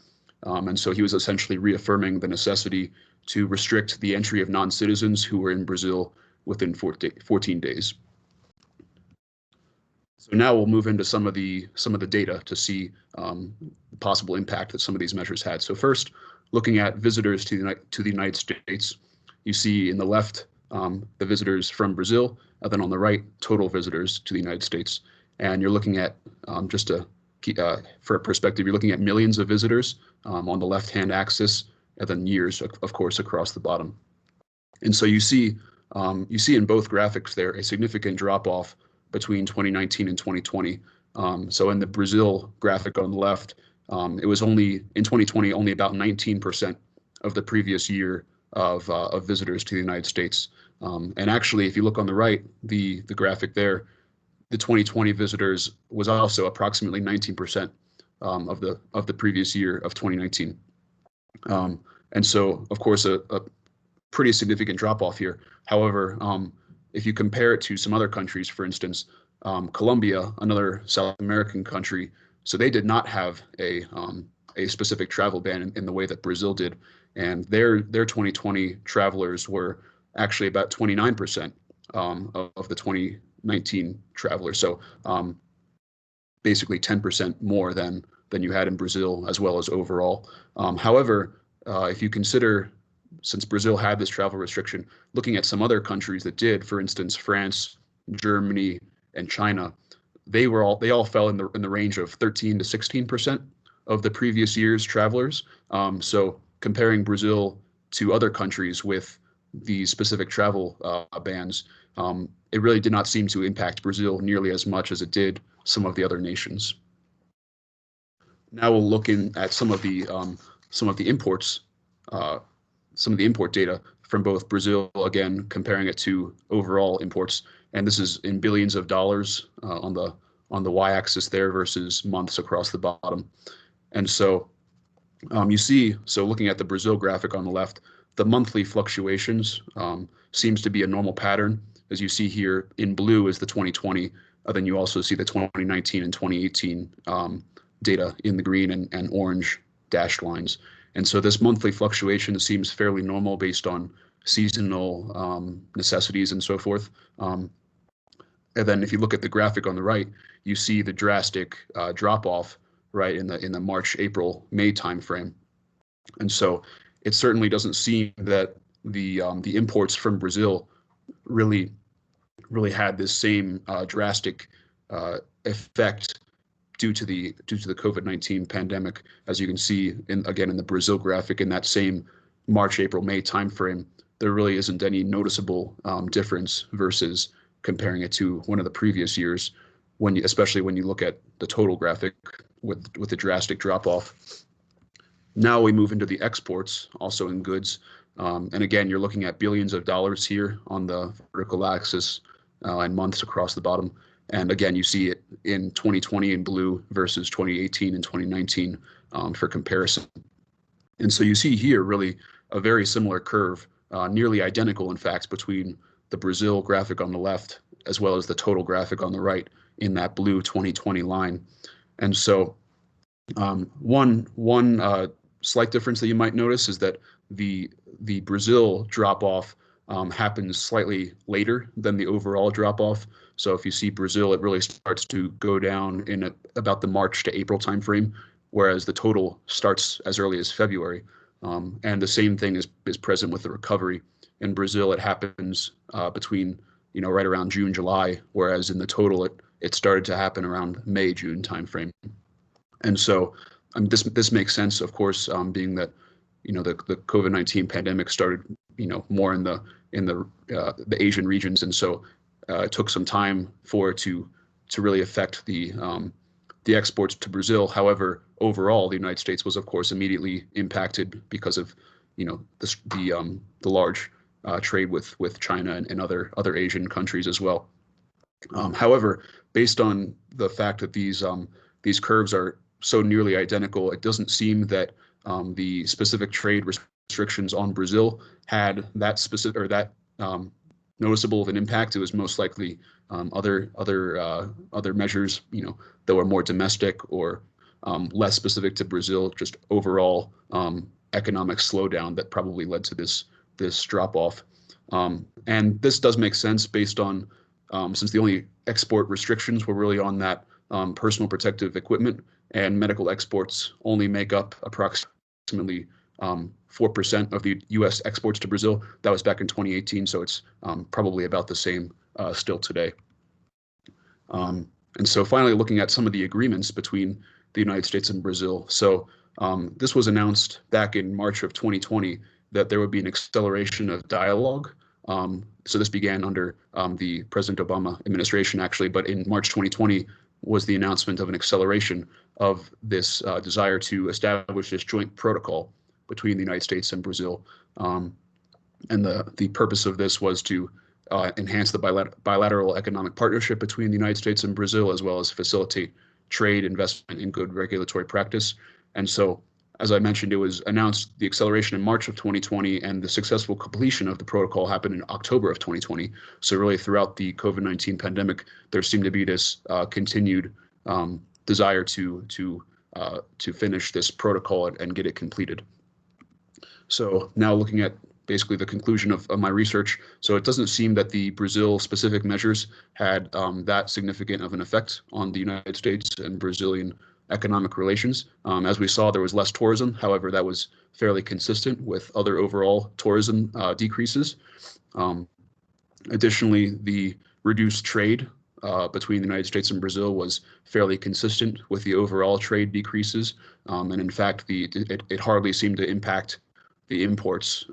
And so he was essentially reaffirming the necessity to restrict the entry of non-citizens who were in Brazil within 14 days. So now we'll move into some of the data to see the possible impact that some of these measures had. So first, looking at visitors to the United States, you see in the left the visitors from Brazil, and then on the right, total visitors to the United States. And you're looking at, for a perspective, you're looking at millions of visitors on the left-hand axis, and then years, of course, across the bottom. And so you see in both graphics there a significant drop-off between 2019 and 2020. So in the Brazil graphic on the left, it was only in 2020 only about 19% of the previous year of visitors to the United States. And actually, if you look on the right, the graphic there, the 2020 visitors was also approximately 19% of the previous year of 2019. And so, of course, a pretty significant drop off here. However, if you compare it to some other countries, for instance, Colombia, another South American country, so they did not have a specific travel ban in the way that Brazil did, and their 2020 travelers were actually about 29% of the 2019 travelers. So basically 10% more than you had in Brazil, as well as overall. However, if you consider, since Brazil had this travel restriction, looking at some other countries that did, for instance, France, Germany, and China, they all fell in the range of 13 to 16% of the previous year's travelers. So comparing Brazil to other countries with these specific travel bans, it really did not seem to impact Brazil nearly as much as it did some of the other nations. Now we'll look in at some of the imports, some of the import data from both Brazil, again comparing it to overall imports, and this is in billions of dollars on the y-axis there versus months across the bottom. And so you see, so looking at the Brazil graphic on the left, the monthly fluctuations seems to be a normal pattern. As you see here in blue is the 2020, then you also see the 2019 and 2018 data in the green and orange dashed lines. And so this monthly fluctuation seems fairly normal based on seasonal necessities and so forth. And then if you look at the graphic on the right, you see the drastic drop off right in the March, April, May timeframe. And so it certainly doesn't seem that the imports from Brazil really had this same drastic effect due to the COVID-19 pandemic. As you can see in the Brazil graphic, in that same March, April, May timeframe, there really isn't any noticeable difference versus comparing it to one of the previous years, especially when you look at the total graphic with the drastic drop off. Now we move into the exports, also in goods, and again you're looking at billions of dollars here on the vertical axis and months across the bottom. And again, you see it in 2020 in blue versus 2018 and 2019 for comparison. And so you see here really a very similar curve, nearly identical in fact, between the Brazil graphic on the left as well as the total graphic on the right in that blue 2020 line. And so one slight difference that you might notice is that the Brazil drop off happens slightly later than the overall drop off. So if you see Brazil, it really starts to go down in about the March to April timeframe, whereas the total starts as early as February. And the same thing is present with the recovery. In Brazil, it happens between right around June, July, whereas in the total it started to happen around May, June timeframe. And so this makes sense, of course, being that the COVID-19 pandemic started more in the Asian regions, and so it took some time for it to really affect the exports to Brazil. However, overall, the United States was, of course, immediately impacted because of the large trade with China and other Asian countries as well. However, based on the fact that these curves are so nearly identical, it doesn't seem that the specific trade restrictions on Brazil had that specific or that noticeable of an impact. It was most likely other measures, that were more domestic or less specific to Brazil, just overall economic slowdown that probably led to this drop off. And this does make sense based on since the only export restrictions were really on that personal protective equipment, and medical exports only make up approximately 4% of the U.S. exports to Brazil. That was back in 2018, so it's probably about the same still today. And so finally, looking at some of the agreements between the United States and Brazil. So this was announced back in March of 2020 that there would be an acceleration of dialogue. So this began under the President Obama administration, actually, but in March 2020 was the announcement of an acceleration of this desire to establish this joint protocol between the United States and Brazil. And the purpose of this was to enhance the bilateral economic partnership between the United States and Brazil, as well as facilitate trade, investment, and good regulatory practice. And so, as I mentioned, it was announced the acceleration in March of 2020, and the successful completion of the protocol happened in October of 2020. So really throughout the COVID-19 pandemic, there seemed to be this continued desire to finish this protocol and get it completed. So now looking at basically the conclusion of my research, so it doesn't seem that the Brazil-specific measures had that significant of an effect on the United States and Brazilian economic relations. As we saw, there was less tourism. However, that was fairly consistent with other overall tourism decreases. Additionally, the reduced trade between the United States and Brazil was fairly consistent with the overall trade decreases. And in fact, it hardly seemed to impact the imports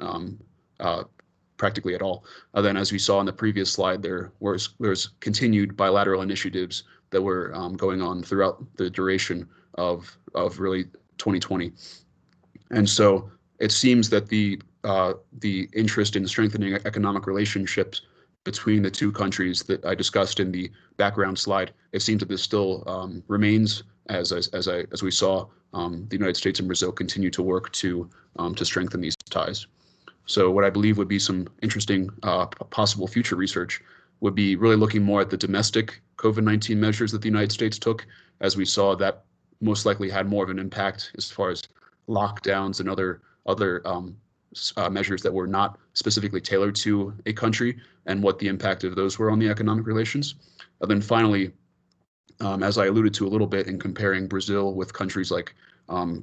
practically at all. Then, as we saw in the previous slide, there's continued bilateral initiatives that were going on throughout the duration of really 2020. And so it seems that the interest in strengthening economic relationships between the two countries that I discussed in the background slide, it seems that this still remains, as we saw the United States and Brazil continue to work to strengthen these ties. So what I believe would be some interesting possible future research would be really looking more at the domestic COVID-19 measures that the United States took, as we saw that most likely had more of an impact as far as lockdowns and other measures that were not specifically tailored to a country, and what the impact of those were on the economic relations. And then finally, as I alluded to a little bit in comparing Brazil with countries like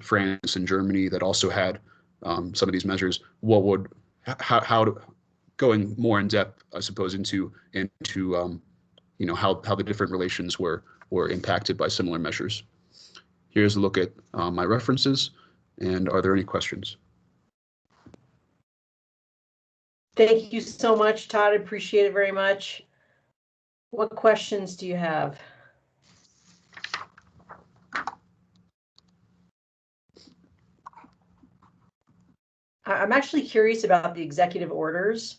France and Germany that also had some of these measures, going more in depth, I suppose, into how the different relations were impacted by similar measures. Here's a look at my references, and are there any questions? Thank you so much, Todd. I appreciate it very much. What questions do you have? I'm actually curious about the executive orders,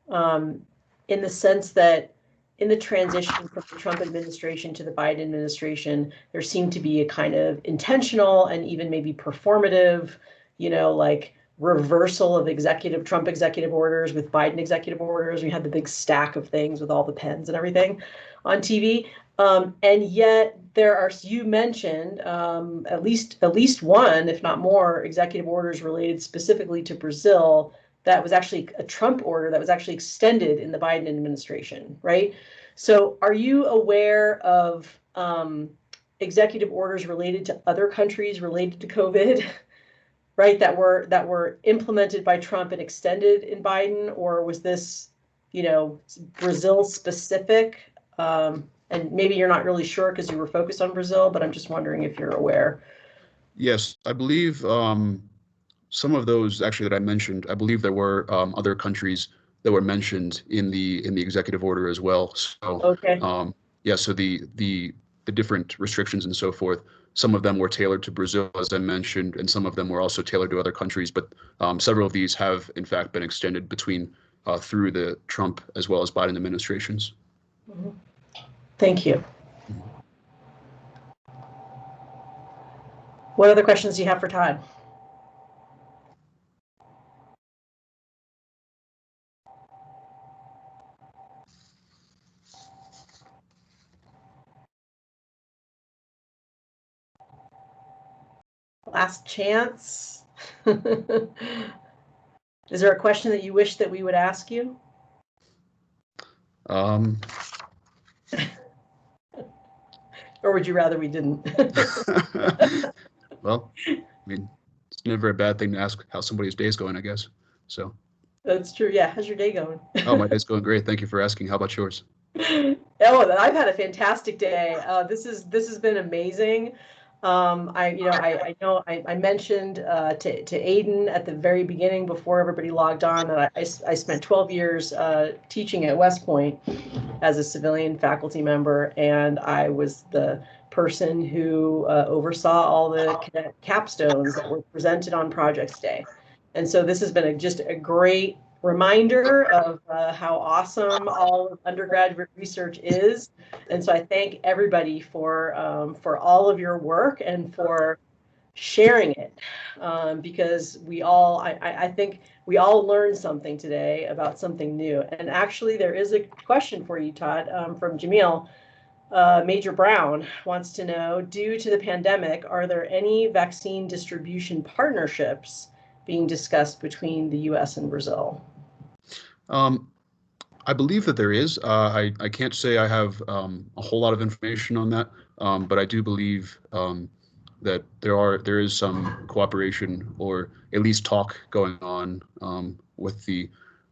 in the sense that in the transition from the Trump administration to the Biden administration, there seemed to be a kind of intentional and even maybe performative, like reversal of Trump executive orders with Biden executive orders. We had the big stack of things with all the pens and everything on TV. And yet there are, you mentioned at least one, if not more, executive orders related specifically to Brazil that was actually a Trump order that was actually extended in the Biden administration, right? So are you aware of executive orders related to other countries related to COVID, right, that were implemented by Trump and extended in Biden, or was this, Brazil specific? And maybe you're not really sure because you were focused on Brazil, but I'm just wondering if you're aware. Yes, I believe some of those actually that I mentioned, I believe there were other countries that were mentioned in the executive order as well. So okay. Yeah, so the different restrictions and so forth, some of them were tailored to Brazil, as I mentioned, and some of them were also tailored to other countries. But several of these have, in fact, been extended between through the Trump as well as Biden administrations. Mm-hmm. Thank you. What other questions do you have for Todd? Last chance. Is there a question that you wish that we would ask you? Or would you rather we didn't? Well, I mean, it's never a bad thing to ask how somebody's day is going, I guess. So. That's true. Yeah. How's your day going? Oh, my day's going great. Thank you for asking. How about yours? Oh, I've had a fantastic day. This has been amazing. I know I mentioned to Aiden at the very beginning before everybody logged on that I spent 12 years teaching at West Point as a civilian faculty member, and I was the person who oversaw all the cadet capstones that were presented on Projects Day. And so this has been just a great reminder of how awesome all of undergraduate research is. And so I thank everybody for all of your work and for sharing it, because I think we all learned something today about something new. And actually there is a question for you, Todd, from Jamil. Major Brown wants to know, due to the pandemic, are there any vaccine distribution partnerships being discussed between the U.S. and Brazil? I believe that there is. I can't say I have a whole lot of information on that, but I do believe that there is some cooperation, or at least talk going on with the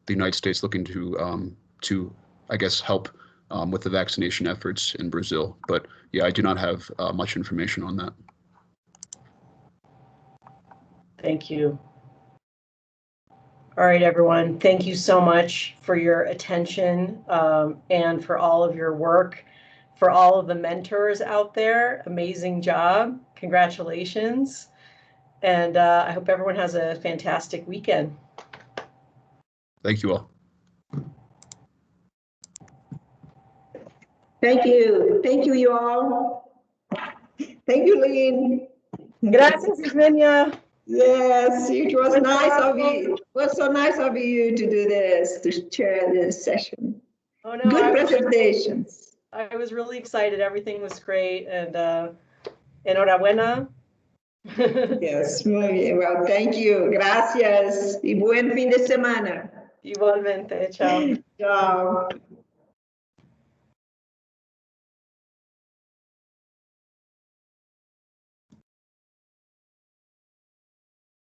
United States looking to I guess help with the vaccination efforts in Brazil. But yeah, I do not have much information on that. Thank you. All right, everyone. Thank you so much for your attention and for all of your work. for all of the mentors out there. Amazing job. Congratulations. And I hope everyone has a fantastic weekend. Thank you all. Thank you. Thank you, you all. Thank you, Lynn. Gracias, Ismenia. Yes, it was nice of you. It was so nice of you to do this, to chair this session. Oh, no, Good presentations. I was really excited. Everything was great. And enhorabuena. Yes, muy bien. Well, thank you. Gracias. Y buen fin de semana. Igualmente. Chao. Chao.